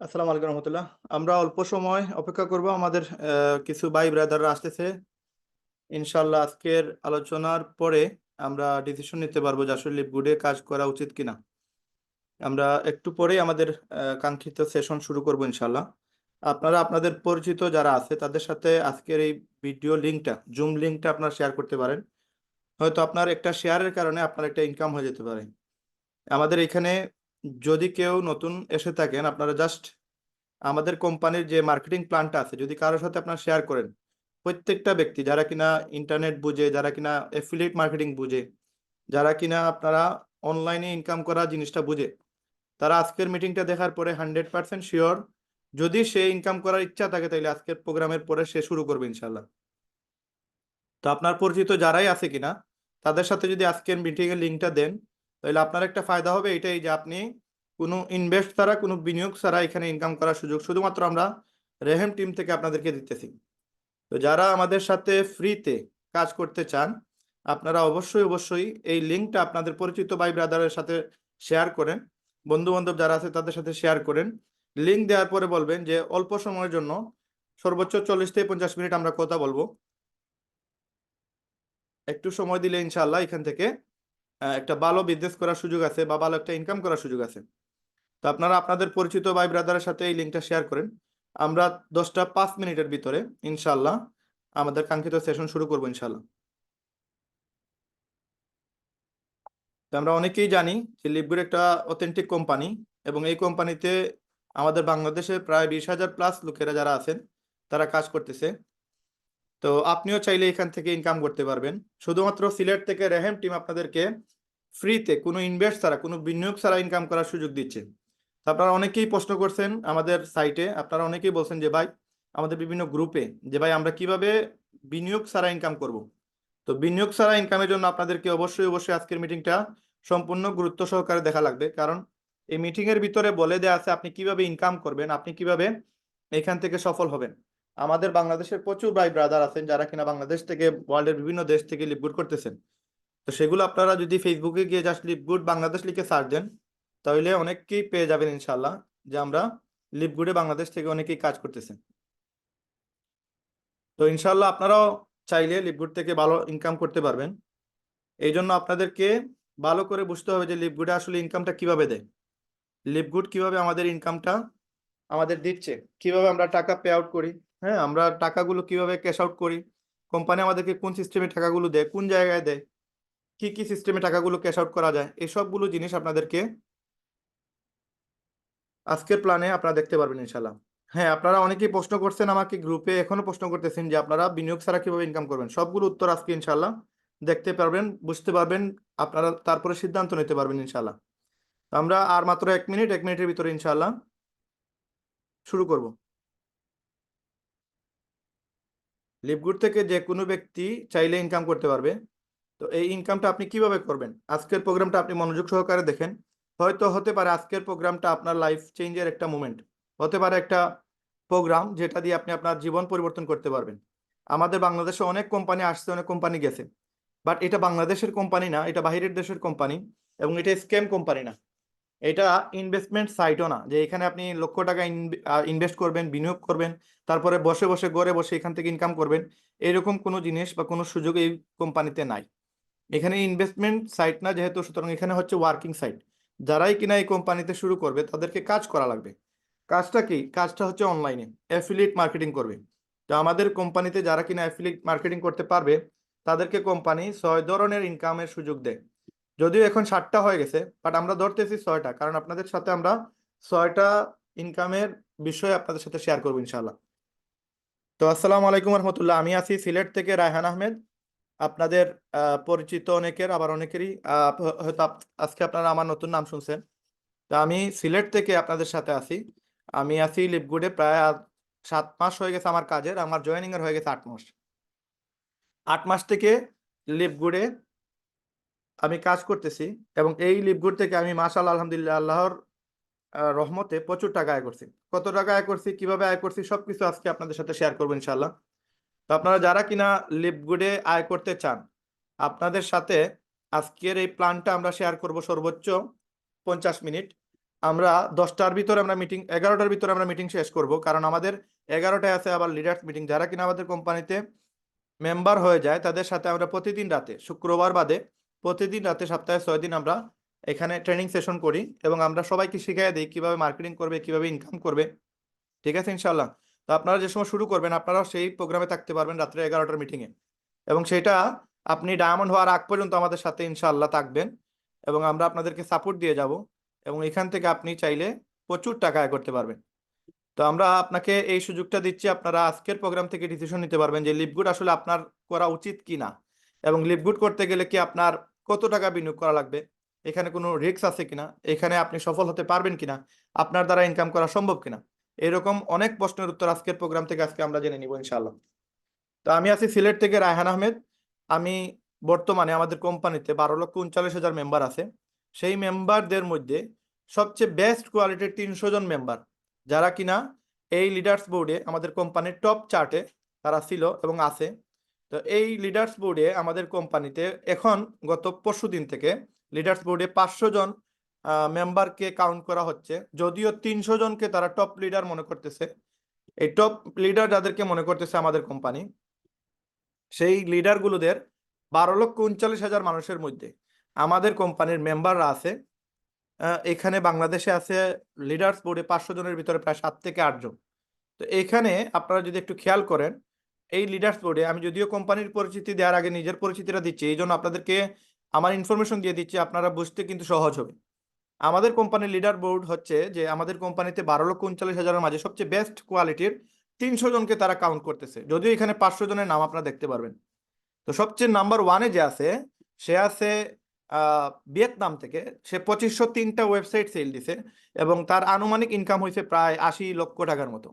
আসসালামু আলাইকুম রহমতুল্লাহ। আমরা অল্প সময় অপেক্ষা করব, আমাদের কিছু ভাই ব্রাদাররা আসতেছে। ইনশাল্লাহ আজকের আলোচনার পরে আমরা ডিসিশন নিতে পারবো যে আসলে লিপগুডে কাজ করা উচিত কিনা। আমরা একটু পরেই আমাদের কাঙ্ক্ষিত সেশন শুরু করব ইনশাল্লাহ। আপনারা আপনাদের পরিচিত যারা আছে তাদের সাথে আজকের এই ভিডিও লিঙ্কটা, জুম লিঙ্কটা আপনারা শেয়ার করতে পারেন। হয়তো আপনার একটা শেয়ারের কারণে আপনার একটা ইনকাম হয়ে যেতে পারে। আমাদের এখানে যদি কেউ নতুন এসে থাকেন, আপনারা জাস্ট আমাদের কোম্পানির যে মার্কেটিং প্ল্যানটা আছে যদি কারোর সাথে আপনারা শেয়ার করেন, প্রত্যেকটা ব্যক্তি যারা কিনা ইন্টারনেট বুঝে, যারা কিনা অ্যাফিলিয়েট মার্কেটিং বুঝে, যারা কিনা আপনারা অনলাইনে ইনকাম করা জিনিসটা বুঝে, তারা আজকের মিটিংটা দেখার পরে 100% শিওর, যদি সে ইনকাম করার ইচ্ছা থাকে তাহলে আজকের প্রোগ্রামের পরে সে শুরু করবে ইনশাল্লাহ। তো আপনার পরিচিত যারাই আছে কিনা তাদের সাথে যদি আজকের মিটিং এর লিঙ্কটা দেন, তাহলে আপনার একটা ফায়দা হবে এটাই যে আপনি কোনো ইনভেস্ট ছাড়া, কোনো বিনিয়োগ ছাড়া এখানে ইনকাম করার সুযোগ শুধুমাত্র আমরা রেহেম টিম থেকে আপনাদেরকে দিতেছি। তো যারা আমাদের সাথে ফ্রিতে কাজ করতে চান, আপনারা অবশ্যই অবশ্যই এই লিঙ্কটা আপনাদের পরিচিত ভাই ব্রাদারের সাথে শেয়ার করেন, বন্ধু বান্ধব যারা আছে তাদের সাথে শেয়ার করেন। লিঙ্ক দেওয়ার পরে বলবেন যে অল্প সময়ের জন্য সর্বোচ্চ 40 থেকে 50 মিনিট আমরা কথা বলবো। একটু সময় দিলে ইনশাআল্লাহ এখান থেকে একটা ভালো বিজনেস করার সুযোগ আছে বা ভালো একটা ইনকাম করার সুযোগ আছে। তো আপনারা আপনাদের পরিচিত ভাই ব্রাদারের সাথে এই লিঙ্কটা শেয়ার করেন। আমরা 10টা 5 মিনিটের ভিতরে ইনশাআল্লাহ আমাদের কাঙ্ক্ষিত সেশন শুরু করবো ইনশাআল্লাহ। তো আমরা অনেকেই জানি যে লিপগুড একটা অথেন্টিক কোম্পানি, এবং এই কোম্পানিতে আমাদের বাংলাদেশে প্রায় 20,000+ লোকেরা যারা আছেন তারা কাজ করতেছে। তো আপনিও চাইলে এখান থেকে ইনকাম করতে পারবেন। শুধুমাত্র সিলেট থেকে রেহেম টিম আপনাদেরকে ফ্রিতে, কোনো ইনভেস্ট ছাড়া, কোনো বিনিয়োগ ছাড়া ইনকাম করার সুযোগ দিচ্ছে। তো আপনারা অনেকেই প্রশ্ন করছেন আমাদের সাইটে, আপনারা অনেকেই বলছেন যে ভাই, আমাদের বিভিন্ন গ্রুপে, যে ভাই আমরা কিভাবে বিনিয়োগ ছাড়া ইনকাম করব। তো বিনিয়োগ ছাড়া ইনকামের জন্য আপনাদেরকে অবশ্যই অবশ্যই আজকের মিটিংটা সম্পূর্ণ গুরুত্ব সহকারে দেখা লাগবে, কারণ এই মিটিং এর ভিতরে বলে দেওয়া আছে আপনি কিভাবে ইনকাম করবেন, আপনি কিভাবে এখান থেকে সফল হবেন। আমাদের বাংলাদেশের প্রচুর ভাই ব্রাদার আছেন যারা কিনা বাংলাদেশ থেকে ওয়ার্ল্ডের বিভিন্ন দেশ থেকে লিপগুড করতেছেন। তো সেগুলো আপনারা যদি ফেসবুকে গিয়ে জাস্ট লিপগুড বাংলাদেশ লিখে সার্চ দেন, তাহলে অনেককেই পেয়ে যাবেন ইনশাল্লাহ, যে আমরা লিপগুডে বাংলাদেশ থেকে অনেকেই কাজ করতেছেন। তো ইনশাল্লাহ আপনারাও চাইলে লিপগুড থেকে ভালো ইনকাম করতে পারবেন। এই জন্য আপনাদেরকে ভালো করে বুঝতে হবে যে লিপগুডে আসলে ইনকামটা কিভাবে দেয়, লিপগুড কিভাবে আমাদের ইনকামটা আমাদের দিচ্ছে, কিভাবে আমরা টাকা পে আউট করি, হ্যাঁ আমরা টাকাগুলো কিভাবে ক্যাশ আউট করি, কোম্পানি আমাদেরকে কোন সিস্টেমে টাকাগুলো দেয়, কোন জায়গায় দেয়, কি কি সিস্টেমে টাকাগুলো ক্যাশ আউট করা যায়, এই সবগুলো জিনিস আপনাদেরকে আজকের প্ল্যানে আপনারা দেখতে পারবেন ইনশাল্লাহ। হ্যাঁ, আপনারা অনেকেই প্রশ্ন করছেন আমাকে, গ্রুপে এখনো প্রশ্ন করতেছেন যে আপনারা বিনিয়োগ ছাড়া কিভাবে ইনকাম করবেন। সবগুলো উত্তর আজকে ইনশাল্লাহ দেখতে পারবেন, বুঝতে পারবেন, আপনারা তারপরে সিদ্ধান্ত নিতে পারবেন ইনশাল্লাহ। তো আমরা আর মাত্র 1 মিনিটের ভিতরে ইনশাল্লাহ শুরু করব। লিপগুড থেকে যে কোনো ব্যক্তি চাইলে ইনকাম করতে পারবে। তো এই ইনকামটা আপনি কিভাবে করবেন, আজকের প্রোগ্রামটা আপনি মনোযোগ সহকারে দেখেন। হয়তো হতে পারে আজকের প্রোগ্রামটা আপনার লাইফ চেঞ্জের একটা মোমেন্ট, হতে পারে একটা প্রোগ্রাম যেটা দিয়ে আপনি আপনার জীবন পরিবর্তন করতে পারবেন। আমাদের বাংলাদেশে অনেক কোম্পানি আসছে, অনেক কোম্পানি গেছে, বাট এটা বাংলাদেশের কোম্পানি না, এটা বাহিরের দেশের কোম্পানি, এবং এটা স্ক্যাম কোম্পানি না। এটা ইনভেস্টমেন্ট সাইটও না যে এখানে আপনি লক্ষ টাকা ইনভেস্ট করবেন, বিনিয়োগ করবেন, তারপরে বসে বসে ঘরে বসে এখান থেকে ইনকাম করবেন। এরকম কোনো জিনিস বা কোনো সুযোগ এই কোম্পানিতে নাই। এখানে ইনভেস্টমেন্ট সাইট না যেহেতু, সুতরাং এখানে হচ্ছে ওয়ার্কিং সাইট। যারাই কিনা এই কোম্পানিতে শুরু করবে তাদেরকে কাজ করা লাগবে। কাজটা কি? কাজটা হচ্ছে অনলাইনে অ্যাফিলিয়েট মার্কেটিং করবে। তো আমাদের কোম্পানিতে যারা কিনা অ্যাফিলিয়েট মার্কেটিং করতে পারবে তাদেরকে কোম্পানি 6 ধরনের ইনকামের সুযোগ দেয়। যদিও এখন 7টা হয়ে গেছে, বাট আমরা ধরতেছি 6টা, কারণ আপনাদের সাথে আমরা 6টা ইনকামের বিষয়ে আপনাদের সাথে শেয়ার করবো ইনশাআল্লাহ। তো আসসালামু আলাইকুম রহমতুল্লাহ, আমি আছি সিলেট থেকে রায়হান আহমেদ। আপনাদের পরিচিত অনেকের, আবার অনেকেরই হয়তো আজকে আপনারা আমার নতুন নাম শুনছেন। তা আমি সিলেট থেকে আপনাদের সাথে আছি। আমি আছি লিপগুডে প্রায় 7 মাস হয়ে গেছে আমার কাজের, আমার জয়েনিং এর হয়ে গেছে 8 মাস। 8 মাস থেকে লিপগুডে আমি কাজ করতেছি, এবং এই লিপগুড থেকে আমি মাশাআল্লাহ আলহামদুলিল্লাহ আল্লাহর রহমতে প্রচুর টাকা আয় করছি। কত টাকা আয় করছি, কিভাবে আয় করছি, সবকিছু আজকে আপনাদের সাথে শেয়ার করবো ইনশাল্লাহ। তো আপনারা যারা কিনা লিপগুডে আয় করতে চান, আপনাদের সাথে আজকের এই প্ল্যানটা আমরা শেয়ার করব সর্বোচ্চ 50 মিনিট। আমরা 10টার ভিতরে আমরা মিটিং 11টার ভিতরে আমরা মিটিং শেষ করব, কারণ আমাদের 11টায় আছে আবার লিডার্স মিটিং। যারা কিনা আমাদের কোম্পানিতে মেম্বার হয়ে যায় তাদের সাথে আমরা প্রতিদিন রাতে, শুক্রবার বাদে প্রতিদিন রাতে সপ্তাহে 6 দিন আমরা এখানে ট্রেনিং সেশন করি এবং আমরা সবাইকে শিখিয়ে দিই কিভাবে মার্কেটিং করবে, কিভাবে ইনকাম করবে। ঠিক আছে ইনশাল্লাহ। তো আপনারা যে সময় শুরু করবেন আপনারাও সেই প্রোগ্রামে থাকতে পারবেন রাত্রে 11টার মিটিংয়ে, এবং সেটা আপনি ডায়মন্ড হওয়ার আগ পর্যন্ত আমাদের সাথে ইনশাল্লাহ থাকবেন এবং আমরা আপনাদেরকে সাপোর্ট দিয়ে যাব, এবং এখান থেকে আপনি চাইলে প্রচুর টাকা আয় করতে পারবেন। তো আমরা আপনাকে এই সুযোগটা দিচ্ছি, আপনারা আজকের প্রোগ্রাম থেকে ডিসিশন নিতে পারবেন যে লিপগুড আসলে আপনার করা উচিত কি না, এবং লিপগুড করতে গেলে কি আপনার কত টাকা বিনিয়োগ করা লাগবে, এখানে কোনো রিস্ক আছে কিনা, এখানে আপনি সফল হতে পারবেন কিনা, আপনার দ্বারা ইনকাম করা সম্ভব কিনা, এরকম অনেক প্রশ্নের উত্তর আজকের প্রোগ্রাম থেকে আজকে আমরা জেনে নিব ইনশাআল্লাহ। তো আমি আছি সিলেট থেকে রায়হান আহমেদ। আমি বর্তমানে আমাদের কোম্পানিতে 12,39,000 মেম্বার আছে। সেই মেম্বারদের মধ্যে সবচেয়ে বেস্ট কোয়ালিটির 300 জন মেম্বার যারা কিনা এই লিডার্স বোর্ডে আমাদের কোম্পানির টপ চার্টে তারা ছিল এবং আছে। তো এই লিডার্স বোর্ডে আমাদের কোম্পানিতে এখন গত পরশুদিন থেকে লিডার্স বোর্ডে 500 জন মেম্বারকে কাউন্ট করা হচ্ছে, যদিও 300 জনকে তারা টপ লিডার মনে করতেছে। এই টপ লিডার যাদেরকে মনে করতেছে আমাদের কোম্পানি, সেই লিডারগুলোদের 12,39,000 মানুষের মধ্যে আমাদের কোম্পানির মেম্বাররা আছে। এখানে বাংলাদেশে আছে লিডার্স বোর্ডে 500 জনের ভিতরে প্রায় 7 থেকে 8 জন। তো এখানে আপনারা যদি একটু খেয়াল করেন, এই লিডার্স বোর্ডে আমি যদিও কোম্পানির পরিচিতি দেওয়ার আগে নিজের পরিচিতিটা দিচ্ছি, এই জন্য আপনাদেরকে আমার ইনফরমেশন দিয়ে দিচ্ছি, আপনারা বুঝতে কিন্তু সহজ হবে। আমাদের কোম্পানির লিডার বোর্ড হচ্ছে যে আমাদের কোম্পানিতে 12,39,000-এর মাঝে সবচেয়ে বেস্ট কোয়ালিটির 300 জনকে তারা কাউন্ট করতেছে, যদিও এখানে 500 জনের নাম আপনারা দেখতে পারবেন। তো সবচেয়ে নাম্বার ওয়ানে যে আছে সে আছে ভিয়েতনাম থেকে। সে 2503টা ওয়েবসাইট সেল দিছে এবং তার আনুমানিক ইনকাম হয়েছে প্রায় 80 লক্ষ টাকার মতো,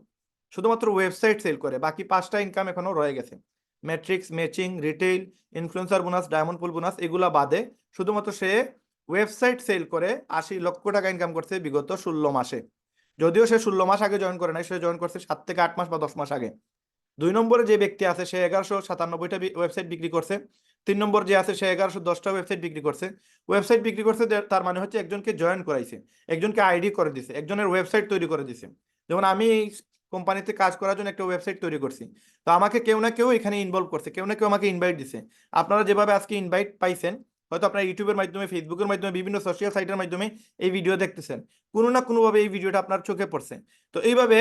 শুধুমাত্র ওয়েবসাইট সেল করে। বাকি 5টা ইনকাম এখনো রয়ে গেছে, matrix, matching, retail, influencer bonus, diamond pool bonus, এগুলা বাদে শুধুমাত্র সে ওয়েবসাইট সেল করে 80 লক্ষ টাকা ইনকাম করছে বিগত 16 মাসে। যদিও সে 16 মাস আগে জয়েন করে নাই, সে জয়েন করছে 7 থেকে 8 মাস বা 10 মাস আগে। 2 নম্বরে যে ব্যক্তি আছে সে 1197টা ওয়েবসাইট বিক্রি করছে। 3 নম্বর যে আছে সে 1110টা ওয়েবসাইট বিক্রি করছে। ওয়েবসাইট বিক্রি করছে তার মানে হচ্ছে একজনকে জয়েন করাইছে, একজনকে আইডি করে দিছে, একজনের ওয়েবসাইট তৈরি করে দিছে। যেমন আমি এই কোম্পানিতে কাজ করার জন্য একটা ওয়েবসাইট তৈরি করছি, তো আমাকে কেউ না কেউ এখানে ইনভলভ করছে, কেউ না কেউ আমাকে ইনভাইট দিছে। আপনারা যেভাবে আজকে ইনভাইট পাইছেন, হয়তো আপনার ইউটিউবের মাধ্যমে, ফেসবুকের মাধ্যমে, বিভিন্ন সোশ্যাল সাইটের মাধ্যমে এই ভিডিও দেখতেছেন, কোনো না কোনোভাবে এই ভিডিওটা আপনার চোখে পড়ছে। তো এইভাবে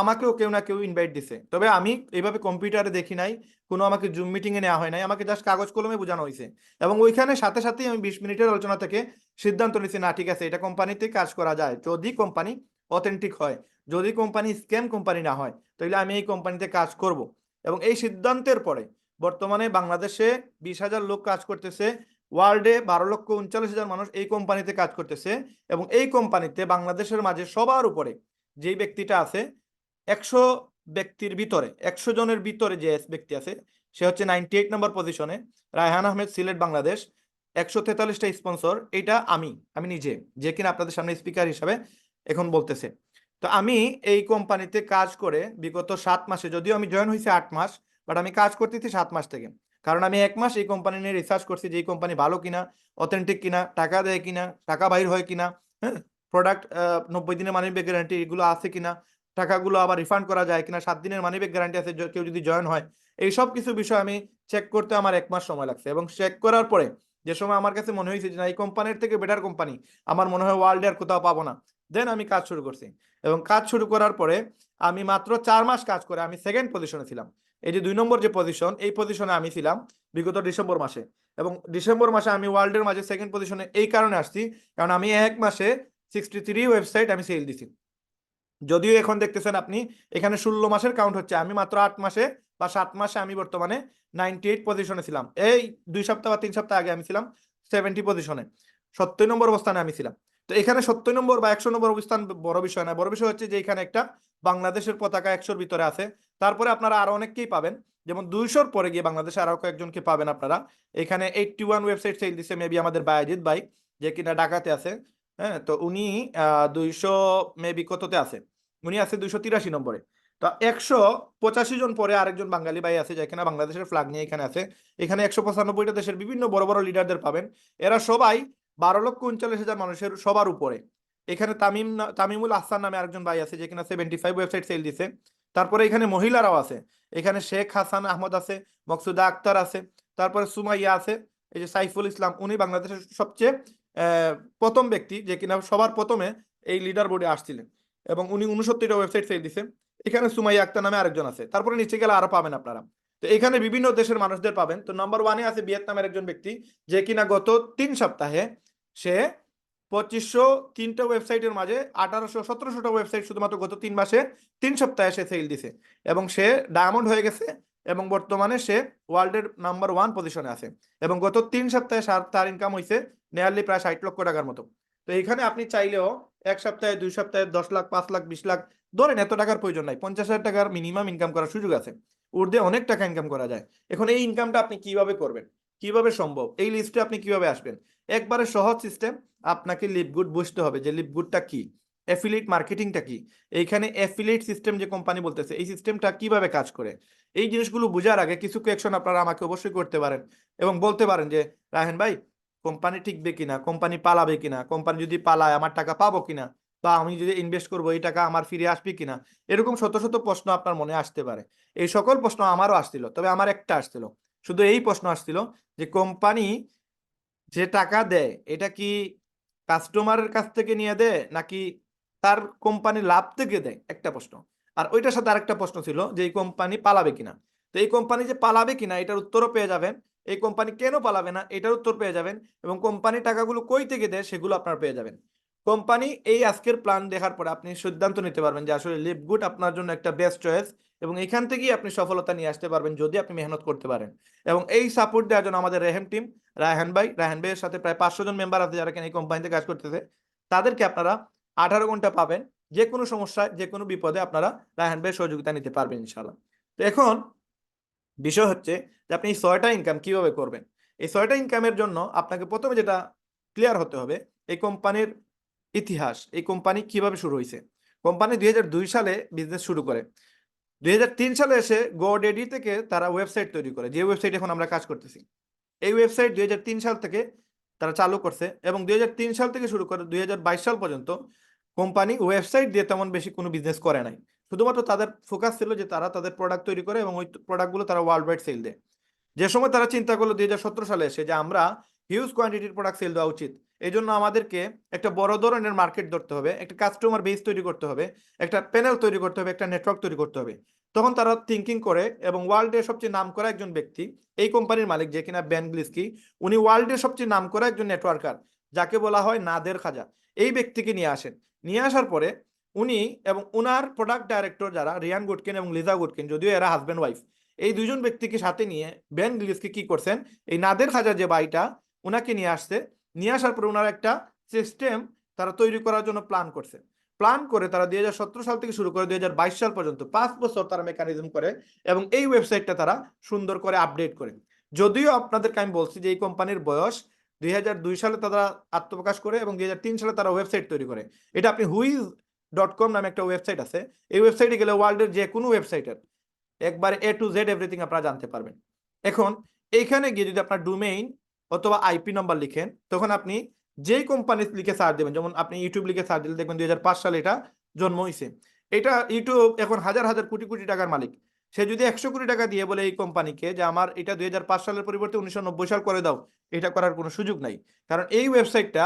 আমাকেও কেউ না কেউ ইনভাইট দিছে, তবে আমি এইভাবে কম্পিউটারে দেখি নাই, কোনো আমাকে জুম মিটিং এ নেওয়া হয় নাই, আমাকে জাস্ট কাগজ কলমে বোঝানো হয়েছে। এবং ওইখানে সাথে সাথেই আমি 20 মিনিটের আলোচনা থেকে সিদ্ধান্ত নিয়েছি, না ঠিক আছে, এটা কোম্পানিতে কাজ করা যায় যদি কোম্পানি অথেন্টিক হয়, যদি কোম্পানি স্ক্যাম কোম্পানি না হয়, তাহলে আমি এই কোম্পানিতে কাজ করব। এবং এই সিদ্ধান্তের পরে বর্তমানে বাংলাদেশে 20,000 লোক কাজ করতেছে, ওয়ার্ল্ডে 12,39,000 মানুষ এই কোম্পানিতে কাজ করতেছে। এবং এই কোম্পানিতে বাংলাদেশের মাঝে সবার উপরে যেই ব্যক্তিটা আছে, 100 ব্যক্তির ভিতরে, 100 জনের ভিতরে যে ব্যক্তি আছে সে হচ্ছে 98 নম্বর পজিশনে, রায়হান আহমেদ, সিলেট, বাংলাদেশ। 143টা স্পন্সর, এটা আমি নিজে, যে কিনা আপনাদের সামনে স্পিকার হিসাবে এখন বলতেছে। তো আমি এই কোম্পানিতে কাজ করে বিগত 7 মাসে, যদিও আমি জয়েন হয়েছি 8 মাস, বাট আমি কাজ করতেছি 7 মাস থেকে। কারণ আমি 1 মাস এই কোম্পানি নিয়ে রিসার্চ করছি যে এই কোম্পানি ভালো কিনা, অথেন্টিক কিনা, টাকা দেয় কিনা, টাকা বাইর হয় কিনা, হ্যাঁ, প্রোডাক্ট 90 দিনের মানি ব্যাক গ্যারান্টি এগুলো আছে কিনা, টাকাগুলো আবার রিফান্ড করা যায় কিনা, 7 দিনের মানি ব্যাক গ্যারান্টি আছে কেউ যদি জয়েন হয়। এই সব কিছু বিষয় আমি চেক করতে আমার 1 মাস সময় লাগছে। এবং চেক করার পরে যে সময় আমার কাছে মনে হয়েছে যে না, এই কোম্পানির থেকে বেটার কোম্পানি আমার মনে হয় ওয়ার্ল্ডে আর কোথাও পাবো না, দেন আমি কাজ শুরু করছি। এবং কাজ শুরু করার পরে আমি মাত্র 4 মাস কাজ করে আমি সেকেন্ড পজিশনে ছিলাম। এই যে 2 নম্বর যে পজিশন, এই পজিশনে আমি ছিলাম বিগত ডিসেম্বর মাসে। এবং ডিসেম্বর মাসে আমি ওয়ার্ল্ডের মাঝে সেকেন্ড পজিশনে এই কারণে আসছি, কারণ আমি 1 মাসে 63 ওয়েবসাইট আমি সেল দিছি। যদিও এখন দেখতেছেন আপনি এখানে 16 মাসের কাউন্ট হচ্ছে, আমি মাত্র 8 মাসে বা 7 মাসে আমি বর্তমানে 98 পজিশনে ছিলাম। এই 2 সপ্তাহ বা 3 সপ্তাহ আগে আমি ছিলাম 70 পজিশনে, 70 নম্বর অবস্থানে আমি ছিলাম। তো এখানে 70 নম্বর বা 100 নম্বর অবস্থান বড় বিষয় না, বড় বিষয় হচ্ছে যে এখানে একটা বাংলাদেশের পতাকা 100-র ভিতরে আছে। তারপরে আপনারা আরো অনেককেই পাবেন, যেমন 200-র পরে গিয়ে বাংলাদেশে আরো কয়েকজনকে পাবেন আপনারা। এখানে 81 ওয়েবসাইট সেল দিছে মেবি আমাদের বায়েজিৎ ভাই, যে কিনা ঢাকাতে আছে। হ্যাঁ, তো উনি 200 মেবি কততে আছে, উনি আছে 283 নম্বরে। তো 185 জন পরে আরেকজন বাঙালি ভাই আছে যেখানে বাংলাদেশের ফ্ল্যাগ নিয়ে এখানে আছে। এখানে 195টা দেশের বিভিন্ন বড় বড় লিডারদের পাবেন। এরা সবাই 12,39,000 মানুষের সবার উপরে। এখানে তামিমুল আহসান নামে আরেকজন ভাই আছে যে কিনা 75 ওয়েবসাইট সেল দিছে। তারপরে এখানে মহিলারাও আছে, এখানে শেখ হাসান আহমদ আছে, মকসুদা আক্তার আছে, তারপরে সুমাইয়া আছে, এই যে সাইফুল ইসলাম, উনি বাংলাদেশের সবচেয়ে আহ, প্রথম ব্যক্তি যে কিনা সবার প্রথমে এই লিডার বোর্ডে আসছিলেন, এবং উনি 69টা ওয়েবসাইট সেল দিছে। এখানে সুমাইয়া আক্তার নামে আরেকজন আছে, তারপরে নিচে গেলে আরো পাবেন আপনারা। তো এখানে বিভিন্ন দেশের মানুষদের পাবেন। তো নাম্বার ওয়ানে আছে ভিয়েতনামের একজন ব্যক্তি যে কিনা গত 3 সপ্তাহে সে 2503টা ওয়েবসাইটের মাঝে 1800-1700টা ওয়েবসাইট শুধুমাত্র গত 3 মাসে 3 সপ্তাহে সে সেল দিছে, এবং সে ডায়মন্ড হয়ে গেছে, এবং বর্তমানে সে ওয়ার্ল্ডের নাম্বার 1 পজিশনে আছে, এবং গত 3 সপ্তাহে তার ইনকাম হয়েছে নিয়ারলি প্রায় 60 লক্ষ টাকার মতো। তো এখানে আপনি চাইলেও 1 সপ্তাহে, 2 সপ্তাহে 10 লাখ, 5 লাখ, 20 লাখ, ধরেন এত টাকার প্রয়োজন নাই, 50,000 টাকার মিনিমাম ইনকাম করার সুযোগ আছে। ঊর্ধ্বে অনেক টাকা ইনকাম করা যায়। এখন এই ইনকামটা আপনি কিভাবে করবেন, কিভাবে সম্ভব, এই লিস্টে আপনি কিভাবে আসবেন? একবারে সহজ সিস্টেম। আপনাকে লিপগুড বুঝতে হবে যে লিপগুডটা কি, অ্যাফিলিয়েট মার্কেটিংটা কি, এইখানে অ্যাফিলিয়েট সিস্টেম যে কোম্পানি বলতেছে এই সিস্টেমটা কিভাবে কাজ করে, এই জিনিসগুলো বোঝার আগে কিছু কোয়েকশন আপনারা আমাকে অবশ্যই করতে পারেন, এবং বলতে পারেন যে রাহেন ভাই, কোম্পানি টিকবে কিনা, কোম্পানি পালাবে কিনা, কোম্পানি যদি পালায় আমার টাকা পাবো কিনা, বা আমি যদি ইনভেস্ট করবো এই টাকা আমার ফিরে আসবে কিনা, এরকম শত শত প্রশ্ন আপনার মনে আসতে পারে। এই সকল প্রশ্ন আমারও আসছিল, তবে আমার একটা আসছিল, শুধু এই প্রশ্ন আসছিল যে কোম্পানি যে টাকা দেয় এটা কি কাস্টমারের কাছ থেকে নিয়ে দেয় নাকি তার কোম্পানি লাভ থেকে দেয়, একটা প্রশ্ন। আর ওইটার সাথে আরেকটা প্রশ্ন ছিল যে এই কোম্পানি পালাবে কিনা। তো এই কোম্পানি যে পালাবে কিনা এটার উত্তরও পেয়ে যাবেন, এই কোম্পানি কেন পালাবে না এটার উত্তর পেয়ে যাবেন, এবং কোম্পানি টাকাগুলো কই থেকে দেয় সেগুলো আপনার পেয়ে যাবেন। কোম্পানি এই আজকের প্ল্যান দেখার পরে আপনি সিদ্ধান্ত নিতে পারবেন যে আসলে লিভগুড আপনার জন্য একটা বেস্ট চয়েস, এবং এখান থেকেই আপনি সফলতা নিয়ে আসতে পারবেন যদি আপনি মেহনত করতে পারেন। এবং এই সাপোর্ট দেওয়ার জন্য আমাদের রেহেম টিম, রায়হান ভাইয়ের সাথে প্রায় 500 জন মেম্বার আছে যারা কিনা এই কোম্পানিতে কাজ করতেছে, তাদেরকে আপনারা 18 ঘন্টা পাবেন, যে কোনো সমস্যায় যে কোনো বিপদে আপনারা রায়হান ভাইয়ের সহযোগিতা নিতে পারবেন ইনশাল্লাহ। তো এখন বিষয় হচ্ছে যে আপনি এই 6টা ইনকাম কিভাবে করবেন। এই 6টা ইনকামের জন্য আপনাকে প্রথমে যেটা ক্লিয়ার হতে হবে, এই কোম্পানির ইতিহাস, এই কোম্পানি কিভাবে শুরু হয়েছে। কোম্পানি 2002 সালে বিজনেস শুরু করে, 2003 সালে এসে গোডেডি থেকে তারা ওয়েবসাইট তৈরি করে, যে ওয়েবসাইট এখন আমরা কাজ করতেছি। এই ওয়েবসাইট 2003 সাল থেকে তারা চালু করছে, এবং 2003 সাল থেকে শুরু করে 2022 সাল পর্যন্ত কোম্পানি ওয়েবসাইট দিয়ে তেমন বেশি কোনো বিজনেস করে নাই। শুধুমাত্র তাদের ফোকাস ছিল যে তারা তাদের প্রোডাক্ট তৈরি করে এবং ওই প্রোডাক্টগুলো তারা ওয়ার্ল্ড ওয়াইড সেল দেয়। যে সময় তারা চিন্তা করলো 2017 সালে এসে যে আমরা হিউজ কোয়ান্টিটির প্রোডাক্ট সেল দেওয়া উচিত, এই জন্য আমাদেরকে একটা বড় ধরনের মার্কেট ধরতে হবে, একটা কাস্টমার বেস তৈরি করতে হবে, একটা প্যানেল তৈরি করতে হবে, একটা নেটওয়ার্ক তৈরি করতে হবে। তখন তারা থিঙ্কিং করে, এবং ওয়ার্ল্ডের সবচেয়ে নাম করা একজন ব্যক্তি, এই কোম্পানির মালিক যে কিনা বেন গ্লিস্কি, উনি ওয়ার্ল্ডের সবচেয়ে নাম করা একজন নেটওয়ার্কার, যাকে বলা হয় নাদের খাজা, এই ব্যক্তিকে নিয়ে আসেন। নিয়ে আসার পরে উনি এবং উনার প্রোডাক্ট ডাইরেক্টর যারা রিয়ান গুডকিন এবং লিজা গুডকিন, যদিও এরা হাজব্যান্ড ওয়াইফ, এই দুজন ব্যক্তিকে সাথে নিয়ে বেন গ্লিসকে কি করছেন, এই নাদের খাজা যে ভাইটা উনাকে নিয়ে আসছে। নিয়ে আসার পরে ওনার একটা সিস্টেম তারা তৈরি করার জন্য প্ল্যান করছে। প্ল্যান করে তারা 2017 সাল থেকে শুরু করে 2022 সাল পর্যন্ত 5 বছর তারা মেকানিজম করে, এবং এই ওয়েবসাইটটা তারা সুন্দর করে আপডেট করে। যদিও আপনাদেরকে আমি বলছি যে এই কোম্পানির বয়স 2002 সালে তারা আত্মপ্রকাশ করে, এবং 2003 সালে তারা ওয়েবসাইট তৈরি করে। এটা আপনি হুইজ.com নামে একটা ওয়েবসাইট আছে, এই ওয়েবসাইটে গেলে ওয়ার্ল্ডের যে কোনো ওয়েবসাইটের একবারে এ টু জেড এভরিথিং আপনারা জানতে পারবেন। এখন এইখানে গিয়ে যদি আপনার ডোমেইন অথবা আইপি নাম্বার লিখেন, তখন আপনি যেই কোম্পানি লিখে সার্চ দেবেন, যেমন আপনি ইউটিউব লিখে সার্চ দিলে দেখবেন 2005 সালে এটা জন্ম হয়েছে। এটা ইউটিউব এখন হাজার হাজার কোটি কোটি টাকার মালিক। সে যদি 100 কোটি টাকা দিয়ে বলে এই কোম্পানিকে যে আমার এটা 2005 সালের পরিবর্তে 1990 সাল করে দাও, এটা করার কোনো সুযোগ নাই। কারণ এই ওয়েবসাইটটা,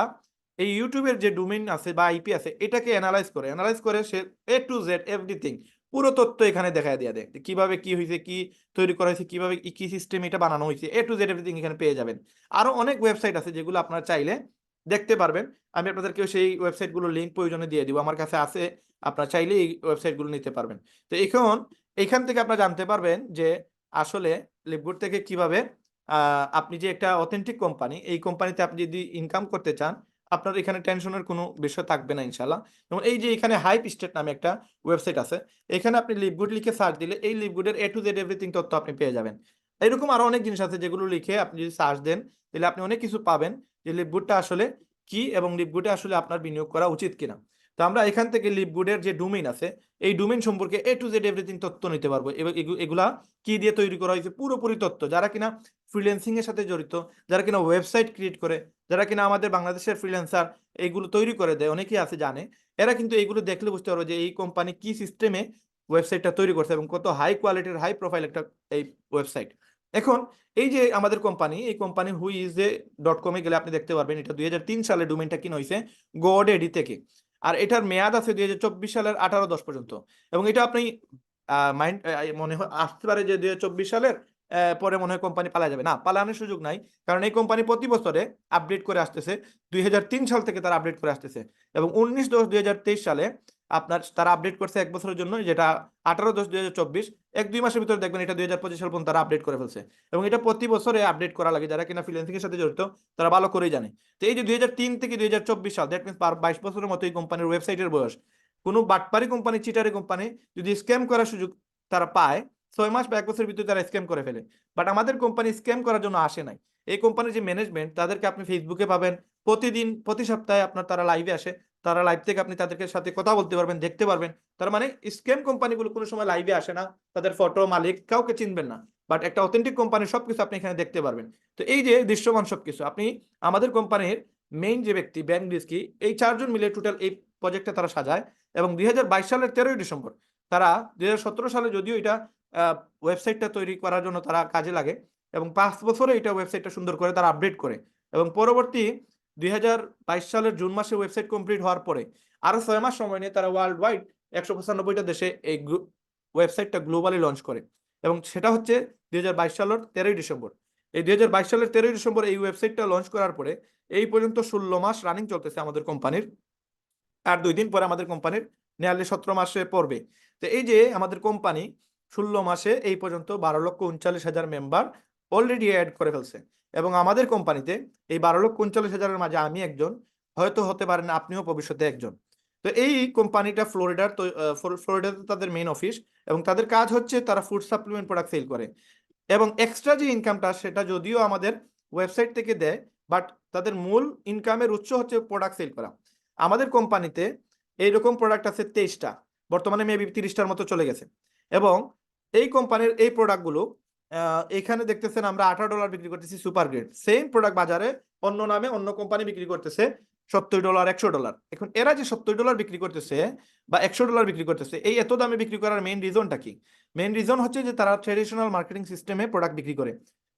এই ইউটিউবের যে ডোমেইন আছে বা আইপি আছে, এটাকে অ্যানালাইজ করে সে এ টু জেড এভরিথিং পুরো তথ্য এখানে দেখায় দেয়া দেয়, কিভাবে কি হয়েছে, কি তৈরি করা হয়েছে, কিভাবে কি সিস্টেম এটা বানানো হয়েছে, এ টু জেড এভরিথিং এখানে পেয়ে যাবেন। আরো অনেক ওয়েবসাইট আছে যেগুলো আপনারা চাইলে দেখতে পারবেন। আমি আপনাদেরকে সেই ওয়েবসাইটগুলোর লিঙ্ক প্রয়োজনে দিয়ে দিব, আমার কাছে আছে, আপনারা চাইলে এই ওয়েবসাইটগুলো নিতে পারবেন। তো এখান থেকে আপনারা জানতে পারবেন যে আসলে লিভগুড থেকে কিভাবে আপনি যে একটা অথেন্টিক কোম্পানি, এই কোম্পানিতে আপনি যদি ইনকাম করতে চান, আপনার এখানে টেনশনের কোনো বিষয় থাকবে না ইনশাল্লাহ। যেমন এই যে এখানে হাইপ স্টেট নামে একটা ওয়েবসাইট আছে, এখানে আপনি লিভগুড লিখে সার্চ দিলে এই লিভগুডের এ টু জেড এভরিথিং তথ্য আপনি পেয়ে যাবেন। এরকম আরো অনেক জিনিস আছে যেগুলো লিখে আপনি যদি সার্চ দেন তাহলে আপনি অনেক কিছু পাবেন, যে লিভগুডটা আসলে কি এবং লিভগুডে আসলে আপনার বিনিয়োগ করা উচিত কিনা। তো আমরা এখান থেকে লিভগুডের যে ডোমেইন আছে এই ডোমেইন সম্পর্কে A to Z এভরিথিং তথ্য নিতে পারবো। এবং এগুলা কি দিয়ে তৈরি করা হয়েছে পুরোপুরি তথ্য, যারা কিনা ফ্রিল্যান্সিং এর সাথে জড়িত, যারা কিনা ওয়েবসাইট ক্রিয়েট করে, যারা কিনা আমাদের বাংলাদেশের ফ্রিল্যান্সার এইগুলো তৈরি করে দেয়, অনেকেই আছে জানে, এরা কিন্তু এইগুলো দেখলে বুঝতে পারবে যে এই কোম্পানি কি সিস্টেমে ওয়েবসাইটটা তৈরি করছে এবং কত হাই কোয়ালিটির হাই প্রোফাইল একটা এই ওয়েবসাইট। এখন এই যে আমাদের কোম্পানি, এই কোম্পানি হুইজে.কমে গেলে আপনি দেখতে পারবেন এটা 2003 সালে ডোমেইনটা কিনা হয়েছে গোডেডি থেকে। আর এটার মেয়াদ আছে 2024 সালের 18/10 পর্যন্ত। এবং এটা আপনি মাইন্ড মনে হয় আসতে পারে যে 2024 সালের পরে মনে হয় কোম্পানি পালা যাবে, না, পালানোর সুযোগ নাই। কারণ এই কোম্পানি প্রতি বছরে আপডেট করে আসতেছে, 2003 সাল থেকে তারা আপডেট করে আসতেছে। এবং 19/10/2023 সালে আপনার তারা আপডেট করছে 1 বছরের জন্য, যেটা 18/10/2024, 1-2 মাসের ভিতরে দেখবেন এটা 2025 সাল পর্যন্ত তারা আপডেট করে ফেলছে। এবং এটা প্রতি বছরে আপডেট করা লাগে, যারা কিনা ফ্রিল্যান্সিং এর সাথে জড়িত তারা ভালো করেই জানে। তো এই যে 2003 থেকে 2024 সাল, দ্যাট মিনস 22 বছরের মতো এই কোম্পানির ওয়েবসাইটের বয়স। কোনো বাটপারি কোম্পানি, চিটারি কোম্পানি যদি স্ক্যাম করার সুযোগ তারা পায়, 6 মাস বা 1 বছরের ভিতরে তারা স্ক্যাম করে ফেলে। বাট আমাদের কোম্পানি স্ক্যাম করার জন্য আসে নাই। এই কোম্পানির যে ম্যানেজমেন্ট, তাদেরকে আপনি ফেসবুকে পাবেন, প্রতিদিন প্রতি সপ্তাহে আপনার তারা লাইভে আসে, তারা লাইভ থেকে আপনি তাদেরকে সাথে কথা বলতে পারবেন, দেখতে পারবেন। তার মানে স্ক্যাম কোম্পানিগুলো কোনো সময় লাইভে আসে না, তাদের ফটো, মালিক কাউকে চিনবেন না। বাট একটা অথেন্টিক কোম্পানির সবকিছু আপনি এখানে দেখতে পারবেন। তো এই যে দৃশ্যমান সবকিছু আপনি, আমাদের কোম্পানির মেইন যে ব্যক্তি ব্যাংক ডিস্কি, এই 4 জন মিলে টোটাল এই প্রজেক্টটা তারা সাজায়। এবং 2022 সালের 13ই ডিসেম্বর তারা 2017 সালে যদিও এটা ওয়েবসাইটটা তৈরি করার জন্য তারা কাজে লাগে, এবং 5 বছরে এটা ওয়েবসাইটটা সুন্দর করে তারা আপডেট করে। এবং পরবর্তী 2022 সালের জুন মাসে ওয়েবসাইট কমপ্লিট হওয়ার পরে আরো 6 মাস সময় নিয়ে তারা ওয়ার্ল্ড ওয়াইড 195টা দেশে এই ওয়েবসাইটটা গ্লোবালি লঞ্চ করে। এবং সেটা হচ্ছে 2022 সালের 13ই ডিসেম্বর। এই 2022 সালের 13ই ডিসেম্বর এই ওয়েবসাইটটা লঞ্চ করার পরে এই পর্যন্ত 16 মাস রানিং চলতেছে আমাদের কোম্পানির। আর 2 দিন পরে আমাদের কোম্পানির নিয়ারলি 17 মাসে পড়বে। তো এই যে আমাদের কোম্পানি 16 মাসে এই পর্যন্ত 12,39,000 মেম্বার অলরেডি অ্যাড করে ফেলছে। এবং আমাদের কোম্পানিতে এই 12,39,000-এর মাঝে আমি একজন, হয়তো হতে পারেন আপনিও ভবিষ্যতে একজন। তো এই কোম্পানিটা ফ্লোরিডাতে তাদের মেইন অফিস, এবং তাদের কাজ হচ্ছে তারা ফুড সাপ্লিমেন্ট প্রোডাক্ট সেল করে। এবং এক্সট্রা যে ইনকামটা সেটা যদিও আমাদের ওয়েবসাইট থেকে দেয়, বাট তাদের মূল ইনকামের উৎস হচ্ছে প্রোডাক্ট সেল করা। আমাদের কোম্পানিতে এইরকম প্রোডাক্ট আছে 23টা, বর্তমানে মেবি 30টার মতো চলে গেছে। এবং এই কোম্পানির এই প্রোডাক্টগুলো এখানে দেখতেছেন আমরা $18 বিক্রি করতেছি সুপার গ্রেড। সেম প্রোডাক্ট বাজারে অন্য নামে অন্য কোম্পানি বিক্রি করতেছে $70, $100। এখন এরা যে $70 বিক্রি করতেছে বা $100 বিক্রি করতেছে, এই এত দামে বিক্রি করার মেইন রিজনটা কি? মেইন রিজন হচ্ছে যে তারা ট্রেডিশনাল মার্কেটিং সিস্টেমে প্রোডাক্ট বিক্রি করে।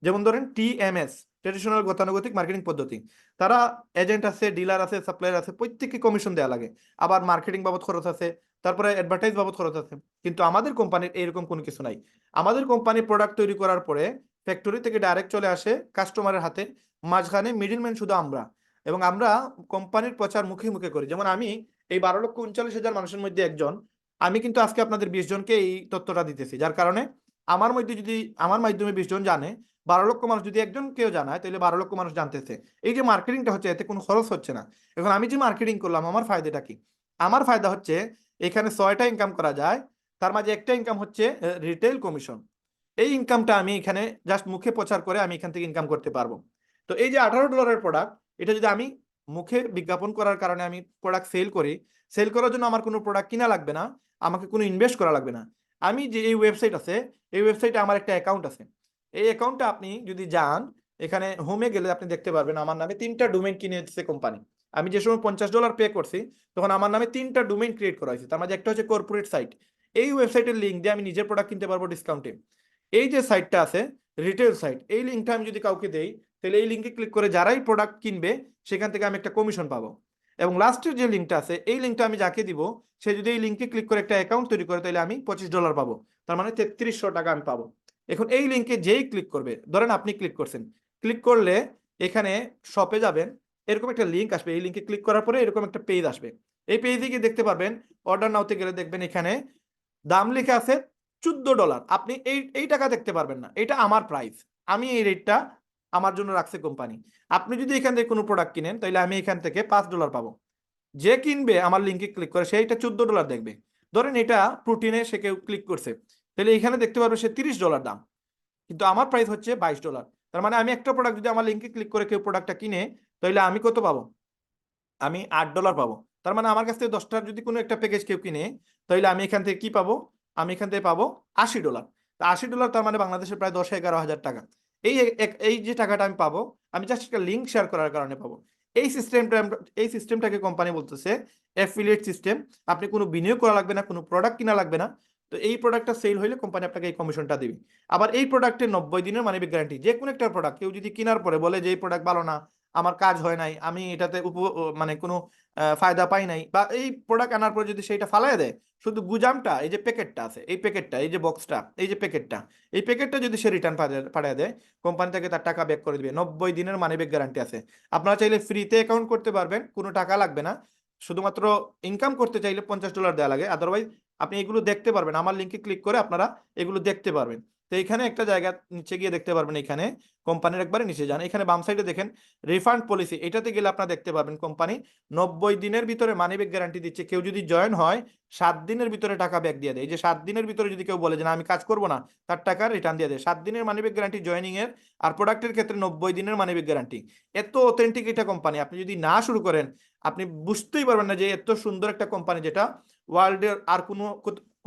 যেমন ধরেন TMS, ট্রেডিশনাল গতানুগতিক মার্কেটিং পদ্ধতি। তারা এজেন্ট আছে, ডিলার আছে, সাপ্লায়ার আছে, প্রত্যেককে কমিশন দেওয়া লাগে, আবার মার্কেটিং বাবদ খরচ আছে, তারপরে অ্যাডভার্টাইজ বাবদ খরচ আছে। কিন্তু আমাদের কোম্পানির এরকম কোনো কিছু নাই। আমাদের কোম্পানি প্রোডাক্ট তৈরি করার পরে ফ্যাক্টরি থেকে ডাইরেক্ট চলে আসে কাস্টমারের হাতে, মাঝখানে মিডলম্যান শুধু আমরা। এবং আমরা কোম্পানির প্রচার মুখে মুখে করি। যেমন আমি এই 12,39,000 মানুষের মধ্যে একজন, আমি কিন্তু আজকে আপনাদের 20 জনকে এই তথ্যটা দিতেছি, যার কারণে আমার মধ্যে যদি আমার মাধ্যমে 20 জন জানে, 12 লক্ষ মানুষ যদি একজন কেউ জানায়, তাহলে 12 লক্ষ মানুষ জানতেছে। এই যে মার্কেটিংটা হচ্ছে, এতে কোনো খরচ হচ্ছে না। এখন আমি যে মার্কেটিং করলাম, আমার ফায়দাটা কি? আমার ফায়দা হচ্ছে এখানে 6টা ইনকাম করা যায়, তার মাঝে একটা ইনকাম হচ্ছে রিটেল কমিশন। এই ইনকামটা আমি এখানে জাস্ট মুখে প্রচার করে আমি এখান থেকে ইনকাম করতে পারবো। তো এই যে $18 প্রোডাক্ট, এটা যদি আমি মুখে বিজ্ঞাপন করার কারণে আমি প্রোডাক্ট সেল করি, সেল করার জন্য আমার কোনো প্রোডাক্ট কিনা লাগবে না, আমাকে কোনো ইনভেস্ট করা লাগবে না। আমি যে এই ওয়েবসাইট আছে, এই ওয়েবসাইটে আমার একটা অ্যাকাউন্ট আছে। এই অ্যাকাউন্টটা আপনি যদি যান, এখানে হোমে গেলে আপনি দেখতে পারবেন আমার নামে 3টা ডোমেইন কিনে দিচ্ছে কোম্পানি। আমি যে সময় $50 পে করছি, তখন আমার নামে 3টা ডোমেইন ক্রিয়েট করা হয়েছে। তার মাঝে একটা হচ্ছে কর্পোরেট সাইট, এই ওয়েবসাইটের লিঙ্ক দিয়ে আমি নিজের প্রোডাক্ট কিনতে পারবো ডিসকাউন্টে। এই যে সাইটটা আছে রিটেল সাইট, এই লিঙ্কটা আমি যদি কাউকে দেই, তাহলে এই লিঙ্কে ক্লিক করে যারাই প্রোডাক্ট কিনবে সেখান থেকে আমি একটা কমিশন পাবো। এবং লাস্টের যে লিঙ্কটা আছে, এই লিঙ্কটা আমি যাকে দিব, সে যদি এই লিঙ্কে ক্লিক করে একটা অ্যাকাউন্ট তৈরি করে, তাহলে আমি $25 পাবো। তার মানে 3300 টাকা আমি পাবো। এখন এই লিঙ্কে যেই ক্লিক করবে, ধরেন আপনি ক্লিক করছেন, ক্লিক করলে এখানে শপে যাবেন, এরকম একটা লিঙ্ক আসবে। এই লিঙ্কে ক্লিক করার পরে এরকম একটা পেজ আসবে। এই পেজে গিয়ে দেখতে পারবেন, অর্ডার নাওতে গেলে দেখবেন এখানে দাম লেখা আছে $14। আপনি এই টাকা দেখতে পারবেন না, এটা আমার প্রাইস, আমি এই রেটটা আমার জন্য রাখছে কোম্পানি। আপনি যদি এখান থেকে কোনো প্রোডাক্ট কিনেন, তাহলে আমি এখান থেকে $5 পাবো। যে কিনবে আমার লিঙ্কে ক্লিক করে সেইটা $14 দেখবে। ধরেন এটা প্রোটিনে সে কেউ ক্লিক করছে, তাহলে এখানে দেখতে পারবে সে $30 দাম, কিন্তু আমার প্রাইস হচ্ছে $22। তার মানে আমি একটা প্রোডাক্ট যদি আমার লিঙ্কে ক্লিক করে কেউ প্রোডাক্টটা কিনে, তাহলে আমি কত পাবো? আমি $8 পাবো। তার মানে আমার কাছ থেকে 10টার যদি কোনো একটা প্যাকেজ কেউ কিনে, তাহলে আমি এখান থেকে কি পাবো? আমি এখান থেকে পাবো $80। তা $80 তার মানে বাংলাদেশের প্রায় 10-11 হাজার টাকা। এই যে টাকাটা আমি পাবো, আমি জাস্ট একটা লিঙ্ক শেয়ার করার কারণে পাবো। এই সিস্টেমটাকে কোম্পানি বলতেছে অ্যাফিলিয়েট সিস্টেম। আপনি কোনো বিনিয়োগ করা লাগবে না, কোনো প্রোডাক্ট কিনা লাগবে না। তো এই প্রোডাক্টটা সেল হইলে কোম্পানি আপনাকে এই কমিশনটা দিবে। আবার এই প্রোডাক্টের 90 দিনের মানি ব্যাক গ্যারান্টি। যে কোনো একটা প্রোডাক্ট কেউ যদি কেনার পরে বলে যে এই প্রোডাক্ট ভালো না, আমার কাজ হয় নাই, আমি এটাতে মানে কোনো ফায়দা পাই নাই, বা এই প্রোডাক্ট আনার পরে যদি সেইটা ফালাই দেয়, শুধু গুজামটা, এই যে প্যাকেটটা আছে, এই প্যাকেটটা, এই যে বক্সটা, এই যে প্যাকেটটা, এই প্যাকেটটা যদি সে রিটার্ন পাঠিয়ে দেয়, কোম্পানি থেকে তার টাকা ব্যাক করে দিবে। 90 দিনের মানি ব্যাক গ্যারান্টি আছে। আপনারা চাইলে ফ্রিতে অ্যাকাউন্ট করতে পারবেন, কোনো টাকা লাগবে না। শুধুমাত্র ইনকাম করতে চাইলে $50 দেওয়া লাগে, আদারওয়াইজ আপনি এগুলো দেখতে পারবেন। আমার লিঙ্কে ক্লিক করে আপনারা এগুলো দেখতে পারবেন। তো এখানে একটা জায়গা নিচে গিয়ে দেখতে পারবেন, এখানে কোম্পানির একবারে নিচে যান, এখানে বাম সাইডে দেখেন রিফান্ড পলিসি, এটাতে গেলে আপনারা দেখতে পারবেন কোম্পানি 90 দিনের ভিতরে মানি ব্যাক গ্যারান্টি দিচ্ছে। কেউ যদি জয়েন হয় 7 দিনের ভিতরে টাকা ব্যাক দিয়ে দেয়। এই যে 7 দিনের ভিতরে যদি কেউ বলে যে না আমি কাজ করবো না, তার টাকা রিটার্ন দিয়ে দেয়। 7 দিনের মানি ব্যাক গ্যারান্টি জয়েনিং এর, আর প্রোডাক্টের ক্ষেত্রে 90 দিনের মানি ব্যাক গ্যারান্টি। এত অথেন্টিক এটা কোম্পানি, আপনি যদি না শুরু করেন আপনি বুঝতেই পারবেন না যে এত সুন্দর একটা কোম্পানি, যেটা ওয়ার্ল্ডের আর কোনো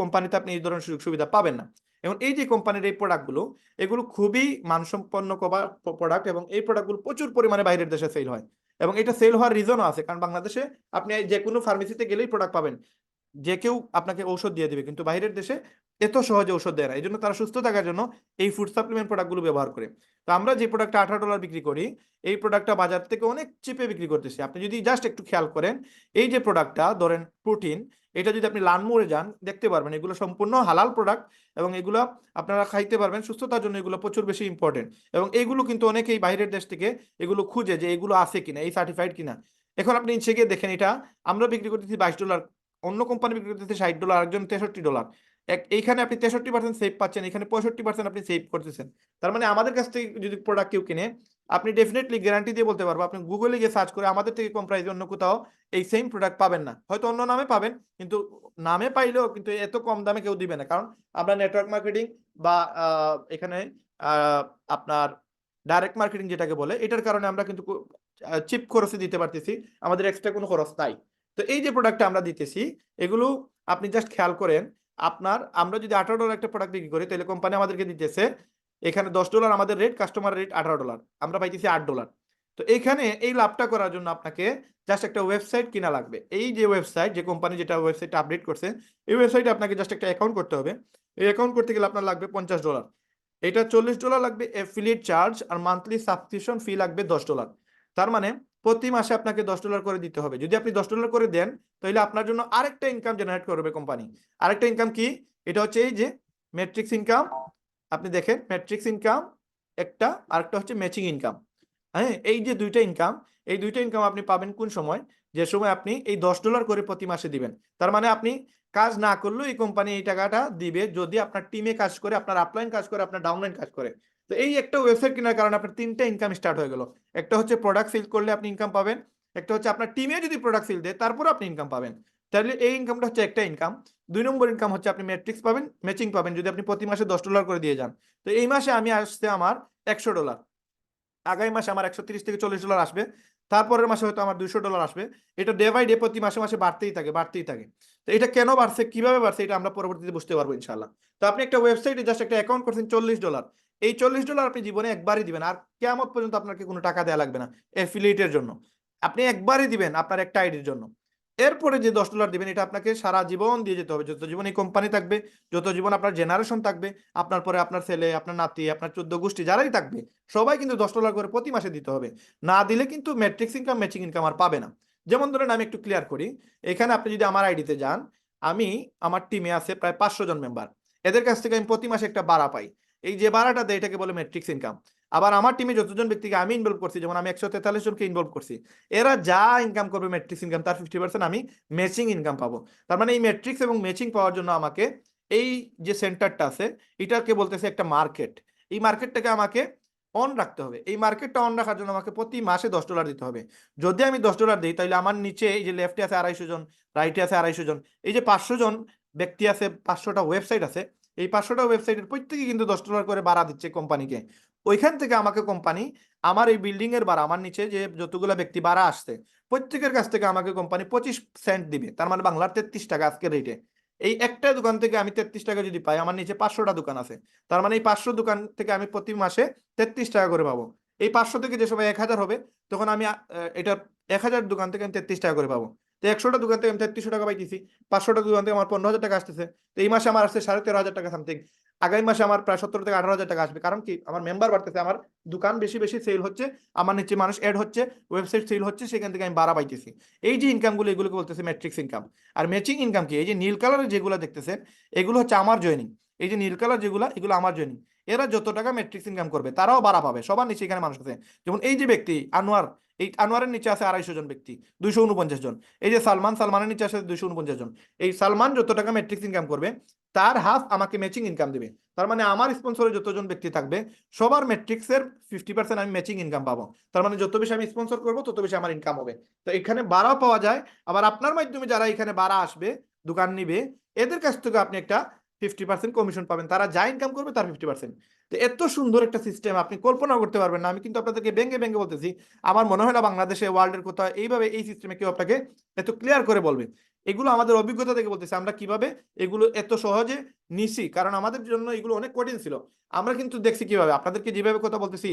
কোম্পানিতে আপনি এই ধরনের সুযোগ সুবিধা পাবেন না। এবং এই যে কোম্পানির এই প্রোডাক্টগুলো, এগুলো খুবই মানসম্পন্ন প্রোডাক্ট, এবং এই প্রোডাক্টগুলো প্রচুর পরিমাণে বাইরের দেশে সেল হয়। এবং এটা সেল হওয়ার রিজনও আছে, কারণ বাংলাদেশে আপনি যে কোনো ফার্মেসিতে গেলেই প্রোডাক্ট পাবেন, যে কেউ আপনাকে ঔষধ দিয়ে দিবে, কিন্তু বাইরের দেশে এত সহজে ঔষধ দেয় না। এই জন্য তারা সুস্থ থাকার জন্য এই ফুড সাপ্লিমেন্ট প্রোডাক্টগুলো ব্যবহার করে। তো আমরা যে প্রোডাক্টটা $18 বিক্রি করি, এই প্রোডাক্টটা বাজার থেকে অনেক চিপে বিক্রি করতেছি। আপনি যদি জাস্ট একটু খেয়াল করেন, এই যে প্রোডাক্টটা ধরেন প্রোটিন, এটা যদি আপনি লালমোড়ে যান দেখতে পারবেন এগুলো সম্পূর্ণ হালাল প্রোডাক্ট, এবং এগুলো আপনারা খাইতে পারবেন সুস্থতার জন্য। এগুলো প্রচুর বেশি ইম্পর্টেন্ট, এবং এইগুলো কিন্তু অনেকেই বাইরের দেশ থেকে এগুলো খুঁজে যে এগুলো আছে কিনা, এই সার্টিফাইড কিনা। এখন আপনি নিচে গিয়ে দেখেন, এটা আমরা বিক্রি করতেছি $22, অন্য কোম্পানি বিক্রি করতেছে $60, একজন $63। এইখানে আপনি 63% সেভ পাচ্ছেন, এখানে 65% আপনি সেভ করতেছেন। তার মানে আমাদের কাছ থেকে যদি প্রোডাক্ট কেউ কিনে, আপনি ডেফিনেটলি গ্যারান্টি দিয়ে বলতে পারবো, আপনি গুগলে গিয়ে সার্চ করে আমাদের থেকে কম প্রাইসে অন্য কোথাও এই সেম প্রোডাক্ট পাবেন না। হয়তো অন্য নামে পাবেন, কিন্তু নামে পাইলেও কিন্তু এত কম দামে কেউ দিবে না, কারণ আমরা নেটওয়ার্ক মার্কেটিং বা এখানে আপনার ডাইরেক্ট মার্কেটিং যেটাকে বলে, এটার কারণে আমরা কিন্তু চিপ খরচে দিতে পারতেছি, আমাদের এক্সট্রা কোনো খরচ নাই। তো এই যে প্রোডাক্টটা আমরা দিতেছি, এগুলো আপনি জাস্ট খেয়াল করেন, আমরা যদি $18 একটা প্রোডাক্ট বিক্রি করি, তাহলে কোম্পানি আমাদেরকে দিতেছে এখানে $10 আমাদের রেট, কাস্টমার রেট $18, আমরা পাইতেছি $8। তো এখানে এই লাভটা করার জন্য আপনাকে জাস্ট একটা ওয়েবসাইট কিনা লাগবে। এই যে ওয়েবসাইট, যে কোম্পানি যেটা ওয়েবসাইট আপডেট করছে, এই ওয়েবসাইটে আপনাকে জাস্ট একটা অ্যাকাউন্ট করতে হবে। এই অ্যাকাউন্ট করতে গেলে আপনার লাগবে $50, এটা $40 লাগবে অ্যাফিলিয়েট চার্জ, আর মান্থলি সাবস্ক্রিপশন ফি লাগবে $10। তার মানে প্রতি মাসে আপনাকে $10 করে দিতে হবে। যদি আপনি $10 করে দেন, তাহলে আপনার জন্য আরেকটা ইনকাম জেনারেট করবে কোম্পানি। আরেকটা ইনকাম কি? এটা হচ্ছে এই যে ম্যাট্রিক্স ইনকাম। আপনি দেখেন ম্যাট্রিক্স ইনকাম একটা, আরেকটা হচ্ছে ম্যাচিং ইনকাম। হ্যাঁ, এই যে দুইটা ইনকাম, এই দুইটা ইনকাম আপনি পাবেন কোন সময়? যে সময় আপনি এই $10 করে প্রতি মাসে দিবেন। তার মানে আপনি কাজ না করলেও এই কোম্পানি এই টাকাটা দিবে, যদি আপনার টিমে কাজ করে, আপনার আপলাইন কাজ করে, আপনার ডাউনলাইন কাজ করে। তো এই একটা ওয়েবসাইট কেনার কারণে আপনার 3টা ইনকাম স্টার্ট হয়ে গেল। একটা হচ্ছে প্রোডাক্ট সেল করলে আপনি ইনকাম পাবেন, একটা হচ্ছে আপনার টিমে যদি প্রোডাক্ট সেল দেয় তারপর আপনি ইনকাম পাবেন। তাহলে এই ইনকামটা হচ্ছে একটা ইনকাম। 2 নম্বর ইনকাম হচ্ছে আপনি ম্যাট্রিক্স পাবেন, ম্যাচিং পাবেন, যদি আপনি প্রতি মাসে $10 করে দিয়ে যান। তো এই মাসে আমি আসছে আমার $100, আগামী মাসে আমার $130 থেকে $40 আসবে, তারপরের মাসে হয়তো আমার $200 আসবে। এটা ডে বাই ডে প্রতি মাসে মাসে বাড়তেই থাকে, বাড়তেই থাকে। তো এটা কেন বাড়ছে, কিভাবে বাড়ছে, এটা আমরা পরবর্তীতে বুঝতে পারবো ইনশাল্লাহ। তো আপনি একটা ওয়েবসাইটে জাস্ট একটা অ্যাকাউন্ট করছেন $40, এই $40 আপনি জীবনে একবারই দিবেন, আর কিয়ামত পর্যন্ত আপনাকে কোনো টাকা দেওয়া লাগবে না অ্যাফিলিয়েটের জন্য। আপনি একবারই দিবেন আপনার একটা আইডির জন্য। এরপরে যে $10 দিবেন, এটা আপনাকে সারা জীবন দিয়ে যেতে হবে, যত জীবন এই কোম্পানি থাকবে, যত জীবন আপনার জেনারেশন থাকবে, আপনার পরে আপনার ছেলে, আপনার নাতি, আপনার 14 গোষ্ঠী যারাই থাকবে, সবাই কিন্তু $10 করে প্রতি মাসে দিতে হবে। না দিলে কিন্তু ম্যাট্রিক্স ইনকাম, ম্যাচিং ইনকাম আর পাবে না। যেমন ধরেন আমি একটু ক্লিয়ার করি, এখানে আপনি যদি আমার আইডিতে যান, আমার টিমে আছে প্রায় 500 জন মেম্বার, এদের কাছ থেকে আমি প্রতি মাসে একটা ভাড়া পাই। এই যে ভাড়াটা দেয় এটাকে বলে ম্যাট্রিক্স ইনকাম। আবার আমার টিমে যতজন ব্যক্তিকে আমি ইনভলভ করছি, যেমন আমি 143 জনকে ইনভলভ করছি, এরা যা ইনকাম করবে ম্যাট্রিক্স ইনকাম, তার 50% আমি ম্যাচিং ইনকাম পাবো। তার মানে এই ম্যাট্রিক্স এবং ম্যাচিং পাওয়ার জন্য আমাকে এই যে সেন্টারটা আছে, এটাকে বলতেছে একটা মার্কেট। এই মার্কেটটাকে আমাকে অন রাখতে হবে। এই মার্কেটটা অন রাখার জন্য আমাকে প্রতি মাসে $10 দিতে হবে। যদি আমি $10 দিই, তাহলে আমার নিচে এই যে লেফটে আছে 250 জন, রাইটে আছে 250 জন, এই যে 500 জন ব্যক্তি আছে, 500টা ওয়েবসাইট আছে, এই 500টা ওয়েবসাইটের প্রত্যেকে কিন্তু $10 করে ভাড়া দিচ্ছে কোম্পানিকে। ওইখান থেকে আমাকে কোম্পানি আমার এই বিল্ডিং এর ভাড়া, আমার নিচে যে যতগুলো ব্যক্তি ভাড়া আসছে প্রত্যেকের কাছ থেকে আমাকে কোম্পানি 25 সেন্ট দিবে, তার মানে বাংলার 33 টাকা আজকের রেটে। এই একটা দোকান থেকে আমি 33 টাকা যদি পাই, আমার নিচে 500টা দোকান আছে, তার মানে এই 500 দোকান থেকে আমি প্রতি মাসে 33 টাকা করে পাবো। এই 500 থেকে যে সময় 1000 হবে, তখন আমি এটা 1000 দোকান থেকে আমি 33 টাকা করে পাবো। তো 100টা দোকান থেকে আমি 3300 টাকা পাইতেছি, 500টা দোকান থেকে আমার 15,000 টাকা আসতেছে। তো এই মাসে আমার আসছে 13,500 টাকা সামথিং। আগামী মাসে আমার প্রায় 17 থেকে 18,000 টাকা আসবে, কারণ কি আমার মেম্বার বাড়তেছে, আমার দোকান বেশি বেশি সেল হচ্ছে, আমার নিচে মানুষ অ্যাড হচ্ছে, ওয়েবসাইট সেল হচ্ছে, সেখান থেকে আমি বাড়া পাইতেছি। এই যে ইনকামগুলো, এগুলোকে বলতেছে ম্যাট্রিক্স ইনকাম। আর ম্যাচিং ইনকাম কি? এই যে নীল কালারের যেগুলো দেখতেছেন, এগুলো হচ্ছে আমার জয়েনিং। এই যে নীল কালার যেগুলো, এগুলো আমার জয়েনিং। এরা যত টাকা ম্যাট্রিক্স ইনকাম করবে তারাও বাড়া পাবে, সবার নিচে এখানে মানুষ আছে। যেমন এই যে ব্যক্তি আনোয়ার, এই আনোয়ারের নিচে আছে 250 জন ব্যক্তি, 249 জন। এই যে সালমান, সালমানের নিচে আছে 249 জন। এই সালমান যত টাকা ম্যাট্রিক্স ইনকাম করবে তার হাফ আমাকে ম্যাচিং ইনকাম দিবে। তার মানে আমার স্পন্সরে যতজন ব্যক্তি থাকবে সবার ম্যাট্রিক্সের 50% আমি ম্যাচিং ইনকাম পাবো। তার মানে যত বেশি আমি স্পন্সর করবো তত বেশি আমার ইনকাম হবে। তো এখানে বাড়াও পাওয়া যায়। আবার আপনার মাধ্যমে যারা এখানে বাড়া আসবে, দোকান নিবে, এদের কাছ থেকে আপনি একটা 50% কমিশন পাবেন, তারা যা ইনকাম করবে তার 50%। তো এত সুন্দর একটা সিস্টেম আপনি কল্পনা করতে পারবেন না। আমি কিন্তু আপনাদেরকে ভেঙে ভেঙে বলতেছি, আমার মনে হয় না বাংলাদেশে ওয়ার্ল্ডের কোথাও এইভাবে এই সিস্টেমে কেউ আপনাকে এত ক্লিয়ার করে বলবে। এগুলো আমাদের অভিজ্ঞতা থেকে বলতেছি, আমরা কিভাবে এগুলো এত সহজে নিছি, কারণ আমাদের জন্য এগুলো অনেক কঠিন ছিল। আমরা কিন্তু দেখছি কিভাবে, আপনাদেরকে যেভাবে কথা বলতেছি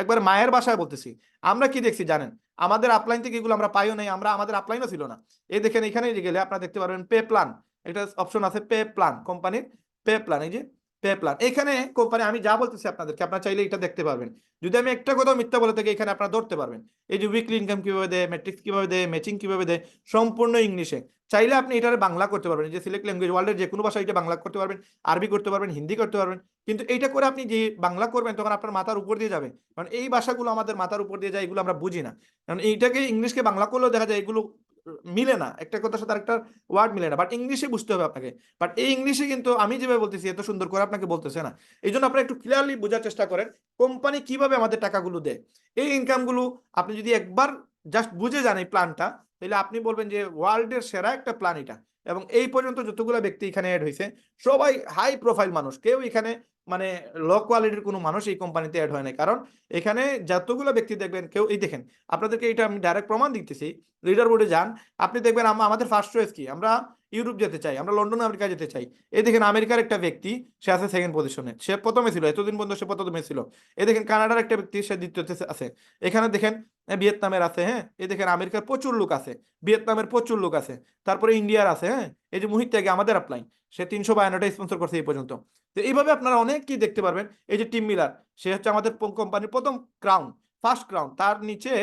একবার মায়ের ভাষায় বলতেছি। আমরা কি দেখছি জানেন? আমাদের আপলাইন থেকে এগুলো আমরা পাইও নাই, আমাদের আপলাইনও ছিল না। এই দেখেন এখানে গেলে আপনারা দেখতে পারবেন পে প্ল্যান, একটা অপশন আছে পে প্ল্যান, কোম্পানির পে প্ল্যান। এই যে পে প্ল্যান, এখানে কোম্পানি আমি যা বলতেছি আপনাদেরকে, আপনারা চাইলে এটা দেখতে পারবেন। যদি আমি একটা কথা মিথ্যা বলে থাকি, এখানে আপনারা ধরতে পারবেন। এই যে উইকলি ইনকাম কিভাবে দেয়, ম্যাট্রিক্স কিভাবে দেয়, ম্যাচিং কিভাবে দেয়, সম্পূর্ণ ইংলিশে। চাইলে আপনি এটার বাংলা করতে পারবেন, যে সিলেক্ট ল্যাঙ্গুয়েজ, ওয়ার্ল্ডের যে কোনো ভাষা এটা বাংলা করতে পারবেন, আরবি করতে পারবেন, হিন্দি করতে পারবেন। কিন্তু এইটা করে আপনি যে বাংলা করবেন তখন আপনার মাথার উপর দিয়ে যাবে, কারণ এই ভাষাগুলো আমাদের মাথার উপর দিয়ে যায়, এগুলো আমরা বুঝি না। কারণ এইটাকে ইংলিশকে বাংলা করলেও দেখা যায় এগুলো মিলে না, একটা কথার সাথে আরেকটা ওয়ার্ড মিলে না, বাট ইংলিশে বুঝতে হবে আপনাকে। বাট এই ইংলিশে কিন্তু আমি যেভাবে বলতেছি এত সুন্দর করে আপনাকে বলতেছে না। এই জন্য আপনারা একটু ক্লিয়ারলি বোঝার চেষ্টা করেন কোম্পানি কিভাবে আমাদের টাকাগুলো দেয়, এই ইনকামগুলো। আপনি যদি একবার জাস্ট বুঝে যান এই প্ল্যানটা, তাহলে আপনি বলবেন যে ওয়ার্ল্ডের সেরা একটা প্ল্যান এটা। এবং এই পর্যন্ত যতগুলো ব্যক্তি এখানে অ্যাড হয়েছে সবাই হাই প্রোফাইল মানুষ, কেউ এখানে মানে লো কোয়ালিটির কোনো মানুষ এই কোম্পানিতে অ্যাড হয় না। কারণ এখানে যতগুলো ব্যক্তি দেখবেন, কেউ এই দেখেন, আপনাদেরকে এটা আমি ডাইরেক্ট প্রমাণ দিতেছি। লিডার বোর্ডে যান, আপনি দেখবেন আমাদের ফার্স্ট চয়েস কি, আমরা ইউরোপ যেতে চাই, আমরা লন্ডন আমেরিকা যেতে চাই। এই দেখেন আমেরিকার একটা ব্যক্তি, সে আছে সেকেন্ড পজিশনে, সে প্রথমে ছিল, এতদিন পর্যন্ত সে প্রথমে ছিল। এই দেখেন কানাডার একটা ব্যক্তি, সে দ্বিতীয়তে আছে। এখানে দেখেন ভিয়েতনামের আছে, হ্যাঁ। এই দেখেন আমেরিকার প্রচুর লোক আছে, ভিয়েতনামের প্রচুর লোক আছে, তারপরে ইন্ডিয়ার আছে, হ্যাঁ। এই যে মুহিত ত্যাগী আমাদের আপলাইন, সে 352টা স্পন্সর করছে এই পর্যন্ত। তো এইভাবে আপনারা অনেক কি দেখতে পারবেন। এই যে টিম মিলার, সে হচ্ছে আমাদের কোম্পানির প্রথম ক্রাউন, ফার্স্ট ক্রাউন। তার নিচে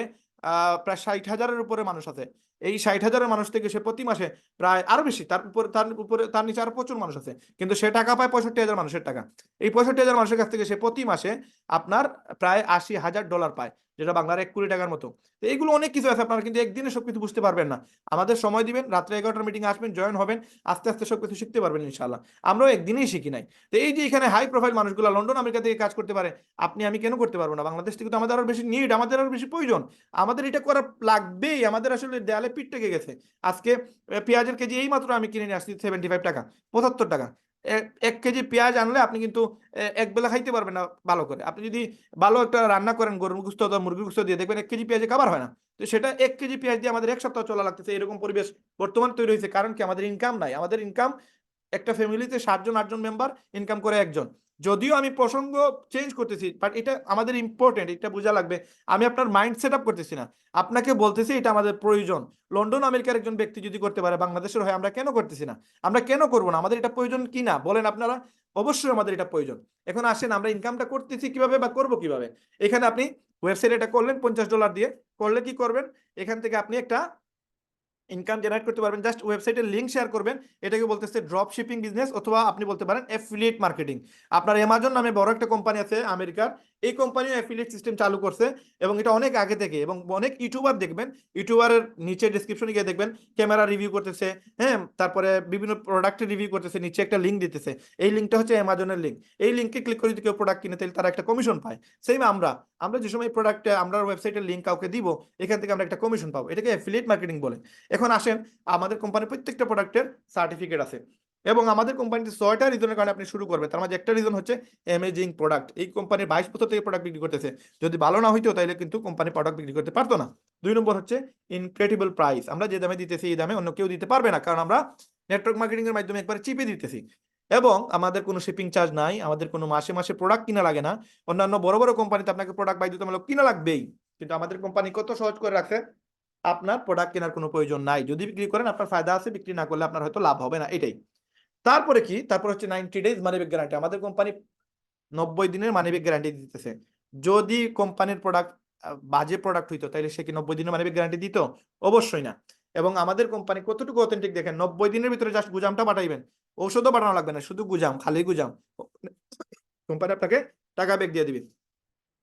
প্রায় 60,000-এর উপরে মানুষ আছে। এই 60,000-এর মানুষ থেকে সে প্রতি মাসে প্রায় আরো বেশি, তার উপরে তার নিচে আরো প্রচুর মানুষ আছে, কিন্তু সে টাকা পায় 65,000 মানুষের টাকা। এই 65,000 মানুষের কাছ থেকে সে প্রতি মাসে আপনার প্রায় $80,000 পায়, যেটা বাংলার 1 কোটি টাকার মতো। তো এইগুলো অনেক কিছু আছে, আপনারা কিন্তু একদিনে সবকিছু বুঝতে পারবেন না। আমাদের সময় দিবেন, রাত্রে 11টার মিটিং আসবেন, জয়েন হবেন, আস্তে আস্তে সবকিছু শিখতে পারবেন ইনশাল্লাহ। আমরাও একদিনেই শিখি নাই। তো এই যে এখানে হাই প্রোফাইল মানুষগুলো লন্ডন আমেরিকা থেকে কাজ করতে পারে, আপনি আমি কেন করতে পারবো না? বাংলাদেশ থেকে তো আমাদের আরো বেশি নিড, আমাদের আরো বেশি প্রয়োজন, আমাদের এটা করা লাগবেই। আমাদের আসলে দেয়ালে পিঠ থেকে গেছে। আজকে পেঁয়াজের কেজি এই মাত্র আমি কিনে নিয়ে আসছি 75 টাকা, 75 টাকা। 1 কেজি পেঁয়াজ আনলে আপনি কিন্তু এক বেলা খাইতে পারবেন না ভালো করে। আপনি যদি ভালো একটা রান্না করেন গরুর গোস্ত অথবা মুরগির গোস্ত দিয়ে, দেখবেন 1 কেজি পেঁয়াজে খাবার হয় না। তো সেটা 1 কেজি পেঁয়াজ দিয়ে আমাদের 1 সপ্তাহ চলা লাগতেছে, এরকম পরিবেশ বর্তমান তৈরি হয়েছে। কারণ কি? আমাদের ইনকাম নাই। আমাদের ইনকাম, একটা ফ্যামিলিতে 7 জন 8 জন মেম্বার, ইনকাম করে একজন। যদিও আমি প্রসঙ্গ চেঞ্জ করতেছি, বাট এটা আমাদের ইম্পর্টেন্ট, এটা বোঝা লাগবে। আমি আপনার মাইন্ড সেট আপ করতেছি না, আপনাকে বলতেছি এটা আমাদের প্রয়োজন। লন্ডন আমেরিকার একজন ব্যক্তি যদি করতে পারে, বাংলাদেশের হয়ে আমরা কেন করতেছি না? আমরা কেন করবো না? আমাদের এটা প্রয়োজন কি না বলেন আপনারা? অবশ্যই আমাদের এটা প্রয়োজন। এখন আসেন আমরা ইনকামটা করতেছি কিভাবে বা করবো কিভাবে। এখানে আপনি ওয়েবসাইটে এটা করলেন $50 দিয়ে, করলে কি করবেন, এখান থেকে আপনি একটা ইনকাম জেনারেট করতে পারবেন। জাস্ট ওয়েবসাইটের লিংক শেয়ার করবেন, এটাকে বলতেছে ড্রপ শিপিং বিজনেস, অথবা আপনি বলতে পারেন অ্যাফিলিয়েট মার্কেটিং। আপনার অ্যামাজন নামে বড় একটা কোম্পানি আছে আমেরিকার, এই কোম্পানি অ্যাফিলিয়েট সিস্টেম চালু করছে, এবং এটা অনেক আগে থেকে। এবং অনেক ইউটিউবার দেখবেন, ইউটিউবারের নিচে ডিসক্রিপশনে গিয়ে দেখবেন ক্যামেরা রিভিউ করতেছে, হ্যাঁ, তারপরে বিভিন্ন প্রোডাক্টের রিভিউ করতেছে, নিচে একটা লিঙ্ক দিতেছে। এই লিঙ্কটা হচ্ছে অ্যামাজনের লিঙ্ক। এই লিঙ্কে ক্লিক করে যদি কেউ প্রোডাক্ট কিনে, তাহলে তারা একটা কমিশন পায়। সেম আমরা আমরা যে সময় প্রোডাক্টে আমরা ওয়েবসাইটের লিঙ্ক কাউকে দিব, এখান থেকে আমরা একটা কমিশন পাবো, এটাকে অ্যাফিলিয়েট মার্কেটিং বলে। এখন আসেন, আমাদের কোম্পানির প্রত্যেকটা প্রোডাক্টের সার্টিফিকেট আছে। এবং আমাদের কোম্পানিতে 6টা রিজনের কারণে আপনি শুরু করবেন। তার মাঝে একটা রিজন হচ্ছে অ্যামেজিং প্রোডাক্ট। এই কোম্পানির 22 বছর থেকে প্রোডাক্ট বিক্রি করতেছে। যদি ভালো না হইতো তাহলে কিন্তু কোম্পানি প্রোডাক্ট বিক্রি করতে পারতো না। 2 নম্বর হচ্ছে ইনক্রেডিবল প্রাইস। আমরা যে দামে দিতেছি এই দামে অন্য কেউ দিতে পারবে না, কারণ আমরা নেটওয়ার্ক মার্কেটিং এর মাধ্যমে একবার চিপে দিতেছি। এবং আমাদের কোনো শিপিং চার্জ নাই, আমাদের কোনো মাসে মাসে প্রোডাক্ট কিনা লাগে না। অন্যান্য বড় বড় কোম্পানিতে আপনাকে প্রোডাক্ট বাধ্যতামূলক কিনা লাগবেই, কিন্তু আমাদের কোম্পানি কত সহজ করে রাখছে, আপনার প্রোডাক্ট কেনার কোনো প্রয়োজন নাই। যদি বিক্রি করেন আপনার ফায়দা আছে, বিক্রি না করলে আপনার হয়তো লাভ হবে না, এটাই। তারপরে কি, তারপর হচ্ছে 90 ডেজ মানি ব্যাক গ্যারান্টি। আমাদের কোম্পানি 90 দিনের মানি ব্যাক গ্যারান্টি দিতেছে। যদি কোম্পানির প্রোডাক্ট বাজে প্রোডাক্ট হইতো তাহলে সে কি 90 দিনের মানি ব্যাক গ্যারান্টি দিত? অবশ্যই না। এবং আমাদের কোম্পানি কতটুকু অথেন্টিক দেখেন, 90 দিনের ভিতরে জাস্ট গুজামটা পাঠাইবেন, ঔষধও পাঠানো লাগবে না, শুধু গুজাম, খালি গুজাম, কোম্পানি আপনাকে টাকা ব্যাক দিয়ে দিবে।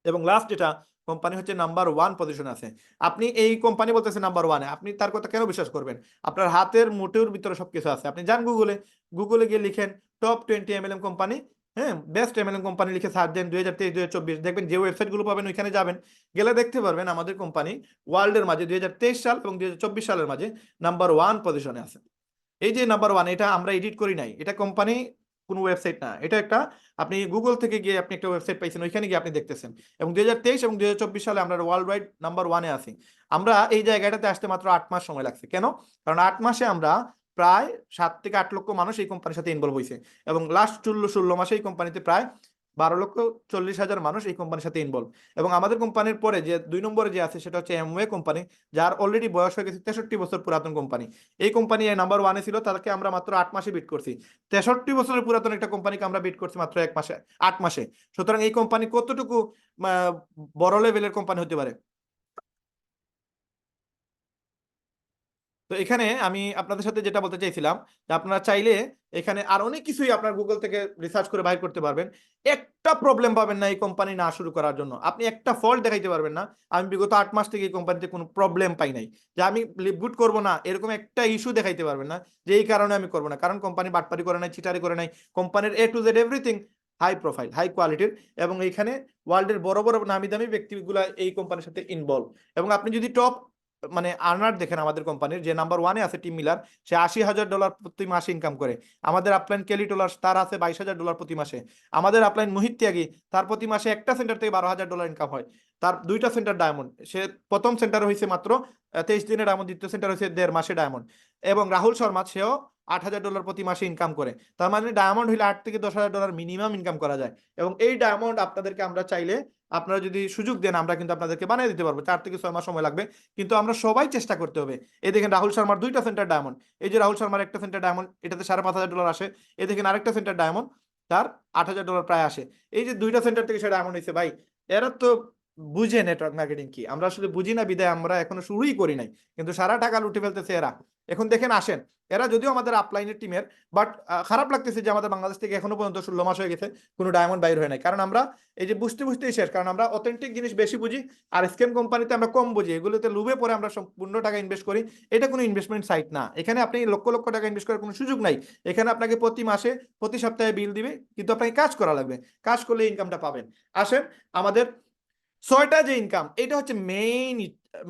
এবং লাস্ট যেটা, কোম্পানি হচ্ছে নাম্বার 1 পজিশনে আছে। আপনি এই কোম্পানি বলতেছে নাম্বার 1, আপনি তার কথা কেন বিশ্বাস করবেন? আপনার হাতের মুঠোর ভিতরে সবকিছু আছে। আপনি যান গুগলে, গুগলে গিয়ে লিখেন টপ 20 এমএলএম কোম্পানি, হ্যাঁ, বেস্ট এমএলএম কোম্পানি লিখে সার্চ দেন 2023-2024, দেখবেন যে ওয়েবসাইটগুলো পাবেন ওইখানে যাবেন, গেলে দেখতে পারবেন আমাদের কোম্পানি ওয়ার্ল্ডের মাঝে 2023 সাল এবং 2024 সালের মাঝে নাম্বার 1 পজিশনে আছে। এই যে নাম্বার 1, এটা আমরা এডিট করি নাই, এটা কোম্পানি কোনো ওয়েবসাইট না, এটা একটা, আপনি গুগল থেকে গিয়ে আপনি একটা ওয়েবসাইট পাইছেন, ওইখানে গিয়ে আপনি দেখতেছেন। এবং 2023 এবং 2024 সালে আমরা ওয়ার্ল্ড ওয়াইড নাম্বার 1-এ আছি। আমরা এই জায়গাটাতে আসতে মাত্র 8 মাস সময় লাগছে। কেন? কারণ 8 মাসে আমরা প্রায় 7 থেকে 8 লক্ষ মানুষ এই কোম্পানির সাথে ইনভলভ হয়েছে। এবং লাস্ট 16 মাসে এই কোম্পানিতে প্রায় 12,40,000 মানুষ এই কোম্পানির সাথে ইনভলভ। এবং আমাদের কোম্পানির পরে যে 2 নম্বরে যে আছে সেটা হচ্ছে এমওয়ে কোম্পানি, যার অলরেডি বয়স হয়ে গেছে 63 বছর, পুরাতন কোম্পানি। এই কোম্পানি নাম্বার 1-এ ছিল, তাদেরকে আমরা মাত্র 8 মাসে বিট করছি। 63 বছরের পুরাতন একটা কোম্পানিকে আমরা বিট করছি মাত্র 8 মাসে। সুতরাং এই কোম্পানি কতটুকু বড় লেভেলের কোম্পানি হতে পারে। তো এখানে আমি আপনাদের সাথে যেটা বলতে চাইছিলাম, যে আপনারা চাইলে এখানে আর অনেক কিছুই আপনার গুগল থেকে রিসার্চ করে বাইর করতে পারবেন। একটা প্রবলেম পাবেন না এই কোম্পানি না শুরু করার জন্য। আপনি একটা ফল্ট দেখাইতে পারবেন না আমি বিগত 8 মাস থেকে এই কোম্পানিতে কোনো প্রবলেম পাই নাই, যে আমি লিভগুড করবো না, এরকম একটা ইস্যু দেখাইতে পারবেন না যে এই কারণে আমি করবো না। কারণ কোম্পানি বাটপারি করে নাই, চিটারি করে নাই। কোম্পানির A to Z everything high profile, high কোয়ালিটির। এবং এইখানে ওয়ার্ল্ডের বড় বড় নামি দামি ব্যক্তিগুলা এই কোম্পানির সাথে ইনভলভ। এবং আপনি যদি টপ মানে আর্নার দেখেন আমাদের কোম্পানির, যে নাম্বার 1-এ আছে টিম মিলার, সে $80,000 প্রতি মাসে ইনকাম করে। আমাদের আপলাইন কেলি টোলার, তার আছে $22,000 প্রতি মাসে। আমাদের আপলাইন মোহিত ত্যাগী, তার প্রতি মাসে একটা সেন্টার থেকে $12,000 ইনকাম হয়। তার 2টা সেন্টার ডায়মন্ড, সে প্রথম সেন্টার হয়েছে মাত্র 23 দিনে ডায়মন্ড, দ্বিতীয় সেন্টার হয়েছে 1.5 মাসে ডায়মন্ড। এবং রাহুল শর্মা, সেও $8,000 প্রতি মাসে ইনকাম করে। তার মানে ডায়মন্ড হইলে $8,000 থেকে $10,000 মিনিমাম ইনকাম করা যায়। এবং এই ডায়মন্ড আপনাদেরকে আমরা চাইলে, আপনারা যদি সুযোগ দেন, আমরা কিন্তু আপনাদেরকে বানিয়ে দিতে পারবো। 4 থেকে 6 মাস সময় লাগবে, কিন্তু আমরা সবাই চেষ্টা করতে হবে। এই দেখেন রাহুল শর্মার 2টা সেন্টার ডায়মন্ড, এই যে রাহুল শর্মার একটা সেন্টার ডায়মন্ড, এটাতে $5,500 আসে। এই দেখেন আরেকটা সেন্টার ডায়মন্ড, তার $8,000 প্রায় আসে। এই যে 2টা সেন্টার থেকে সে ডায়মন্ড হয়েছে, ভাই এরা তো বুঝে নেটওয়ার্ক মার্কেটিং কি। আমরা আসলে বুঝি না বিদায় আমরা এখনো শুরুই করি নাই, কিন্তু সারা টাকা লুটে ফেলতেছে এরা। এখন দেখেন আসেন, এরা যদিও আমাদের আপলাইনের টিমের, বাট খারাপ লাগতেছে যে আমাদের বাংলাদেশ থেকে এখনো পর্যন্ত 16 মাস হয়ে গেছে কোনো ডায়মন্ড বাইর হয় নাই। কারণ আমরা এই যে বুঝতে বুঝতেই শেষ, কারণ আমরা অথেন্টিক জিনিস বেশি বুঝি, আর স্ক্যাম কোম্পানিতে আমরা কম বুঝি। এগুলোতে লুভে পরে আমরা সম্পূর্ণ টাকা ইনভেস্ট করি। এটা কোনো ইনভেস্টমেন্ট সাইট না, এখানে আপনি লক্ষ লক্ষ টাকা ইনভেস্ট করার কোনো সুযোগ নাই। এখানে আপনাকে প্রতি মাসে, প্রতি সপ্তাহে বিল দিবে, কিন্তু আপনাকে কাজ করা লাগবে, কাজ করলে ইনকামটা পাবেন। আসেন, আমাদের 6টা যে ইনকাম, এটা হচ্ছে মেইন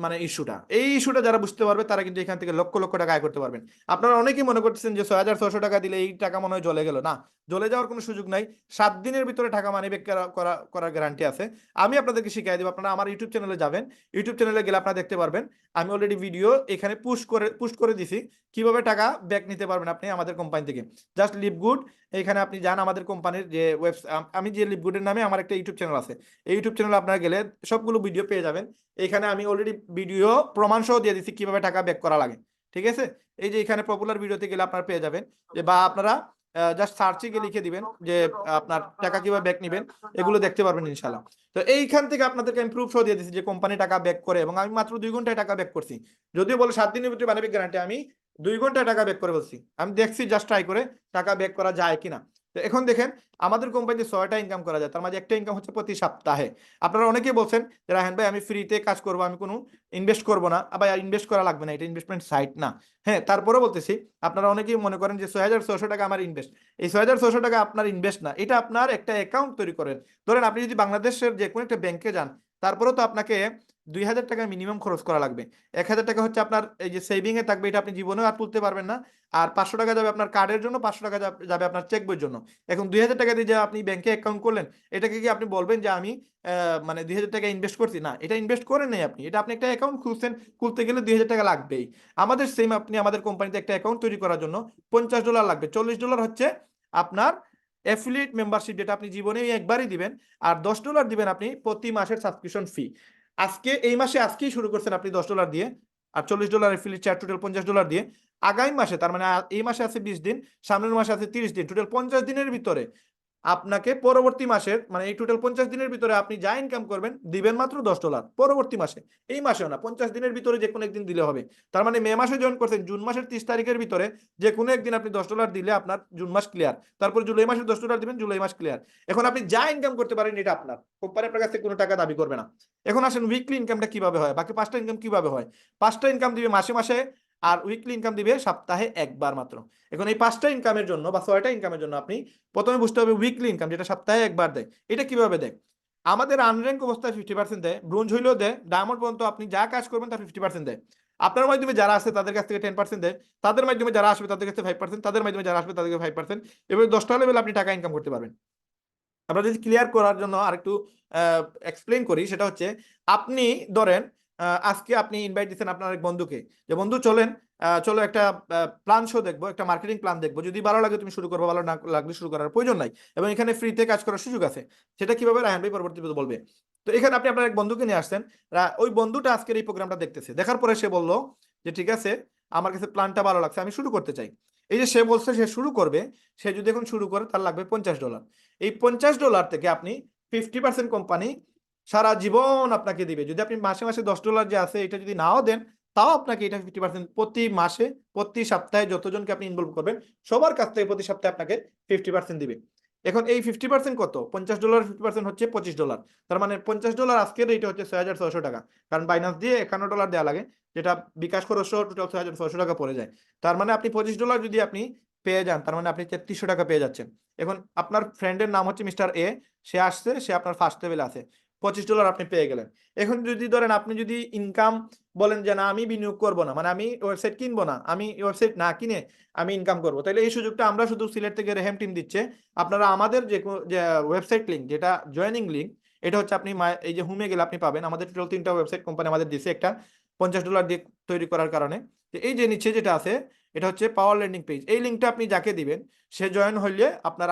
মানে ইস্যুটা। এই ইস্যুটা যারা বুঝতে পারবে তারা কিন্তু এখান থেকে লক্ষ লক্ষ টাকা আয় করতে পারবেন। আপনারা অনেকেই মনে করতেছেন যে 6,600 টাকা দিলে এই টাকা মনে হয় জ্বলে গেল। না, জ্বলে যাওয়ার কোনো সুযোগ নাই। 7 দিনের ভিতরে টাকা মানি ব্যাক করার গ্যারান্টি আছে। আমি আপনাদেরকে শিখিয়ে দেবো। আপনারা আমার ইউটিউব চ্যানেলে যাবেন, ইউটিউব চ্যানেলে গেলে আপনারা দেখতে পারবেন আমি অলরেডি ভিডিও এখানে পুশ করে দিছি কিভাবে টাকা ব্যাক নিতে পারবেন আপনি আমাদের কোম্পানি থেকে। জাস্ট লিভগুড, এখানে আপনি যান, আমাদের কোম্পানির যে আমি যে লিভগুডের নামে আমার একটা ইউটিউব চ্যানেল আছে, এই ইউটিউব চ্যানেলে আপনারা গেলে সবগুলো ভিডিও পেয়ে যাবেন। এখানে আমি অলরেডি ভিডিও প্রমাণ সহ দিয়ে দিচ্ছি কিভাবে টাকা ব্যাক করা লাগে। ঠিক আছে, এই যে এখানে পপুলার ভিডিওতে গেলে আপনারা পেয়ে যাবেন, যে বা আপনারা জাস্ট সার্চে গিয়ে লিখে দিবেন যে আপনার টাকা কিভাবে ব্যাক নিবেন, এগুলো দেখতে পারবেন ইনশাল্লাহ। তো এইখান থেকে আপনাদেরকে আমি প্রুফ সহ দিয়ে দিচ্ছি যে কোম্পানি টাকা ব্যাক করে, এবং আমি মাত্র 2 ঘন্টায় টাকা ব্যাক করছি। যদিও বলে 7 দিনের ভিতরে বানিয়ে গ্যারান্টি, আমি 2 ঘন্টায় টাকা ব্যাক করে বলছি। আমি দেখছি জাস্ট ট্রাই করে টাকা ব্যাক করা যায় কিনা। তো এখন দেখেন আমাদের কোম্পানিতে 6টা ইনকাম করা যায়, তার মাঝে একটা ইনকাম হচ্ছে প্রতি সপ্তাহে। আপনারা অনেকেই বলছেন যে রাহান ভাই আমি ফ্রিতে কাজ করবো, আমি কোনো ইনভেস্ট করবো না। আবার ইনভেস্ট করা লাগবে না, এটা ইনভেস্টমেন্ট সাইট না। হ্যাঁ, তারপরেও বলতেছি, আপনারা অনেকেই মনে করেন যে 6,600 টাকা আমার ইনভেস্ট। এই 6,600 টাকা আপনার ইনভেস্ট না, এটা আপনার একটা অ্যাকাউন্ট তৈরি করেন। ধরেন আপনি যদি বাংলাদেশের যে কোনো একটা ব্যাংকে যান, তারপরেও তো আপনাকে 2000 টাকা মিনিমাম খরচ করা লাগবে। 1000 টাকা হচ্ছে আপনার এই যে সেভিং এ থাকবে, এটা আপনি জীবনেও আর তুলতে পারবেন না। আর 500 টাকা যাবে আপনার কার্ডের জন্য, 500 টাকা যাবে আপনার চেক বইয়ের জন্য। এখন 2000 টাকা দিয়ে যে আপনি ব্যাংকে অ্যাকাউন্ট করলেন, এটাকে কি আপনি বলবেন যে আমি মানে 2000 টাকা ইনভেস্ট করছি? না, এটা ইনভেস্ট করেন নাই আপনি, এটা আপনি একটা অ্যাকাউন্ট খুলছেন, খুলতে গেলে 2000 টাকা লাগবেই। আমাদের সেম আপনি আমাদের কোম্পানিতে একটা অ্যাকাউন্ট তৈরি করার জন্য $50 লাগবে। $40 হচ্ছে আপনার অ্যাফিলিয়েট মেম্বারশিপ, যেটা আপনি জীবনে একবারই দিবেন। আর $10 দিবেন আপনি প্রতি মাসের সাবস্ক্রিপশন ফি। আজকে এই মাসে আজকেই শুরু করছেন আপনি $10 দিয়ে, আর $40 অ্যাফিলিয়েট চার্জ, টোটাল $50 দিয়ে। আগামী মাসে, তার মানে এই মাসে আছে 20 দিন, সামনের মাসে আছে 30 দিন, টোটাল 50 দিনের ভিতরে আপনাকে পরবর্তী মাসের, মানে এই টোটাল 50 দিনের ভিতরে আপনি যা ইনকাম করবেন দিবেন মাত্র $10 পরবর্তী মাসে। এই মাসেও না, 50 দিনের ভিতরে যে কোনো একদিন দিলে হবে। তার মানে মে মাসে জয়েন করছেন, জুন মাসের 30 তারিখের ভিতরে যে কোনো একদিন আপনি $10 দিলে আপনার জুন মাস ক্লিয়ার। তারপর জুলাই মাসে $10 দিবেন, জুলাই মাস ক্লিয়ার। এখন আপনি যা ইনকাম করতে পারেন এটা আপনার, কোম্পানি আপনার কাছ থেকে কোনো টাকা দাবি করবে না। এখন আসেন উইকলি ইনকামটা কিভাবে হয়, বাকি 5টা ইনকাম কিভাবে হয়। 5টা ইনকাম দিবে মাসে মাসে, আর উইকলি ইনকাম দিবে সপ্তাহে একবার মাত্র। এখন এই 5টা ইনকামের জন্য বা 6টা ইনকামের জন্য আপনি প্রথমে বুঝতে হবে উইকলি ইনকাম, যেটা সপ্তাহে একবার দেয়। এটা কিভাবে দেয়? আমাদের আনর্যাঙ্ক অবস্থায় 50% দেয়, ব্রোঞ্জ হইলেও দেয়, ডায়মন্ড পর্যন্ত আপনি যা কাজ করবেন তার 50% দেয়। আপনার মাধ্যমে যারা আসে তাদের কাছ থেকে 10% দেয়, তাদের মাধ্যমে যারা আসবে তাদের কাছে 5%, তাদের মাধ্যমে যারা আসবে তাদেরকে 5%। এবার 10টা লেভেল আপনি টাকা ইনকাম করতে পারবেন। আমরা যদি ক্লিয়ার করার জন্য আরেকটু এক্সপ্লেন করি, সেটা হচ্ছে আপনি ধরেন আজকে আপনি ইনভাইট দিচ্ছেন আপনার এক বন্ধুকে, যে বন্ধু চলেন, চলো একটা প্ল্যান শো দেখবো, একটা মার্কেটিং প্ল্যান দেখবো, যদি ভালো লাগে তুমি শুরু করবো, ভালো না লাগলে শুরু করার প্রয়োজন নাই, এবং এখানে ফ্রিতে কাজ করার সুযোগ আছে। সেটা কিভাবে রায়হান ভাই পরবর্তীতে বলবে। তো এখানে আপনি আপনার এক বন্ধুকে নিয়ে আসছেন, ওই বন্ধুটা আজকের এই প্রোগ্রামটা দেখতেছে, দেখার পরে সে বললো যে ঠিক আছে, আমার কাছে প্ল্যানটা ভালো লাগছে, আমি শুরু করতে চাই। এই যে সে বলছে সে শুরু করবে, সে যদি এখন শুরু করে তার লাগবে $50। এই $50 থেকে আপনি 50% কোম্পানি সারা জীবন আপনাকে দিবে। যদি আপনি মাসে মাসে $10 যে আছে এটা যদি নাও দেন, তাও আপনাকে এটা 50% প্রতি মাসে, প্রতি সপ্তাহে যতজনকে আপনি ইনভলভ করবেন সবার কাছ থেকে প্রতি সপ্তাহে আপনাকে 50% দিবে। এখন এই 50% কত? $50 50% হচ্ছে $25। তার মানে $50 আজকের রেট হচ্ছে 6,600 টাকা, কারণ বাইনান্স দিয়ে $51 দেওয়া লাগে, যেটা বিকাশ খরচ টোটাল 6,600 টাকা পড়ে যায়। তার মানে আপনি $25 যদি আপনি পেয়ে যান, তার মানে আপনি 3300 টাকা পেয়ে যাচ্ছেন। এখন আপনার ফ্রেন্ডের নাম হচ্ছে মিস্টার এ, সে আসছে, সে আপনার ফার্স্ট লেভেলে আছে, $25 আপনি পেয়ে গেলেন। এখন যদি ধরেন আপনি যদি ইনকাম বলেন যে না আমি বিনিয়োগ করব না, মানে আমি ওয়েবসাইট কিনবো না, আমি ওয়েবসাইট না কিনে আমি ইনকাম করবো, তাহলে এই সুযোগটা আমরা শুধু সিলেট থেকে রেহেম টিম দিচ্ছে। আপনারা আমাদের যে ওয়েবসাইট লিঙ্ক, যেটা জয়েনিং লিঙ্ক, এটা হচ্ছে আপনি এই যে হোমে গেলে আপনি পাবেন। আমাদের টোটাল 3টা ওয়েবসাইট কোম্পানি আমাদের দিচ্ছে, একটা $50 দিয়ে তৈরি করার কারণে। তো এই যে নিচে যেটা আছে, এটা হচ্ছে পাওয়ার ল্যান্ডিং পেজ। এই লিঙ্কটা আপনি যাকে দিবেন সে জয়েন হইলে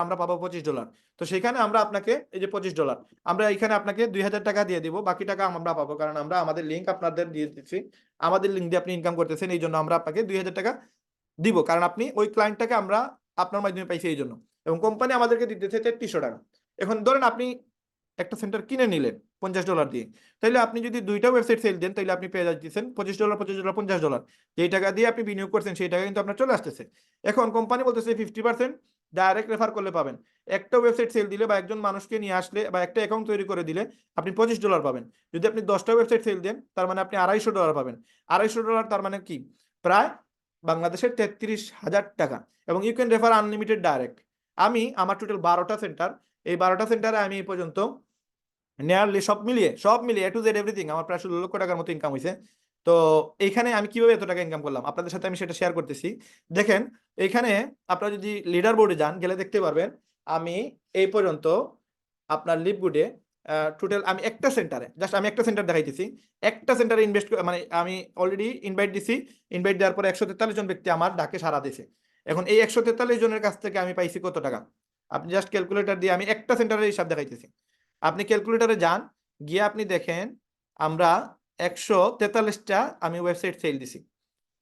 আমরা পাবো $25। তো সেখানে আমরা আপনাকে এই যে $25, আমরা এখানে আপনাকে 2000 টাকা দিয়ে দিব, বাকি টাকা আমরা পাবো, কারণ আমরা আমাদের লিঙ্ক আপনাদের দিয়ে দিচ্ছি, আমাদের লিঙ্ক দিয়ে আপনি ইনকাম করতেছেন, এই জন্য আমরা আপনাকে 2000 টাকা দিব, কারণ আপনি ওই ক্লায়েন্টটাকে আমরা আপনার মাধ্যমে পাইছি এই জন্য। এবং কোম্পানি আমাদেরকে দিতেছে 3300 টাকা। এখন ধরেন আপনি একটা সেন্টার কিনে নিলেন $50 দিয়ে, তাহলে আপনি যদি 2টা ওয়েবসাইট সেল দেন, তাহলে আপনি পেয়ে যাচ্ছেন $25, $25, $50। যেই টাকা দিয়ে আপনি বিনিয়োগ করছেন সেই টাকা কিন্তু আপনার চলে আসতেছে। এখন কোম্পানি বলতেছে 50% ডাইরেক্ট রেফার করলে পাবেন। একটা ওয়েবসাইট সেল দিলে বা একজন মানুষকে নিয়ে আসলে বা একটা অ্যাকাউন্ট তৈরি করে দিলে আপনি $25 পাবেন। যদি আপনি 10টা ওয়েবসাইট সেল দেন, তার মানে আপনি $250 পাবেন। $250 তার মানে কি? প্রায় বাংলাদেশের 33,000 টাকা। এবং you can refer unlimited direct. আমি আমার টোটাল 12টা সেন্টার, এই 12টা সেন্টারে আমি এই পর্যন্ত নিয়ারলি সব মিলিয়ে এ টু জেড এভরিথিং আমার প্রায় 16 লক্ষ টাকার মতো ইনকাম হয়েছে। তো এইখানে আমি কিভাবে এত টাকা ইনকাম করলাম আপনাদের সাথে আমি সেটা শেয়ার করতেছি। দেখেন, এইখানে আপনারা যদি লিডার বোর্ডে যান, গেলে দেখতে পারবেন আমি এই পর্যন্ত আপনার লিপগুডে টোটাল আমি একটা সেন্টারে, জাস্ট আমি একটা সেন্টার দেখাইতেছি, একটা সেন্টারে ইনভেস্ট মানে আমি অলরেডি ইনভাইট দিছি। ইনভাইট দেওয়ার পরে 143 জন ব্যক্তি আমার ডাকে সাড়া দিয়েছে। এখন এই 143 জনের কাছ থেকে আমি পাইছি কত টাকা, আপনি জাস্ট ক্যালকুলেটর দিয়ে আমি একটা সেন্টারের হিসাব দেখাইতেছি। আপনি ক্যালকুলেটরে যান, গিয়ে আপনি দেখেন আমরা 143টা আমি ওয়েবসাইট সেল দিছি,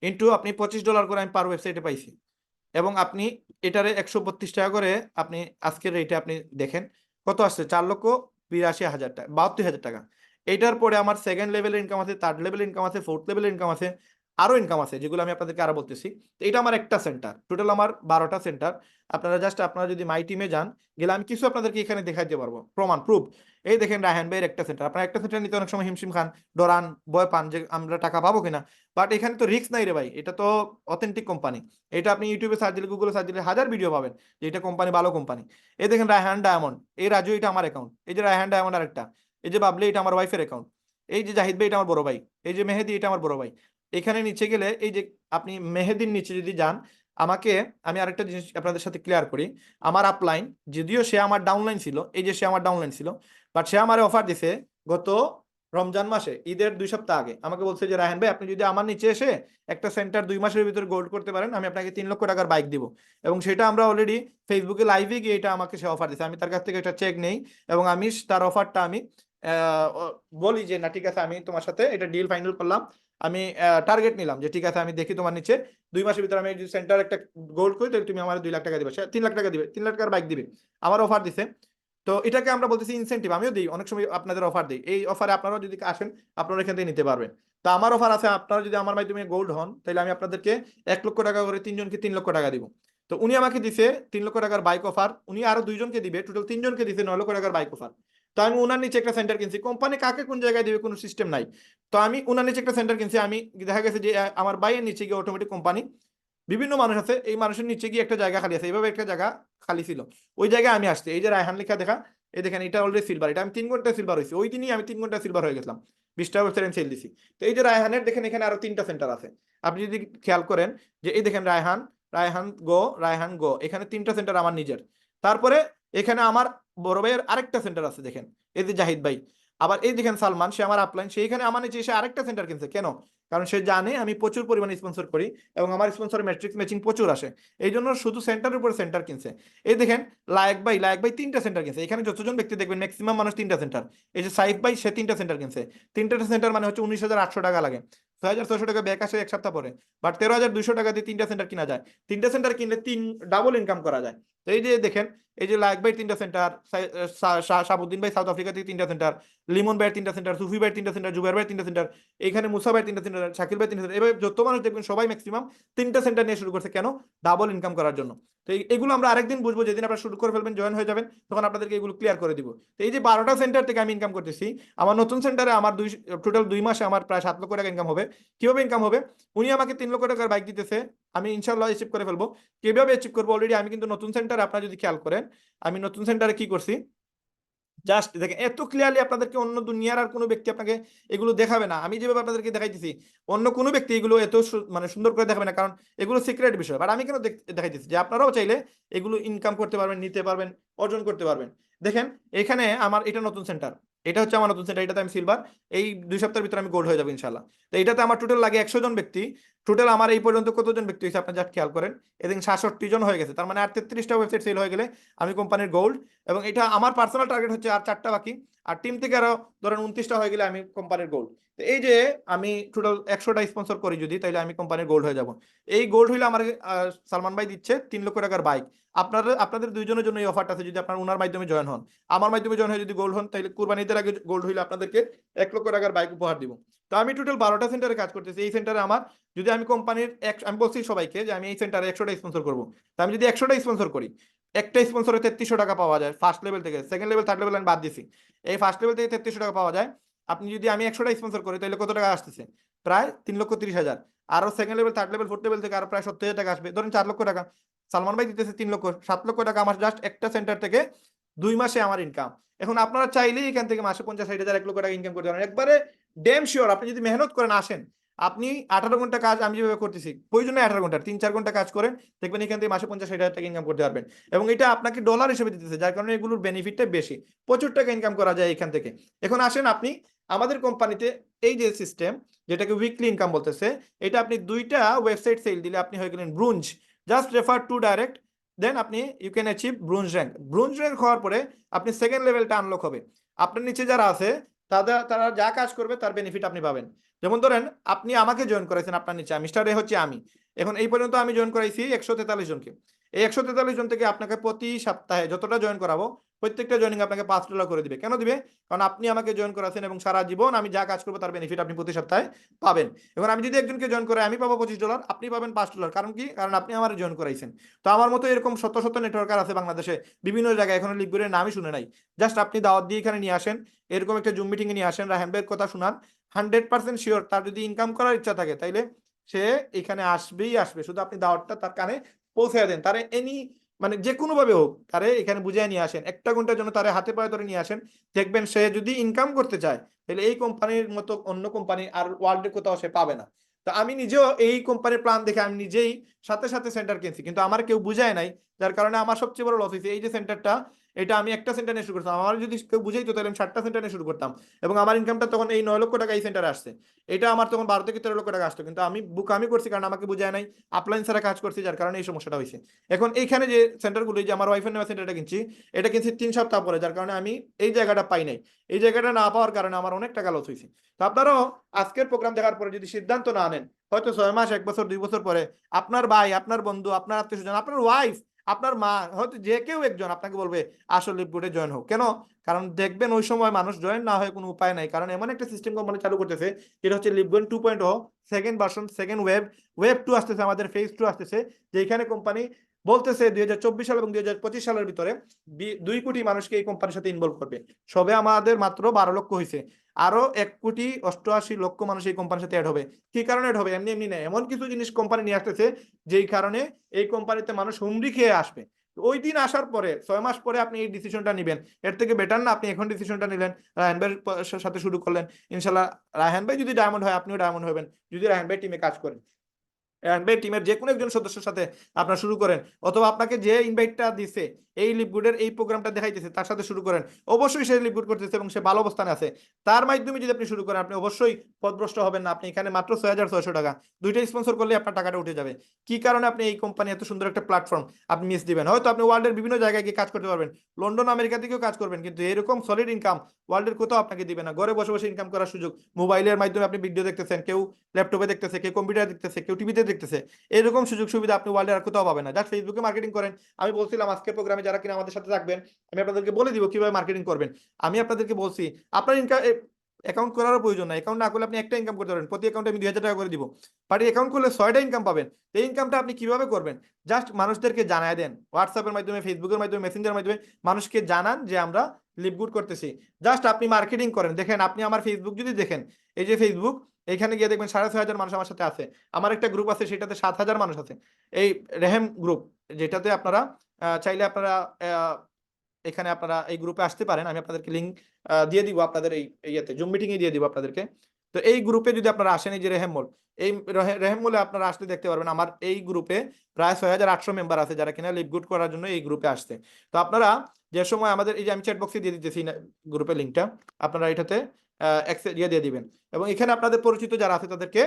ইন্টু আপনি $25 করে আমি পার ওয়েবসাইটে পাইছি। এবং আপনি এটারে 132 টাকা করে আপনি আজকের রেটে আপনি দেখেন কত আসছে, 4,82,000 টাকা, 72,000 টাকা। এইটার পরে আমার সেকেন্ড লেভেলের ইনকাম আছে, থার্ড লেভেলের ইনকাম আছে, ফোর্থ লেভেলের ইনকাম আছে, আরো ইনকাম আছে, যেগুলো আমি আপনাদেরকে আরো বলতেছি। তো এটা আমার একটা সেন্টার, টোটাল আমার 12টা সেন্টার। আপনারা যদি মাই টিমে যান, গেলে আমি কিছু আপনাদেরকে এখানে দেখাইতে পারবো, প্রমাণ প্রুফ। এই দেখেন রায়হান ভাইয়ের একটা সেন্টার। আপনারা একটা সেন্টার নিতে অনেক সময় হিমশিম খান, ডরান, ভয় পান যে আমরা টাকা পাবো কিনা। বাট এখানে তো রিস্ক নাই রে ভাই, এটা তো অথেন্টিক কোম্পানি। এটা আপনি ইউটিউবে সার্চ দিলে, গুগলে সার্চ দিলে হাজার ভিডিও পাবেন যে এটা কোম্পানি ভালো কোম্পানি। এই দেখেন রায়হান ডায়মন্ড, এই রাজু, এটা আমার অ্যাকাউন্ট, এই যে রায়হান ডায়মন্ড আরেকটা। এই যে বাবলি, এটা আমার ওয়াইফের অ্যাকাউন্ট। এই যে জাহিদ ভাই, এটা আমার বড় ভাই। এই যে মেহেদি, এটা আমার বড় ভাই। এখানে নিচে গেলে এই যে আপনি মেহেদির নিচে যদি যান, আমাকে, আমি আরেকটা জিনিস আপনাদের সাথে ক্লিয়ার করি। আমার আপলাইন, যদিও সে আমার ডাউনলাইন ছিল, এই যে সে আমার ডাউনলাইন ছিল, বাট সে আমার অফার দিছে গত রমজান মাসে, ঈদের 2 সপ্তাহ আগে। আমাকে বলছে যে রায়হান ভাই, আপনি যদি আমার নিচে এসে একটা সেন্টার 2 মাসের ভিতরে গোল্ড করতে পারেন, আমি আপনাকে 3 লক্ষ টাকার বাইক দিব। এবং সেটা আমরা অলরেডি ফেসবুকে লাইভে গিয়ে এটা আমাকে সে অফার দিছে, আমি তার কাছ থেকে একটা চেক নেই এবং আমি তার অফারটা আমি বলি যে না ঠিক আছে, আমি তোমার সাথে এটা ডিল ফাইনাল করলাম। আমি টার্গেট নিলাম যে ঠিক আছে, আমি দেখি তোমার নিচে 2 মাসের ভিতরে আমি যদি সেন্টার একটা গোল্ড করি, তাহলে তুমি আমার 2 লাখ টাকা দিবে, সে 3 লাখ টাকা দিবে, 3 লাখ টাকার বাইক দিবে, আমার অফার দিছে। তো এটাকে আমরা বলতেছি ইনসেন্টিভ। আমিও দিই, অনেক সময় আপনাদের অফার দিই, এই অফারে আপনারাও যদি আসেন, আপনারা এখান থেকে নিতে পারবেন। তো আমার অফার আছে, আপনারা যদি আমার মাধ্যমে গোল্ড হন, তাহলে আমি আপনাদেরকে 1 লক্ষ টাকা করে 3 জনকে 3 লক্ষ টাকা দিব। তো উনি আমাকে দিছে 3 লক্ষ টাকার বাইক অফার, উনি আরো 2 জনকে দিবে, টোটাল 3 জনকে দিছে 9 লক্ষ টাকার বাইক অফার। তো আমি উনার নিচে একটা সেন্টার কিনছি, কোম্পানি কাকে কোন জায়গায় দিবে কোনো সিস্টেম নাই। তো আমি উনার নিচে একটা সেন্টার কিনছি, আমি দেখা গেছে যে আমার বাইয়ের নিচে গিয়ে অটোমেটিক কোম্পানি, বিভিন্ন মানুষ আছে, এই মানুষের নিচে গিয়ে একটা জায়গা খালি আছে, এইভাবে একটা জায়গা খালি ছিল, ওই জায়গায় আমি আসছি, এই যে রায়হান লেখা দেখা, এই দেখেন এটা অলরেডি সিলভার, এটা আমি 3 ঘন্টা সিলভার হয়েছি, ওই দিনই আমি 3 ঘন্টা সিলভার হয়ে গেছিলাম, 20টা ওয়েবসাইট সেল দিছি। তো এই যে রায়হানের দেখেন এখানে আরো 3টা সেন্টার আছে, আপনি যদি খেয়াল করেন যে এই দেখেন রায়হান, রায়হান গো, এখানে 3টা সেন্টার আমার নিজের। তারপরে এখানে আমার বড় ভাইয়ের আরেকটা সেন্টার আছে দেখেন, এই যে জাহিদ ভাই। আবার এই দেখেন সালমান, সে আমার আপলাইন, সেইখানে আমার নিচে এসে আরেকটা সেন্টার কিনছে। কেন? কারণ সে জানে আমি প্রচুর পরিমাণে স্পন্সর করি এবং আমার স্পন্সর ম্যাট্রিক্স ম্যাচিং প্রচুর আসে, এই জন্য শুধু সেন্টারের উপর সেন্টার কিনছে। এই দেখেন লায়েক ভাই 3টা সেন্টার কিনছে, এখানে যতজন ব্যক্তি দেখবেন ম্যাক্সিমাম মানুষ 3টা সেন্টার। এই যে সাইফ ভাই, সে 3টা সেন্টার কিনছে। 3টা সেন্টার মানে হচ্ছে 19,800 টাকা লাগে, 6,600 টাকা ব্যাক আসে 1 সপ্তাহ পরে। বাট 13,200 টাকা দিয়ে 3টা সেন্টার কিনা যায়। 3টা সেন্টার কিনলে ডাবল ইনকাম করা যায়। তো এই যে দেখেন, এই যে লায়েক ভাই 3টা সেন্টার, শাহাবুদ্দিন ভাই সাউথ আফ্রিকা থেকে 3টা সেন্টার, লিমন ভাইয়ের 3টা সেন্টার, সুফি ভাইয়ের 3টা সেন্টার, জুবাইর ভাইয়ের 3টা সেন্টার, এখানে মুসা ভাইয়ের 3টা সেন্টার, শাকিল ভাই 3টা সেন্টার, এভাবে যত মানুষ দেখবেন সবাই ম্যাক্সিমাম 3টা সেন্টার নিয়ে শুরু করছে। কেন? ডাবল ইনকাম করার জন্য। তো এগুলো আমরা আরেকদিন বুঝবো, যেদিন আপনারা শুরু করে ফেলবেন, জয়েন হয়ে যাবেন, তখন আপনাদেরকে এগুলো ক্লিয়ার করে দিব। তো এই যে 12টা সেন্টার থেকে আমি ইনকাম করতেছি, আমার নতুন সেন্টারে আমার টোটাল 2 মাসে আমার প্রায় 7 লক্ষ টাকা ইনকাম হবে। কিভাবে ইনকাম হবে? উনি আমাকে 3 লক্ষ টাকার বাইক দিতেছে, আমি ইনশাল্লাহ অ্যাচিভ করে ফেলবো। কিভাবে অ্যাচিভ করবো? অলরেডি আমি কিন্তু নতুন সেন্টারে, আপনারা যদি খেয়াল করেন, আমি নতুন সেন্টারে কি করছি, জাস্ট দেখেন এত ক্লিয়ারলি আপনাদেরকে অন্য দুনিয়ার আর কোনো ব্যক্তি আপনাকে এগুলো দেখাবে না, আমি যেভাবে আপনাদেরকে দেখাইতেছি, অন্য কোনো ব্যক্তি এগুলো এত মানে সুন্দর করে দেখাবে না, কারণ এগুলো সিক্রেট বিষয়। বাট আমি কেন দেখাইতেছি যে আপনারাও চাইলে এগুলো ইনকাম করতে পারবেন, নিতে পারবেন, অর্জন করতে পারবেন। দেখেন এখানে আমার এটা নতুন সেন্টার, এটা হচ্ছে আমার নতুন সেন্টার, এটাতে আমি সিলভার, এই 2 সপ্তাহের ভিতরে আমি গোল্ড হয়ে যাবো ইনশাল্লাহ। তো এটাতে আমার টোটাল লাগে 100 জন ব্যক্তি। টোটাল আমার এই পর্যন্ত কতজন ব্যক্তি হয়েছে আপনি জাস্ট খেয়াল করেন, এদিন 67 জন হয়ে গেছে, তার মানে আর 33টা ওয়েবসাইট সেল হয়ে গেলে আমি কোম্পানির গোল্ড। এবং এটা আমার পার্সোনাল টার্গেট হচ্ছে আর 4টা বাকি, আর টিম থেকে আরো ধরেন 29টা হয়ে গেলে আমি কোম্পানির গোল্ড। তো এই যে আমি টোটাল 100টা স্পন্সর করি যদি, তাহলে আমি কোম্পানির গোল্ড হয়ে যাব। এই গোল্ড হইলে আমার সালমান ভাই দিচ্ছে 3 লক্ষ টাকার বাইক। আপনাদের 2 জনের জন্য এই অফারটা আছে, যদি আপনার ওনার মাধ্যমে জয়েন হন। আমার মাধ্যমে জয়েন হয়ে যদি গোল্ড হন, তাহলে কুরবানি ঈদের আগে গোল্ড হইলে আপনাদেরকে 1 লক্ষ টাকার বাইক উপহার দিব। তো আমি টোটাল 12টা সেন্টারে কাজ করতেছি। এই সেন্টারে আমার, যদি আমি কোম্পানির আমি বলছি সবাইকে যে আমি এই সেন্টারে 100টা স্পন্সর করবো, তো আমি যদি 100টা স্পন্সর করি, একটা স্পন্সরে 3300 টাকা পাওয়া যায় ফার্স্ট লেভেল থেকে। সেকেন্ড লেভেল, থার্ড লেভেল আমি বাদ দিছি, এই ফার্স্ট লেভেল থেকে 3300 টাকা পাওয়া যায়। আপনি যদি আমি 100টা স্পন্সর করি, তাহলে কত টাকা আসতেছে? প্রায় 3,30,000। আরো second level, third level, fourth level থেকে আরো প্রায় 70,000 টাকা আসবে, ধরেন 4 লক্ষ টাকা। সালমান ভাই দিতেছে 3 লক্ষ, 7 লক্ষ টাকা আমার জাস্ট একটা সেন্টার থেকে 2 মাসে আমার ইনকাম। এখন আপনারা চাইলেই এখান থেকে মাসে 50-60,000, 1 লক্ষ টাকা ইনকাম করতে পারেন একবারে ড্যাম শিওর। আপনি যদি মেহনত করেন, আসেন, আপনি 18 ঘন্টা কাজ আমি যেভাবে করতেছি, প্রয়োজনে 18 ঘন্টা 3-4 ঘন্টা কাজ করেন, দেখবেন এখান থেকে মাসে 50-60,000 টাকা ইনকাম করতে পারবেন। এবং এটা আপনাকে ডলার হিসেবে দিতেছে, যার কারণে এগুলোর বেনিফিটটা বেশি, প্রচুর টাকা ইনকাম করা যায় এখান থেকে। এখন আসেন আপনি আমাদের কোম্পানিতে, এই যে সিস্টেম যেটাকে উইকলি ইনকাম বলতেছে, এটা আপনি 2টা ওয়েবসাইট সেল দিলে আপনি হয়ে গেলেন bronze. Just refer to direct, then আপনি you can achieve bronze rank. Bronze rank হওয়ার পরে আপনি সেকেন্ড লেভেলটা আনলক হবে। আপনার নিচে যারা আছে, তারা যা কাজ করবে তার বেনিফিট আপনি পাবেন। যেমন ধরেন আপনি আমাকে জয়েন করাইছেন, আপনার নিচে মিস্টার এ হচ্ছে আমি। এখন এই পর্যন্ত আমি জয়েন করাইছি 143 জনকে। এই 143 জন থেকে আপনাকে প্রতি সপ্তাহে যতটা জয়েন করাবো, প্রত্যেকটা জয়েনিং আপনাকে $5 করে দিবে। কেন দিবে? কারণ আপনি আমাকে জয়েন করাছেন এবং সারা জীবন আমি যা কাজ করবো তার বেনিফিট আপনি প্রতি সপ্তাহে পাবেন। এখন আমি যদি একজনকে জয়েন করে, আমি পাবো $25, আপনি পাবেন $5। কারণ কি? কারণ আপনি আমার জয়েন করাইছেন। তো আমার মতো এরকম শত শত নেটওয়ার্কার আছে বাংলাদেশে, বিভিন্ন জায়গায়, এখনো লিগগুরের নামই শুনে নাই। জাস্ট আপনি দাওয়াত দিয়ে এখানে নিয়ে আসেন, এরকম একটা জুম মিটিং এ নিয়ে আসেন, রাহেন ভাইয়ের কথা শুনান, 100% শিওর তার যদি ইনকাম করার ইচ্ছা থাকে, তাইলে সে এখানে আসবেই আসবে। শুধু আপনি দাওয়াতটা তার কানে পৌঁছে দেন, তার এনি মানে যে কোনো ভাবে হোক তারে এখানে বুঝিয়ে নিয়ে আসেন, একটা ঘন্টার জন্য তারে হাতে পায়ে ধরে নিয়ে আসেন, দেখবেন সে যদি ইনকাম করতে চায় তাহলে এই কোম্পানির মতো অন্য কোম্পানি আর ওয়ার্ল্ডে কোথাও সে পাবে না। তো আমি নিজেও এই কোম্পানির প্ল্যান দেখে আমি নিজেই সাথে সাথে সেন্টার কিনছি, কিন্তু আমার কেউ বুঝায় নাই, যার কারণে আমার সবচেয়ে বড় লস হয়েছে। এই যে সেন্টারটা, এটা আমি একটা সেন্টার নিয়ে শুরু করতাম, আমার যদি কেউ বুঝাইতো তাহলে আমি 7টা সেন্টার নিয়ে শুরু করতাম, এবং আমার ইনকামটা তখন এই 9 লক্ষ টাকা এই সেন্টারে আসছে। এটা আমার তখন 12 থেকে 13 লক্ষ টাকা আসতো, কিন্তু আমি বুক করছি কারণ আমাকে বুঝায় নাই, আপলাইন ছাড়া কাজ করছি, যার কারণে এই সমস্যাটা হয়েছে। এখন এইখানে যে সেন্টারগুলো, যে আমার ওয়াইফের নেওয়া সেন্টারটা কিনছি, এটা কিনছি 3 সপ্তাহ পরে, যার কারণে আমি এই জায়গাটা পাই নাই। এই জায়গাটা না পাওয়ার কারণে আমার অনেক টাকা লস হয়েছে। তো আপনারাও আজকের প্রোগ্রাম দেখার পরে যদি সিদ্ধান্ত না নেন, হয়তো 6 মাস, 1 বছর, 2 বছর পরে আপনার ভাই, আপনার বন্ধু, আপনার আত্মীয় স্বজন, আপনার ওয়াইফ, আপনার মা, হয়তো যে কেউ একজন আপনাকে বলবে আসলে লিপগুডে জয়েন হোক। কেন? কারণ দেখবেন ওই সময় মানুষ জয়েন না হয় কোনো উপায় নাই, কারণ এমন একটা সিস্টেম কোম্পানি চালু করতেছে, যেটা হচ্ছে লিপগোয়েন 2.0, সেকেন্ড ভার্সন, সেকেন্ড ওয়েব 2 আসতেছে, আমাদের ফেজ 2 আসতেছে, যেখানে কোম্পানি বলতেছে 2024 সাল এবং 2025 সালের ভিতরে 2 কোটি মানুষকে এই কোম্পানির সাথে ইনভলভ করবে। সবে আমাদের মাত্র 12 লক্ষ হয়েছে, আরো 1,88,00,000 মানুষ এই কোম্পানির সাথে অ্যাড হবে। কি কারণে অ্যাড হবে? এমনি এমনি না, এমন কিছু জিনিস কোম্পানি নিয়ে আসতেছে যেই কারণে এই কোম্পানিতে মানুষ হুমড়ি খেয়ে আসবে। ওই দিন আসার পরে 6 মাস পরে আপনি এই ডিসিশনটা নেবেন, এর থেকে বেটার না আপনি এখন ডিসিশনটা নিলেন, রায়হান ভাইয়ের সাথে শুরু করলেন। ইনশাল্লাহ রায়হান ভাই যদি ডায়মন্ড হয়, আপনিও ডায়মন্ড হবেন যদি রায়হান ভাই টিমে কাজ করেন। টিমের যে কোনো একজন সদস্যের সাথে আপনার শুরু করেন, অথবা আপনাকে যে ইনভাইটটা দিছে এই লিপগুডের এই প্রোগ্রামটা দেখাইতেছে তার সাথে শুরু করেন। অবশ্যই সে লিপগুড করতেছে এবং সে ভালো অবস্থানে আছে, তার মাধ্যমে যদি আপনি শুরু করেন, আপনি অবশ্যই পথভ্রষ্ট হবেন না। আপনি এখানে মাত্র 6,600 টাকা, 2টা স্পন্সর করলে আপনার টাকাটা উঠে যাবে। কি কারণে? আপনি এই কোম্পানি এত সুন্দর একটা প্ল্যাটফর্ম আপনি মিস দিবেন। হয়তো আপনি ওয়ার্ল্ডের বিভিন্ন জায়গায় গিয়ে কাজ করতে পারবেন, লন্ডন আমেরিকা থেকেও কাজ করবেন, কিন্তু এরকম সলিড ইনকাম ওয়ার্ল্ডের কোথাও আপনাকে দিবে না। ঘরে বসে বসে ইনকাম করার সুযোগ, মোবাইলের মাধ্যমে আপনি ভিডিও দেখতেছেন, কেউ ল্যাপটপে দেখতেছে, কেউ কম্পিউটারে দেখতেছে, কেউ টিভিতে দেখতেছে, এরকম সুযোগ সুবিধা আপনি ওয়ার্ল্ডে আর কোথাও পাবেন না। জাস্ট ফেসবুকে মার্কেটিং করেন। আমি বলছিলাম আজকের প্রোগ্রামে যারা কিনা আমাদের সাথে থাকবেন, আমি আপনাদেরকে বলে দিব কিভাবে মার্কেটিং করবেন। আমি আপনাদেরকে বলছি আপনার ইনকাম অ্যাকাউন্ট করারও প্রয়োজন নাই, অ্যাকাউন্ট না করলে আপনি একটা ইনকাম করতে পারেন, প্রতি অ্যাকাউন্টে আমি 2,000 টাকা করে দিব। বাট অ্যাকাউন্ট করলে 6টা ইনকাম পাবেন। এই ইনকামটা আপনি কিভাবে করবেন? জাস্ট মানুষদেরকে জানায় দেন, হোয়াটসঅ্যাপের মাধ্যমে, ফেসবুকের মাধ্যমে, মেসেঞ্জারের মাধ্যমে মানুষকে জানান যে আমরা লিপগুড করতেছি। জাস্ট আপনি মার্কেটিং করেন। দেখেন, আপনি আমার ফেসবুক যদি দেখেন, এই যে ফেসবুক, এখানে গিয়ে দেখবেন 6,500 মানুষ আমার সাথে আছে। আমার একটা গ্রুপ আছে, সেটাতে 7,000 মানুষ আছে, এই রেহেম গ্রুপ, যেটাতে আপনারা চাইলে আপনারা এখানে আপনারা এই গ্রুপে আসতে পারেন। আমি আপনাদেরকে লিঙ্ক দিয়ে দিব আপনাদের এই ইয়েতে, জুম মিটিং এ দিয়ে দিব আপনাদেরকে। তো এই গ্রুপে যদি আপনারা আসেন, এই যে রেহেম মল, এই রেহেম মলে আপনারা আসলে দেখতে পারবেন আমার এই গ্রুপে প্রায় 6,800 মেম্বার আছে, যারা কিনা লিভ গুড করার জন্য এই গ্রুপে আসছে। তো আপনারা যে সময় আমাদের এই যে আমি চ্যাট বক্সে দিয়ে দিতেছি গ্রুপের লিঙ্কটা, আপনারা এটাতে অ্যাক্সেস দিয়ে দিবেন, এবং এখানে আপনাদের পরিচিত যারা আছে তাদেরকে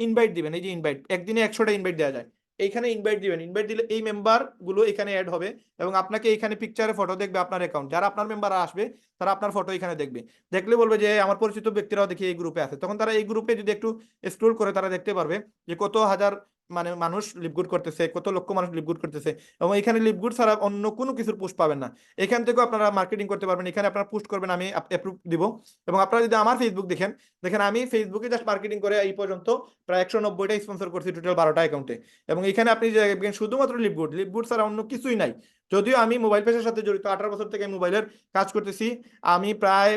ইনভাইট দিবেন। এই যে ইনভাইট, একদিনে 100টা ইনভাইট দেওয়া যায়। এইখানে ইনভাইট দিবেন, ইনভাইট দিলে এই মেম্বার গুলো এখানে অ্যাড হবে, এবং আপনাকে এখানে পিকচারে ফটো দেখবে আপনার অ্যাকাউন্ট, যারা আপনার মেম্বার আসবে তারা আপনার ফটো এখানে দেখবে, দেখলে বলবে যে আমার পরিচিত ব্যক্তিরাও দেখি এই গ্রুপে আছে। তখন তারা এই গ্রুপে যদি একটু স্ক্রল করে তারা দেখতে পারবে যে কত হাজার মানে মানুষ লিপগুড করতেছে, কত লক্ষ মানুষ লিপগুড করতেছে, এবং এখানে লিপগুড ছাড়া অন্য কোনো কিছুর পোস্ট পাবেন না। এখান থেকেও আপনারা মার্কেটিং করতে পারবেন। এখানে আপনারা পোস্ট করবেন, আমি অ্যাপ্রুভ দিব। এবং আপনারা যদি আমার ফেসবুক দেখেন, দেখেন আমি ফেসবুকে জাস্ট মার্কেটিং করে এই পর্যন্ত প্রায় 190টা স্পন্সর করছি টোটাল 12টা অ্যাকাউন্টে। এবং এখানে আপনি দেখবেন শুধুমাত্র লিপগুড ছাড়া অন্য কিছুই নাই। যদিও আমি মোবাইল পেশার সাথে জড়িত, 18 বছর থেকে মোবাইলের কাজ করতেছি। আমি প্রায়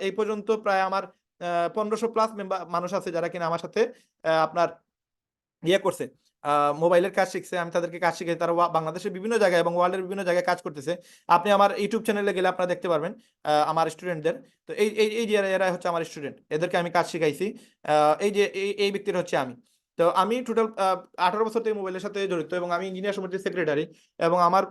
এই পর্যন্ত প্রায় আমার 1500+ মেম্বার মানুষ আছে যারা কিনা আমার সাথে আপনার ইয়ে করছে, মোবাইলের কাজ শিখছে। আমি তাদেরকে কাজ শিখে, তারা বাংলাদেশের বিভিন্ন জায়গায় এবং ওয়ার্ল্ডের বিভিন্ন জায়গায় কাজ করতেছে। আপনি আমার ইউটিউব চ্যানেলে গেলে আপনারা দেখতে পারবেন আমার স্টুডেন্টদের। তো এই এই এই যে এরা হচ্ছে আমার স্টুডেন্ট, এদেরকে আমি কাজ শিখাইছি। এই যে এই ব্যক্তির হচ্ছে আমি। তো আমি টোটাল 18 বছর থেকে মোবাইলের সাথে জড়িত, এবং আমি ইঞ্জিনিয়ার সমিতির সেক্রেটারি। এবং আমার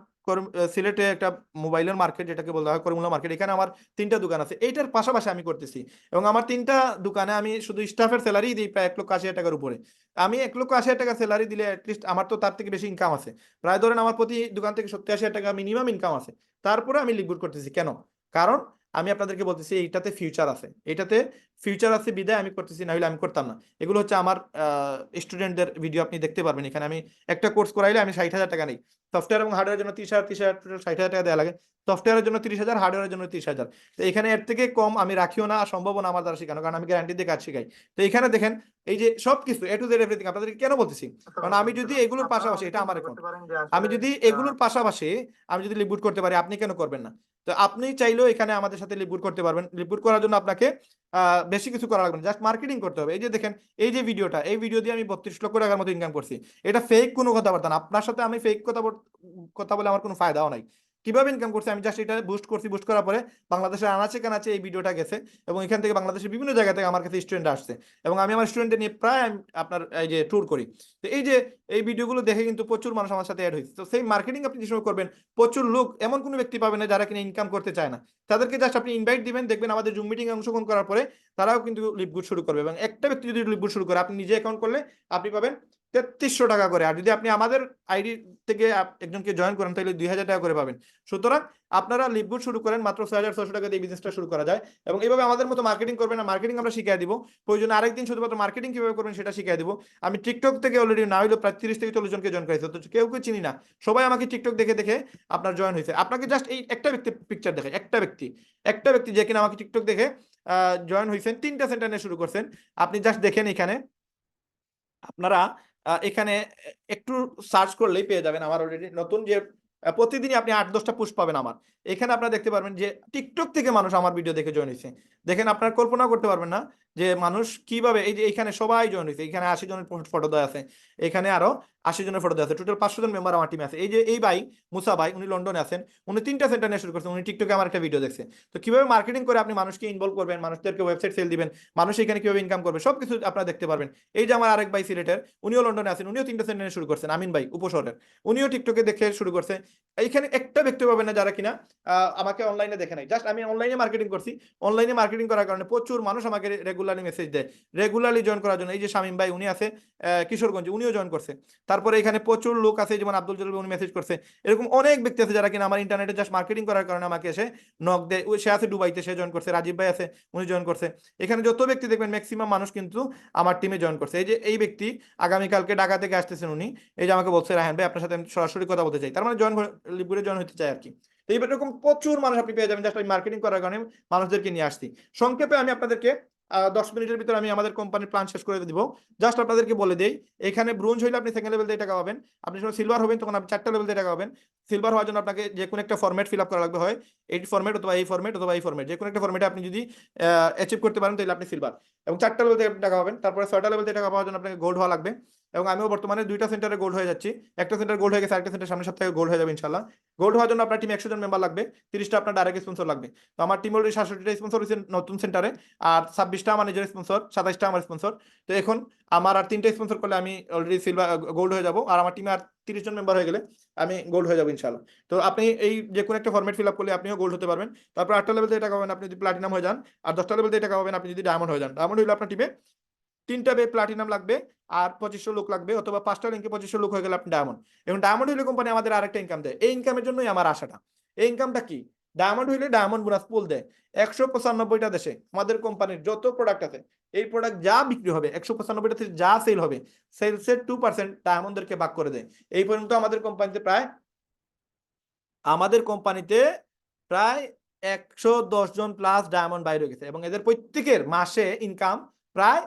সিলেটে একটা মোবাইলের মার্কেট, যেটাকে বলা হয় করিমুল্লাহ মার্কেট, এখানে আমার 3টা দোকান আছে। এইটার পাশাপাশি আমি করতেছি, এবং আমার 3টা দোকানে আমি শুধু স্টাফের স্যালারি দিই প্রায় 1,80,000 টাকার উপরে। আমি 1,80,000 টাকা স্যালারি দিলে অ্যাটলিস্ট আমার তো তার থেকে বেশি ইনকাম আছে। প্রায় ধরেন আমার প্রতি দোকান থেকে 70,000 টাকা মিনিমাম ইনকাম আছে। তারপরে আমি লিকুইড করতেছি কেন? কারণ আমি আপনাদেরকে বলতেছি এইটাতে ফিউচার আছে, এটাতে ফিউচার আছে বিদায় আমি করতেছি, না হলে আমি করতাম না। এগুলো হচ্ছে আমার স্টুডেন্টদের ভিডিও, আপনি দেখতে পারবেন। এখানে আমি একটা কোর্স করাইলে আমি 60,000 টাকা নেই। সফটওয়্যার এবং হার্ডওয়্যারের জন্য 30,000 টোটাল 60,000 টাকা দেওয়া লাগে। সফটওয়্যারের জন্য 30,000, হার্ডওয়্যারের জন্য 30,000। তো এখানে এর থেকে কম আমি রাখিও না, সম্ভব না আমার দ্বারা শেখানো, কারণ আমি গ্যারান্টি দিয়ে কাজ শেখাই। তো এখানে দেখেন এই যে সবকিছু এ টু জেড এভরিথিং আপনাদেরকে কেন বলতেছি, কারণ আমি যদি এগুলোর পাশাপাশি, এটা আমার অ্যাকাউন্ট, আমি যদি এগুলোর পাশাপাশি আমি যদি লিপগুড করতে পারি, আপনি কেন করবেন না? তো আপনি চাইলেও এখানে আমাদের সাথে লিপগুড করতে পারবেন। লিপগুড করার জন্য আপনাকে বেশি কিছু করা লাগবে না, জাস্ট মার্কেটিং করতে হবে। এই যে দেখেন, এই যে ভিডিওটা, এই ভিডিও দিয়ে আমি 32 লক্ষ টাকার মতো ইনকাম করছি। এটা ফেক কোনো কথাবার্তা না, আপনার সাথে আমি ফেক কথা বলে আমার কোনো ফায়দাও নাই। কিভাবে ইনকাম করছি, আমি জাস্ট এটা বুস্ট করছি, বুস্ট করার পরে বাংলাদেশের আনাচে কানাচে এই ভিডিওটা গেছে, এবং এখান থেকে বাংলাদেশের বিভিন্ন জায়গা থেকে আমার কাছে স্টুডেন্ট আসছে, এবং আমি আমার স্টুডেন্টদের নিয়ে প্রায় আপনার এই যে ট্যুর করি। তো এই যে এই ভিডিওগুলো দেখে কিন্তু প্রচুর মানুষ আমার সাথে অ্যাড হয়েছে। তো সেই মার্কেটিং আপনি যে সময় করবেন, প্রচুর লোক, এমন কোনো ব্যক্তি পাবেন না যারা কিনা ইনকাম করতে চায় না। তাদেরকে জাস্ট আপনি ইনভাইট দিবেন, দেখবেন আমাদের জুম মিটিং অংশগ্রহণ করার পরে তারাও কিন্তু লিপগুড শুরু করবে। এবং একটা ব্যক্তি যদি লিপগুড শুরু করে, আপনি নিজে অ্যাকাউন্ট করলে আপনি পাবেন 3300 টাকা করে। আর যদি আপনি আমাদের আইডি থেকে একজনকে জয়েন করেন, তাহলে 2000 টাকা করে পাবেন। সুতরাং আপনারা লিপগুড শুরু করেন, মাত্র 6600 টাকা দিয়ে বিজনেসটা শুরু করা যায়। এবং এইভাবে আমাদের মতো মার্কেটিং করবেন, না মার্কেটিং আমরা শিখিয়ে দিব। প্রয়োজনে আরেকদিন শুধুমাত্র মার্কেটিং কিভাবে করবেন সেটা শিখিয়ে দিব। আমি টিকটক থেকে অলরেডি না হইলো প্রায় 30 থেকে 40 জনকে জয়েন করেছি, তো কেউ চিনি না, সবাই আমাকে টিকটক দেখে দেখে আপনার জয়েন হয়েছে। আপনাকে জাস্ট এই একটা ব্যক্তি পিকচার দেখে, একটা ব্যক্তি যে কিনা আমাকে টিকটক দেখে জয়েন হয়েছেন, 3টা সেন্টার নিয়ে শুরু করছেন। আপনি জাস্ট দেখেন এখানে, আপনারা এখানে একটু সার্চ করলেই পেয়ে যাবেন আমার অলরেডি নতুন যে প্রতিদিনই আপনি 8-10টা পুশ পাবেন আমার এখানে। আপনারা দেখতে পারবেন যে টিকটক থেকে মানুষ আমার ভিডিও দেখে জয়েন হয়েছে। দেখেন, আপনারা কল্পনা করতে পারবেন না যে মানুষ কিভাবে, এই যে এখানে সবাই জয়েন হয়েছে, এখানে 80 জনের ফটো দেওয়া আছে, এখানে আরো 80 জনের ফটো দেওয়া আছে, টোটাল 500 জন মেম্বার আমার টিমে আছে। এই যে এই ভাই মুসা ভাই, উনি লন্ডনে আছেন, উনি 3টা সেন্টার নিয়ে শুরু করছেন, উনি টিকটকে আমার একটা ভিডিও দেখছে। তো কিভাবে মার্কেটিং করে আপনি মানুষকে ইনভলভ করবেন, মানুষদেরকে ওয়েবসাইট সেল দিবেন, মানুষ এখানে কিভাবে ইনকাম করবে, সবকিছু আপনারা দেখতে পারবেন। এই যে আমার আরেক ভাই সিলেটের, উনিও লন্ডনে আছেন, উনিও 3টা সেন্টার নিয়ে শুরু করছেন, আমিন ভাই উপশহরের, উনিও টিকটকে দেখে শুরু করছে। এইখানে একটা ব্যক্তি পাবেন না যারা কিনা আমাকে অনলাইনে দেখে নাই, জাস্ট আমি অনলাইনে মার্কেটিং করছি। অনলাইনে মার্কেটিং করার কারণে প্রচুর মানুষ আমাকে রেগুলারলি মেসেজ দেয়, রেগুলারলি জয়েন করার জন্য। এই যে শামীম ভাই, উনি আছে কিশোরগঞ্জে, উনিও জয়েন করছে। তারপরে এখানে প্রচুর লোক আছে, যেমন আব্দুল জলিল, উনি মেসেজ করছে। এরকম অনেক ব্যক্তি আছে যারা কিনা আমার ইন্টারনেটে জাস্ট মার্কেটিং করার কারণে আমাকে এসে নক দেয়। সে আছে দুবাইতে, সে জয়েন করছে। রাজীব ভাই আছে, উনি জয়েন করছে। এখানে যত ব্যক্তি দেখবেন ম্যাক্সিমাম মানুষ কিন্তু আমার টিমে জয়েন করছে। এই যে এই ব্যক্তি আগামীকালকে ঢাকা থেকে আসতেছেন, উনি এই যে আমাকে বলছে, রায়হান ভাই আপনার সাথে আমি সরাসরি কথা বলতে চাই, তার মানে লিপুরে জয়েন হতে চাই আর কি। তো এইরকম প্রচুর মানুষ আপনি পেয়ে যাবেন, জাস্ট আমি মার্কেটিং করার কারণে মানুষদেরকে নিয়ে আসছি। সংক্ষেপে আমি আপনাদেরকে 10 মিনিটের ভিতরে আমি আমাদের কোম্পানির প্ল্যান শেষ করে দিব। জাস্ট আপনাদেরকে বলে দেই, এখানে ব্রোঞ্জ হইলে আপনি সেকেন্ড লেভেল দিয়ে টাকা পাবেন, আপনি যখন সিলভার হবেন তখন আপনি 4টা লেভেল দিয়ে টাকা পাবেন। সিলভার হওয়ার জন্য আপনাকে যে কোনো একটা ফরম্যাট ফিল আপ করা লাগবে, হয় এই ফরম্যাট অথবা এই ফরম্যাট অথবা এই ফরম্যাট, যে কোনো একটা ফরম্যাটে আপনি যদি অ্যাচিভ করতে পারেন তাহলে আপনি সিলভার। এবং 4টা লেভেল থেকে টাকা পাবেন। তারপরে 6টা লেভেল থেকে টাকা পাওয়ার জন্য আপনাকে গোল্ড হওয়া লাগবে। এবং আমিও বর্তমানে 2টা সেন্টারে গোল্ড হয়ে যাচ্ছি। একটা সেন্টার গোল্ড হয়ে গেছে, আরেকটা সেন্টার সামনের সপ্তাহে গোল্ড হয়ে যাবে ইনশাল্লাহ। গোল্ড হওয়ার জন্য আপনার টিমে 100 জন মেম্বার লাগবে, 30টা আপনার ডাইরেক্ট স্পন্সর লাগবে। তো আমার টিম অলরেডি 67টা স্পন্সর হয়েছে নতুন সেন্টারে, আর 26টা আমার নিজের স্পন্সর, 27টা আমার স্পন্সর। তো এখন আমার আর 3টা স্পন্সর করলে আমি অলরেডি সিলভার গোল্ড হয়ে যাব, আর আমার টিমে আর 30 জন মেম্বার হয়ে গেলে আমি গোল্ড হয়ে যাবো ইনশাল্লাহ। তো আপনি এই যে কোনো একটা ফরম্যাট ফিল আপ করলে আপনিও গোল্ড হতে পারবেন। তারপর 8টা লেভেল থেকে টাকা পাবেন আপনি যদি প্লাটিনাম হয়ে যান, আর 10টা লেভেল থেকে টাকা পাবেন আপনি যদি ডায়মন্ড হয়ে যান। ডায়মন্ড হইলে আপনার টিমে 3টা প্লাটিনাম লাগবে, আর 2500 লোক লাগবে, অথবা 5টা লিঙ্কে 2500 লোক হয়ে গেলে আপনি ডায়মন্ড। এবং ডায়মন্ড হইলে কোম্পানি আমাদের আরেকটা ইনকাম দেয়, এই ইনকামের জন্যই আমার আশাটা। এই ইনকামটা কি? ডায়মন্ড হইলে ডায়মন্ড বোনাস পুল দেয়। 195টা দেশে আমাদের কোম্পানির যত প্রোডাক্ট আছে, এই প্রোডাক্ট যা বিক্রি হবে 195টা থেকে যা সেল হবে, সেলসের 2% ডায়মন্ডদেরকে ভাগ করে দেয়। এই পর্যন্ত আমাদের কোম্পানিতে প্রায় 110 জন প্লাস ডায়মন্ড বাইরে গেছে, এবং এদের প্রত্যেকের মাসে ইনকাম প্রায়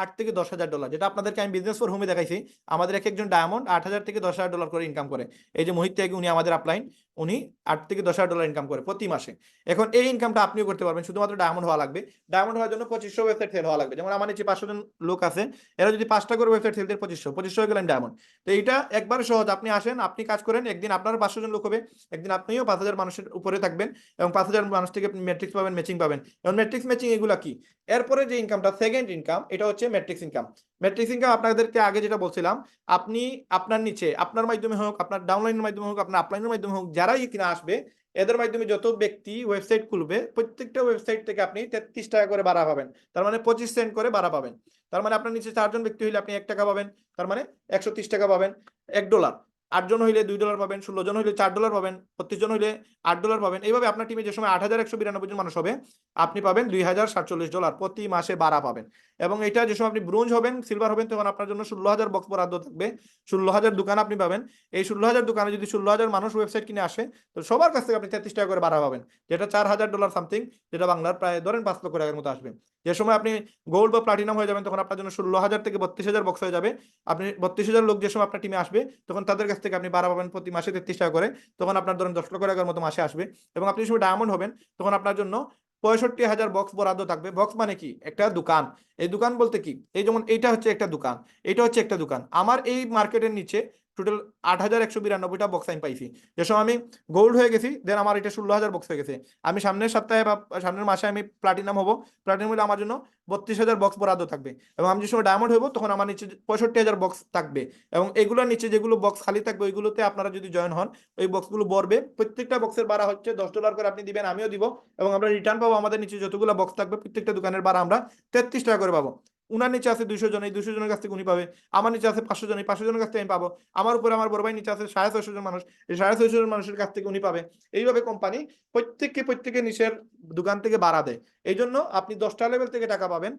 8 থেকে 10 হাজার ডলার, যেটা আপনাদেরকে আমি বিজনেস ফর হোমে দেখাইছি। আমাদের এক একজন ডায়মন্ড 8,000 থেকে 10,000 ডলার করে ইনকাম করে। এই যে মোহিত ত্যাগী, উনি আমাদের আপলাইন, উনি 8 থেকে 10,000 ডলার ইনকাম করে প্রতি মাসে। এখন এই ইনকামটা আপনিও করতে পারবেন, শুধুমাত্র ডায়মন্ড হওয়া লাগবে। ডায়মন্ড হওয়ার জন্য 2500 ওয়েবসাইট সেল হওয়া লাগবে। যেমন আমার নিচে 500 জন লোক আছে, এরা যদি 5টা করে ওয়েবসাইট সেল দেয় 2500 হয়ে গেলেন ডায়মন্ড। তো এইটা একবার সহজ, আপনি আসেন, আপনি কাজ করেন, একদিন আপনার 500 জন লোক হবে, একদিন আপনিও 5,000 মানুষের উপরে থাকবেন, এবং 5,000 মানুষ থেকে আপনি ম্যাট্রিক্স পাবেন, ম্যাচিং পাবেন। এবং ম্যাট্রিক্স ম্যাচিং এগুলা কি? এরপরে যে ইনকামটা সেকেন্ড ইনকাম, এটা হচ্ছে ম্যাট্রিক্স ইনকাম। ম্যাট্রিক্স ইনকাম আপনাদেরকে আগে যেটা বলছিলাম, আপনি আপনার নিচে, আপনার মাধ্যমে হোক, আপনার ডাউনলাইনের মাধ্যমে হোক, আপনার আপলাইনের মাধ্যমে হোক, যারাই কিনা আসবে, এদের মাধ্যমে যত ব্যক্তি ওয়েবসাইট খুলবে, প্রত্যেকটা ওয়েবসাইট থেকে আপনি 33 টাকা করে ভাড়া পাবেন। তার মানে 25 সেন্ট করে ভাড়া পাবেন। তার মানে আপনার নিচে 4 জন ব্যক্তি হইলে আপনি 1 টাকা পাবেন, তার মানে 130 টাকা পাবেন, $1। 8 জন হইলে $2 পাবেন, 16 জন হইলে $4 পাবেন, 32 জন হইলে $8 পাবেন। এইভাবে আপনার টিমে যে সময় 8,192 জন মানুষ হবে, আপনি পাবেন $2,047 প্রতি মাসে ভাড়া পাবেন। এবং এটা যে সময় আপনি ব্রোঞ্জ হবেন, সিলভার হবেন, তখন আপনার জন্য 16,000 বক্স বরাদ্দ থাকবে, 16,000 দোকান আপনি পাবেন। এই 16,000 দোকানে যদি 16,000 মানুষ ওয়েবসাইট কিনে আসে, তো সবার কাছ থেকে আপনি 33 টাকা করে ভাড়া পাবেন, যেটা $4,000 সামথিং, যেটা বাংলার প্রায় ধরেন 5 লক্ষ টাকার মতো আসবে। যে সময় আপনি গোল্ড বা প্লাটিনাম হয়ে যাবেন, তখন আপনার জন্য 16,000 থেকে 32,000 বক্স হয়ে যাবে। আপনি 32,000 লোক যে সময় আপনার টিমে আসবে, তখন তাদের কাছ থেকে আপনি ভাড়া পাবেন প্রতি মাসে 33 টাকা করে, তখন আপনার ধরেন 10 লক্ষ টাকার মতো মাসে আসবে। এবং আপনি যে সময় ডায়মন্ড হবেন, তখন আপনার জন্য 65,000 বক্স বরাদ্দ থাকবে। বক্স মানে কি? একটা দোকান। এই দোকান বলতে কি, এই যেমন এইটা হচ্ছে একটা দোকান, এটা হচ্ছে একটা দোকান। আমার এই মার্কেটের নিচে টোটাল 8,192টা বক্স আমি পাইছি। যে সময় আমি গোল্ড হয়ে গেছি, দেন আমার এটা 16,000 বক্স হয়ে গেছে। আমি সামনের সপ্তাহে বা সামনের মাসে আমি প্লাটিনাম হবো। প্লাটিনাম হলে আমার জন্য 32,000 বক্স বরাদ্দ থাকবে। এবং আমি যে সময় ডায়মন্ড হবো তখন আমার নিচে 65,000 বক্স থাকবে। এবং এগুলোর নিচে যেগুলো বক্স খালি থাকবে ওইগুলোতে আপনারা যদি জয়েন হন, ওই বক্সগুলো ভরবে। প্রত্যেকটা বক্সের ভাড়া হচ্ছে $10 করে আপনি দিবেন, আমিও দিব। এবং আমরা রিটার্ন পাবো। আমাদের নিচে যতগুলো বক্স থাকবে প্রত্যেকটা দোকানের ভাড়া আমরা 33 টাকা করে পাবো। উনার নিচে আছে 200 জন, এই 200 জনের কাছ থেকে উনি পাবে। আমার নিচে আছে 500 জন, এই 500 জনের কাছ থেকে আমি পাবো। আমার উপরে আমার বড় ভাই নিচে আছে 650 জন মানুষ, এই 650 জন মানুষের কাছ থেকে উনি পাবে। এইভাবে কোম্পানি প্রত্যেককে নিচের দোকান থেকে ভাড়া দেয়। এই জন্য আপনি 10টা লেভেল থেকে টাকা পাবেন।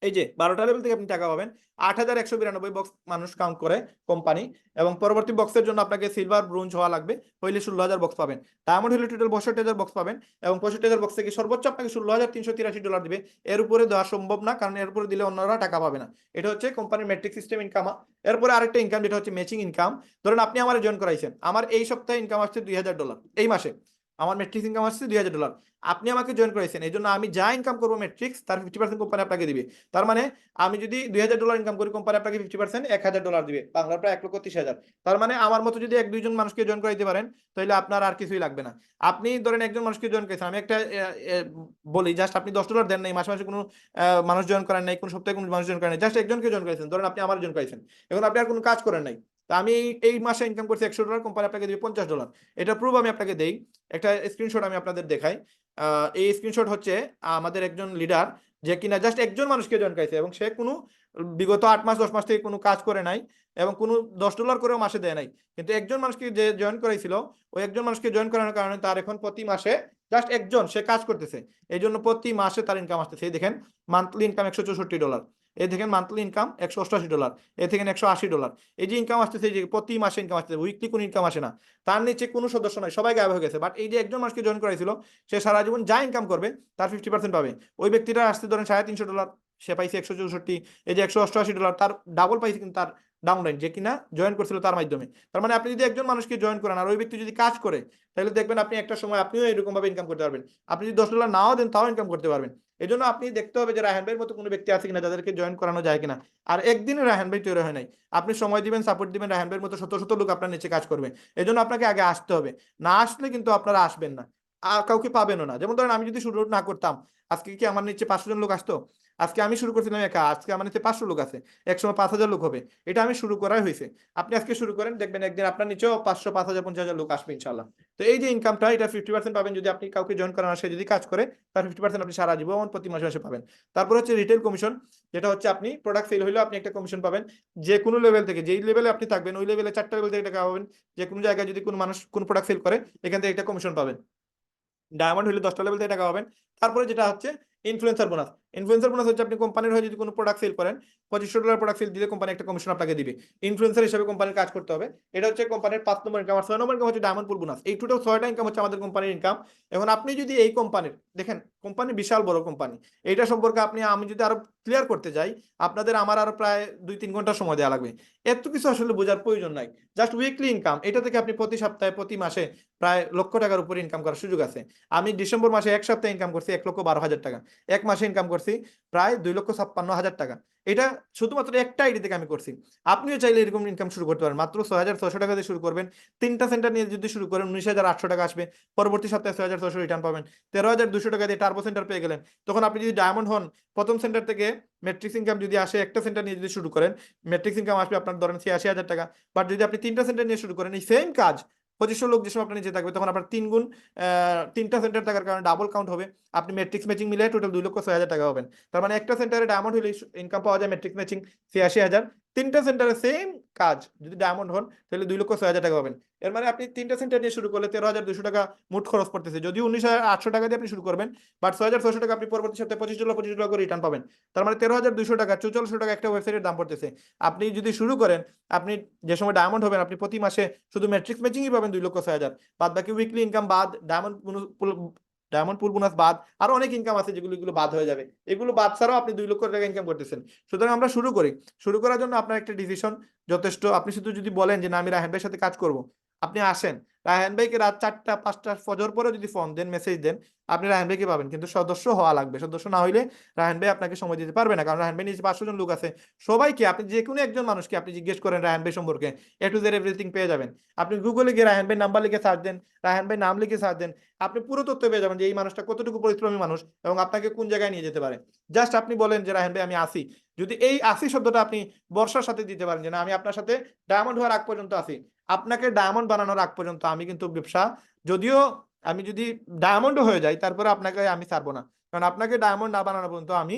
এই যে 12টা লেভেল থেকে আপনি টাকা পাবেন। 8,192 বক্স মানুষ কাউন্ট করে কোম্পানি। এবং পরবর্তী বক্সের জন্য আপনাকে সিলভার ব্রোঞ্জ হওয়া লাগবে, হইলে 16,000 বক্স পাবেন। ডায়মন্ড হলে টোটাল 62,000 বক্স পাবেন। এবং 65,000 বক্স থেকে সর্বোচ্চ আপনাকে $16,383 দিবে। এর উপরে দেওয়া সম্ভব না, কারণ এর উপরে দিলে অন্যরা টাকা পাবে না। এটা হচ্ছে কোম্পানির মেট্রিক সিস্টেম ইনকাম। এরপরে আরেকটা ইনকাম যেটা হচ্ছে ম্যাচিং ইনকাম। ধরেন আপনি আমার জয়েন করাইছেন, আমার এই সপ্তাহে ইনকাম আসছে $2,000, এই মাসে আমার মেট্রিক্স ইনকাম আসছে $2,000। আপনি আমাকে জয়েন করেছেন, এই জন্য আমি যা ইনকাম করবো মেট্রিক্স তার 50% কোম্পানি আপনাকে দিবে। তার মানে আমি যদি $2,000 ইনকাম করি, কোম্পানি আপনাকে 50% $1,000 দিবে, বাংলা প্রায় 1,30,000। তার মানে আমার মতো যদি 1-2 জন মানুষকে জয়েন করাইতে পারেন, তাহলে আপনার আর কিছুই লাগবে না। আপনি ধরেন একজন মানুষকে জয়েন করেছেন, আমি একটা বলি, জাস্ট আপনি $10 দেন নাই, মাসে মাসে কোনো মানুষ জয়েন করেন নাই, কোনো সপ্তাহে কোনো মানুষ জয়েন করেন নাই, জাস্ট একজনকে জয়েন করেছেন, ধরেন আপনি আমার জয়েন করেছেন। এখন আপনি আর কোনো কাজ করেন নাই, তা আমি এই মাসে ইনকাম করছি $100, কোম্পানি আপনাকে দিবে $50। এটা প্রুফ আমি আপনাকে দেই, একটা স্ক্রিনশট আমি আপনাদের দেখাই। এই স্ক্রিনশট হচ্ছে আমাদের একজন লিডার, যে কিনা জাস্ট একজন মানুষকে জয়েন করেছে, এবং সে কোনো বিগত 8 মাস 10 মাস থেকে কোনো কাজ করে নাই, এবং কোনো $10 করেও মাসে দেয় নাই। কিন্তু একজন মানুষকে যে জয়েন করাইছিল, ওই একজন মানুষকে জয়েন করানোর কারণে তার এখন প্রতি মাসে, জাস্ট একজন সে কাজ করতেছে, এই জন্য প্রতি মাসে তার ইনকাম আসতেছে। এই দেখেন মান্থলি ইনকাম $164, এই দেখেন মান্থলি ইনকাম $188, এই দেখেন $180। এই যে ইনকাম আসতেছে, এই যে প্রতি মাসে ইনকাম আসতেছে, উইকলি কোনো ইনকাম আসে না। তার নিচে কোনো সদস্য নাই, সবাই গায়েব হয়ে গেছে। বাট এই যে একজন মানুষকে জয়েন করাইছিল, সে সারা জীবন যা ইনকাম করবে তার 50% পাবে। ওই ব্যক্তিটা আসতে ধরেন $350, সে পাইছে 164। এই যে $188, তার ডাবল পাইছে কিন্তু তার ডাউনলাইন, যে কিনা জয়েন করছিল তার মাধ্যমে। তার মানে আপনি যদি একজন মানুষকে জয়েন করেন আর ওই ব্যক্তি যদি কাজ করে, তাহলে দেখবেন আপনি একটা সময় আপনিও এরকম ভাবে ইনকাম করতে পারবেন। আপনি যদি $10 নাও দেন তাও ইনকাম করতে পারবেন। এই জন্য আপনি দেখতে হবে যে রায়হান ভাইয়ের মতো কোনো ব্যক্তি আছে কিনা যাদেরকে জয়েন করানো যায় কিনা। আর একদিনে রায়হান ভাই তৈরি হয় নাই, আপনি সময় দিবেন, সাপোর্ট দিবেন, রায়হান ভাইয়ের মতো শত শত লোক আপনার নিচে কাজ করবে। এই জন্য আপনাকে আগে আসতে হবে, না আসলে কিন্তু আপনারা আসবেন না, আর কাউকে পাবেনও না। যেমন ধরেন আমি যদি শুরু না করতাম, আজকে কি আমার নিচে 500 জন লোক আসতো? আজকে আমি শুরু করছিলাম একা, আজকে আমার নিচে 500 লোক আছে, একসময় 5,000 লোক হবে। এটা আমি শুরু করাই হয়েছে। আপনি আজকে শুরু করেন, দেখবেন একদিন আপনার নিচেও 500, 5,000, 50,000 লোক আসবে ইনশাল্লাহ। তো এই যে ইনকামটা, এটা 50% পাবেন যদি আপনি কাউকে জয়েন করান, সে যদি কাজ করে, তার 50% আপনি সারা জীবন প্রতি মাসে মাসে পাবেন। তারপর হচ্ছে রিটেল কমিশন, যেটা হচ্ছে আপনি প্রোডাক্ট সেল হইলেও আপনি একটা কমিশন পাবেন। যে কোনো লেভেল থেকে, যেই লেভেলে আপনি থাকবেন ওই লেভেলে 4টা লেভেল থেকে টাকা পাবেন। যে কোনো জায়গায় যদি কোনো মানুষ কোনো প্রোডাক্ট সেল করে, এখান থেকে একটা কমিশন পাবেন। ডায়মন্ড হলে 10টা লেভেল থেকে টাকা পাবেন। তারপরে যেটা হচ্ছে ইনফ্লুয়েন্সার বোনাস। ইনফ্লুয়েন্সার বোনাস হচ্ছে আপনি কোম্পানির হয়ে যদি কোনো প্রোডাক্ট সেল করেন, $2500 প্রোডাক্ট সেল দিলে কোম্পানি একটা কমিশন আপনাকে দিবে। ইনফ্লুয়েন্সার হিসেবে কোম্পানির কাজ করতে হবে। এটা হচ্ছে কোম্পানির 5 নম্বর ইনকাম। আর 6 নম্বর ইনকাম হচ্ছে ডায়মন্ড পুল বোনাস। এই টোটাল 6টা ইনকাম হচ্ছে আমাদের কোম্পানির ইনকাম। এখন আপনি যদি এই কোম্পানির, দেখেন কোম্পানি বিশাল বড় কোম্পানি, এইটা সম্পর্কে আমি যদি আরো ক্লিয়ার করতে যাই, আমার আরো প্রায় 2-3 ঘন্টা সময় দেওয়া লাগবে। এত কিছু আসলে বোঝার প্রয়োজন নাই। জাস্ট উইকলি ইনকাম, এটা থেকে আপনি প্রতি সপ্তাহে প্রতি মাসে প্রায় লক্ষ টাকার উপরে ইনকাম করার সুযোগ আছে। আমি ডিসেম্বর মাসে এক সপ্তাহে ইনকাম করছি 1,12,000 টাকা, এক মাসে ইনকাম করছি প্রায় 2,56,000 টাকা। এটা শুধুমাত্র একটা আইডি থেকে আমি করছি। আপনিও চাইলে এরকম ইনকাম শুরু করতে পারেন, মাত্র 6,600 টাকা দিয়ে শুরু করবেন। 3টা সেন্টার নিয়ে যদি শুরু করেন 19,800 টাকা আসবে। পরবর্তী সপ্তাহে 6,600 রিটার্ন পাবেন। 13,200 টাকা দিয়ে টার্বো সেন্টার পেয়ে গেলেন। তখন আপনি যদি ডায়মন্ড হন, প্রথম সেন্টার থেকে ম্যাট্রিক্স ইনকাম যদি আসে, একটা সেন্টার নিয়ে যদি শুরু করেন, ম্যাট্রিক্স ইনকাম আসবে আপনার ধরেন 86,000 টাকা। বাট যদি আপনি 3টা সেন্টার নিয়ে শুরু করেন, এই সেম কাজ 2500 লোক যে সময় আপনার নিচে থাকবে, তখন আপনার 3 গুণ 3টা সেন্টার থাকার কারণে ডাবল কাউন্ট হবে। আপনি ম্যাট্রিক্স ম্যাচিং মিলে টোটাল 2,06,000 টাকা পাবেন। তার মানে একটা সেন্টারে ডায়মন্ড হলে ইনকাম পাওয়া যায় ম্যাট্রিক্স ম্যাচিং 86,000। 3টা সেন্টারে সেম কাজ যদি ডায়মন্ড হন, তাহলে 2,06,000 টাকা পাবেন। এর মানে আপনি 3টা সেন্টার নিয়ে শুরু করলে 13,200 টাকা মোট খরচ পড়তেছে। যদিও 19,800 টাকা দিয়ে আপনি শুরু করবেন, বাট 6,600 টাকা আপনি পরবর্তী সপ্তাহে $25 করে রিটার্ন পাবেন। তার মানে 13,200 টাকা, 4400 টাকা একটা ওয়েবসাইটের দাম পড়তেছে। আপনি যদি শুরু করেন, আপনি যে সময় ডায়মন্ড হবেন, আপনি প্রতি মাসে শুধু ম্যাট্রিক্স ম্যাচিংই পাবেন 2,06,000। বাদ বাকি উইকলি ইনকাম বাদ, ডায়মন্ড পুল বোনাস বাদ, আরো অনেক ইনকাম আছে যেগুলো এগুলো বাদ হয়ে যাবে। এগুলো বাদ ছাড়াও আপনি 2 লক্ষ টাকা ইনকাম করতেছেন। সুতরাং আমরা শুরু করি। শুরু করার জন্য আপনার একটা ডিসিশন যথেষ্ট। আপনি শুধু যদি বলেন যে না, আমি রায়হান ভাইয়ের সাথে কাজ করব, আপনি আসেন, রায়হান ভাইকে রাত 4টা 5টা ফজর পরে যদি ফোন দেন, মেসেজ দেন, আপনি রায়হান ভাইকে পাবেন। কিন্তু সদস্য হওয়া লাগবে, সদস্য না হইলে রায়হান ভাই আপনাকে সময় দিতে পারবে না। কারণ রায়হান ভাই নিজে 500 জন লোক আছে, সবাইকে আপনি যে কোনো একজন মানুষকে আপনি জিজ্ঞেস করেন রায়হান ভাই সম্পর্কে, এ টু জেড এভরিথিং পেয়ে যাবেন। আপনি গুগলে গিয়ে রায়হান ভাই নাম্বার লিখে সার্চ দেন, রায়হান ভাই নাম লিখে সার্চ দেন, আপনি পুরো তথ্য পেয়ে যাবেন যে এই মানুষটা কতটুকু পরিশ্রমী মানুষ এবং আপনাকে কোন জায়গায় নিয়ে যেতে পারে। জাস্ট আপনি বলেন যে রায়হান ভাই আমি আসি, যদি এই আসি শব্দটা আপনি বর্ষার সাথে দিতে পারেন যে না আমি আপনার সাথে ডায়মন্ড হওয়ার আগ পর্যন্ত আসি, আপনাকে ডায়মন্ড বানানোর আগ পর্যন্ত আমি কিন্তু ব্যবসা, যদিও আমি যদি ডায়মন্ড হয়ে যাই তারপরে আপনাকে আমি ছাড়বো না। কারণ আপনাকে ডায়মন্ড না বানানো পর্যন্ত আমি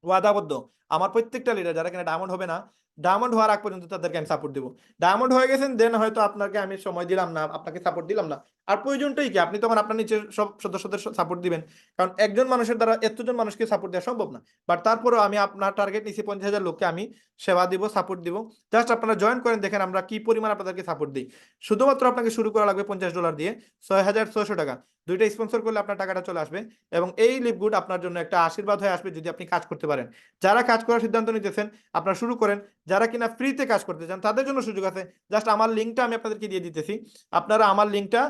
ওয়াদাবদ্ধ। আমার প্রত্যেকটা লিডার যারা কিনা ডায়মন্ড হবে না, ডায়মন্ড হওয়ার আগ পর্যন্ত তাদেরকে আমি সাপোর্ট দিব। ডায়মন্ড হয়ে গেছেন দেন হয়তো আপনাকে আমি সময় দিলাম না, আপনাকে সাপোর্ট দিলাম না। আর প্রয়োজনটাই কি, আপনি তখন আপনার নিচের সব সদস্যদের সাপোর্ট দিবেন। কারণ একজন মানুষের দ্বারা এতজন মানুষকে সাপোর্ট দেওয়া সম্ভব না। বাট তারপরেও আমি আপনার টার্গেট নিচ্ছি 50,000 লোককে আমি সেবা দিব, সাপোর্ট দিব। জাস্ট আপনারা জয়েন করেন, দেখেন আমরা কি পরিমাণ আপনাদেরকে সাপোর্ট দিই। শুধুমাত্র আপনাকে শুরু করা লাগবে $50 দিয়ে, 6,600 টাকা। দুইটা স্পন্সর করলে আপনার টাকাটা চলে আসবে। এবং এই লিভগুড আপনার জন্য একটা আশীর্বাদ হয়ে আসবে যদি আপনি কাজ করতে পারেন। যারা কাজ করার সিদ্ধান্ত নিতেছেন আপনারা শুরু করেন, যারা কিনা ফ্রিতে কাজ করতে চান তাদের জন্য সুযোগ আছে। জাস্ট আমার লিঙ্কটা আমি আপনাদেরকে দিয়ে দিতেছি, আপনারা আমার লিঙ্কটা,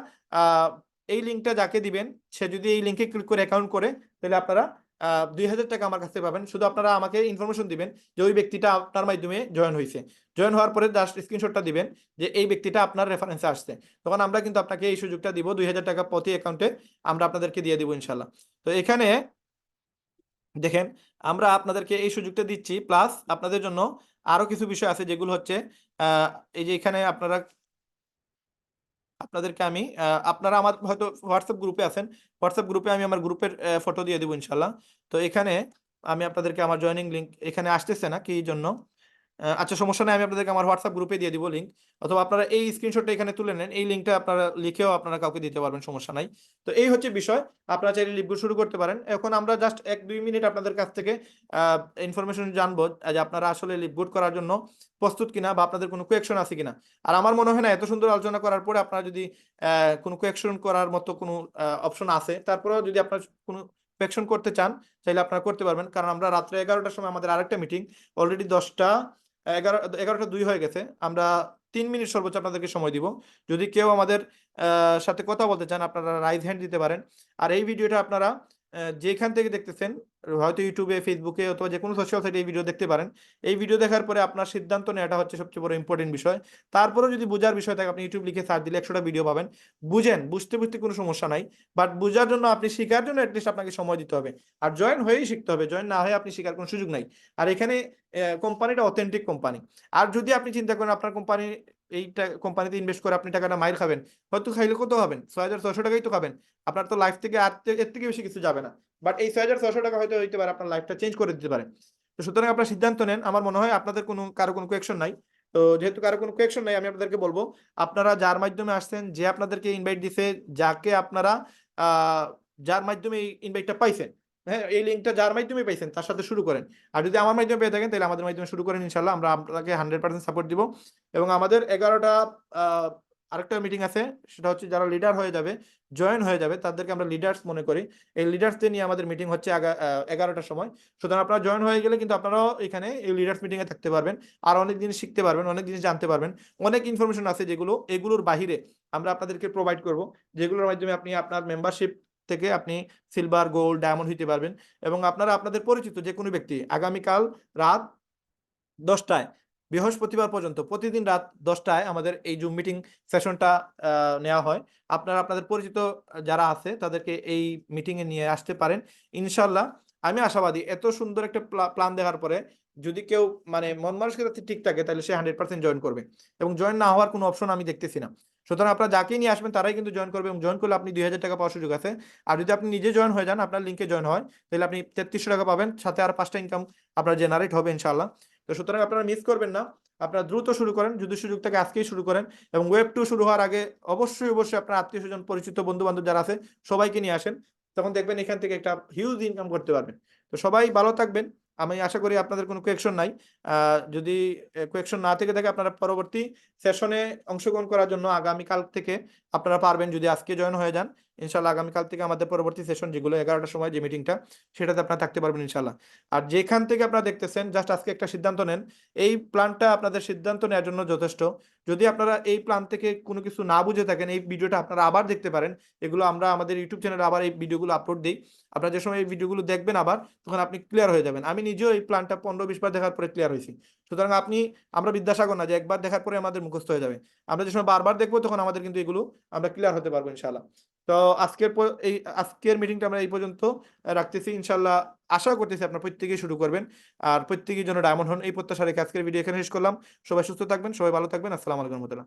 এই লিঙ্কটা যাকে দিবেন সে যদি এই লিঙ্কে ক্লিক করে অ্যাকাউন্ট করে, তাহলে আপনারা 2,000 টাকা আমার কাছে পাবেন। শুধু আপনারা আমাকে ইনফরমেশন দিবেন যে ওই ব্যক্তিটা আপনার মাধ্যমে জয়েন হয়েছে, জয়েন হওয়ার পরে জাস্ট স্ক্রিনশটটা দিবেন যে এই ব্যক্তিটা আপনার রেফারেন্সে আসছে। তখন আমরা কিন্তু আপনাকে এই সুযোগটা দিব, 2,000 টাকা প্রতি অ্যাকাউন্টে আমরা আপনাদেরকে দিয়ে দিব ইনশাল্লাহ। তো এখানে দেখেন আমরা আপনাদেরকে এই সুযোগটা দিচ্ছি, প্লাস আপনাদের জন্য আরো কিছু বিষয় আছে যেগুলো হচ্ছে আহ, এই যে এখানে আপনাদেরকে আমি আপনারা আমার হয়তো হোয়াটসঅ্যাপ গ্রুপে আছেন, হোয়াটসঅ্যাপ গ্রুপে আমি আমার গ্রুপের ফটো দিয়ে দিব ইনশাল্লাহ। তো এখানে আমি আপনাদেরকে আমার জয়েনিং লিংক এখানে আসতেছে না কি জন্য, আচ্ছা সমস্যা নেই, আমি আপনাদেরকে আমার হোয়াটসঅ্যাপ গ্রুপে দিয়ে দিব লিঙ্ক। অথবা আপনারা এই স্ক্রিনশটটা এখানে তুলে নেন, এই লিঙ্কটা আপনারা লিখেও আপনারা কাউকে দিতে পারবেন, সমস্যা নাই। তো এই হচ্ছে বিষয়, আপনারা চাইলে লিভগুলো শুরু করতে পারেন। এখন আমরা জাস্ট 1-2 মিনিট আপনাদের কাছ থেকে ইনফরমেশন জানবো যে আপনারা আসলে লিভগুড করার জন্য প্রস্তুত কিনা বা আপনাদের কোনো কোয়েকশন আছে কিনা। আর আমার মনে হয় না এত সুন্দর আলোচনা করার পরে আপনারা যদি কোনো কোয়েকশন করার মতো কোনো অপশন আছে, তারপরেও যদি আপনার কোনো কোয়েকশন করতে চান চাইলে আপনারা করতে পারবেন। কারণ আমরা রাত্রে 11টার সময় আমাদের আরেকটা মিটিং, অলরেডি 11:02 হয়ে গেছে, আমরা 3 মিনিট সর্বোচ্চ আপনাদেরকে সময় দিব। যদি কেউ আমাদের সাথে কথা বলতে চান আপনারা রাইজ হ্যান্ড দিতে পারেন। আর এই ভিডিওটা আপনারা যেখান থেকে দেখতেছেন, হয়তো ইউটিউবে, ফেসবুকে অথবা যে কোনো সোশ্যাল সাইটে এই ভিডিও দেখতে পারেন। এই ভিডিও দেখার পরে আপনার সিদ্ধান্ত নেওয়াটা হচ্ছে সবচেয়ে বড় ইম্পর্টেন্ট বিষয়। তারপরেও যদি বোঝার বিষয় থাকে আপনি ইউটিউব লিখে সার্চ দিলে 100টা ভিডিও পাবেন। বুঝেন, বুঝতে বুঝতে কোনো সমস্যা নাই, বাট বোঝার জন্য আপনি শেখার জন্য অ্যাটলিস্ট আপনাকে সময় দিতে হবে। আর জয়েন হয়েই শিখতে হবে, জয়েন না হয়ে আপনি শেখার কোনো সুযোগ নাই। আর এখানে কোম্পানিটা অথেন্টিক কোম্পানি। আর যদি আপনি চিন্তা করেন আপনার কোম্পানি, এইটা কোম্পানিতে ইনভেস্ট করে আপনি টাকাটা মাইর খাবেন, হয়তো খাইলে কত হবেন, 6,600 টাকাই তো খাবেন। আপনার তো লাইফ থেকে এর থেকে বেশি কিছু যাবে না। বাট এই 6,600 টাকা হয়তো হইতে পারে আপনার লাইফটা চেঞ্জ করে দিতে পারে। তো সুতরাং আপনার সিদ্ধান্ত নেন। আমার মনে হয় আপনাদের কারো কোনো কোয়েকশন নাই। তো যেহেতু কারো কোনো কোয়েকশন নাই, আমি আপনাদেরকে বলবো আপনারা যার মাধ্যমে আসছেন, যে আপনাদেরকে ইনভাইট দিছে, যাকে আপনারা আহ যার মাধ্যমে এই ইনভাইটটা পাইছেন, হ্যাঁ এই লিঙ্কটা যার মাধ্যমে পাইছেন তার সাথে শুরু করেন। আর যদি আমার মাধ্যমে পেয়ে থাকেন তাহলে আমাদের মাধ্যমে শুরু করেন, ইনশাল্লাহ আমরা আপনাকে 100% সাপোর্ট দিব। এবং আমাদের 11টা আরেকটা মিটিং আছে, সেটা হচ্ছে যারা লিডার হয়ে যাবে, জয়েন হয়ে যাবে, তাদেরকে আমরা লিডার্স মনে করি। এই লিডার্সদের নিয়ে আমাদের মিটিং হচ্ছে 11টার সময়। সুতরাং আপনারা জয়েন হয়ে গেলে কিন্তু আপনারাও এখানে এই লিডার্স মিটিং এ থাকতে পারবেন, আর অনেক জিনিস শিখতে পারবেন, অনেক জিনিস জানতে পারবেন। অনেক ইনফরমেশন আছে যেগুলো এগুলোর বাহিরে আমরা আপনাদেরকে প্রোভাইড করব, যেগুলোর মাধ্যমে আপনি আপনার মেম্বারশিপ থেকে আপনি সিলভার, গোল্ড, ডায়মন্ড হইতে পারবেন। এবং আপনারা আপনাদের পরিচিত যে কোনো ব্যক্তি, আগামীকাল রাত 10টায়, বৃহস্পতিবার পর্যন্ত প্রতিদিন রাত 10টায় আমাদের এই জুম মিটিং সেশনটা নেওয়া হয়। আপনারা আপনাদের পরিচিত যারা আছে তাদেরকে এই মিটিং এ নিয়ে আসতে পারেন ইনশাল্লাহ। আমি আশাবাদী এত সুন্দর একটা প্ল্যান দেখার পরে যদি কেউ মানে মন মানসিকতা ঠিক থাকে তাহলে সে 100% জয়েন করবে। এবং জয়েন না হওয়ার কোনো অপশন আমি দেখতেছি না। সুতরাং আপনারা যাকে নিয়ে আসবেন তারাই কিন্তু জয়েন করবে, এবং জয়েন করলে আপনি 2,000 টাকা পাওয়ার সুযোগ আছে। আর যদি আপনি নিজে জয়েন হয়ে যান, আপনার লিঙ্কে জয়েন হয়, তাহলে আপনি 3300 টাকা পাবেন, সাথে আর 5টা ইনকাম আপনার জেনারেট হবে ইনশাল্লাহ। তো সুতরাং আপনারা মিস করবেন না, আপনারা দ্রুত শুরু করেন, যদি সুযোগ থাকে আজকেই শুরু করেন। এবং ওয়েব 2 শুরু হওয়ার আগে অবশ্যই অবশ্যই আপনার আত্মীয় স্বজন, পরিচিত বন্ধু বান্ধব যারা আছে সবাইকে নিয়ে আসেন, তখন দেখবেন এখান থেকে একটা হিউজ ইনকাম করতে পারবেন। তো সবাই ভালো থাকবেন, আমি আশা করি আপনাদের কোনো কোয়েকশন নাই। যদি কোয়েকশন না থেকে থাকে আপনারা পরবর্তী সেশনে অংশগ্রহণ করার জন্য আগামীকাল থেকে আপনারা পারবেন যদি আজকে জয়েন হয়ে যান। ইনশাল্লাহ আগামীকাল থেকে আমাদের পরবর্তী সেশন যেগুলো 11টার সময় যে মিটিংটা, সেটাতে আপনারা থাকতে পারবেন ইনশাল্লাহ। আর যেখান থেকে আপনারা দেখতেছেন, জাস্ট আজকে একটা সিদ্ধান্ত নেন। এই প্ল্যানটা আপনাদের সিদ্ধান্ত নেওয়ার জন্য যথেষ্ট। যদি আপনারা এই প্ল্যান থেকে কোনো কিছু না বুঝে থাকেন, এই ভিডিওটা আপনারা আবার দেখতে পারেন। এগুলো আমরা আমাদের ইউটিউব চ্যানেলে আবার এই ভিডিওগুলো আপলোড দিই। আপনারা যে সময় এই ভিডিওগুলো দেখবেন আবার, তখন আপনি ক্লিয়ার হয়ে যাবেন। আমি নিজেও এই প্ল্যানটা 15-20 বার দেখার পরে ক্লিয়ার হয়েছি। সুতরাং আমরা বিদ্যাসাগর না যে একবার দেখার পরে আমাদের মুখস্থ হয়ে যাবে। আমরা যে সময় বারবার দেখবো, তখন আমাদের কিন্তু এগুলো আমরা ক্লিয়ার হতে পারবো ইনশাআল্লাহ। তো আজকের মিটিংটা আমরা এই পর্যন্ত রাখতেছি ইনশাআল্লাহ। আশা করতেছি আপনারা প্রত্যেকেই শুরু করবেন, আর প্রত্যেকেই যেন ডায়মন্ড হন, এই প্রত্যাশা রেখে আজকের ভিডিও এখানে শেষ করলাম। সবাই সুস্থ থাকবেন, সবাই ভালো থাকবেন। আসসালামু আলাইকুম রহমতুল্লাহ।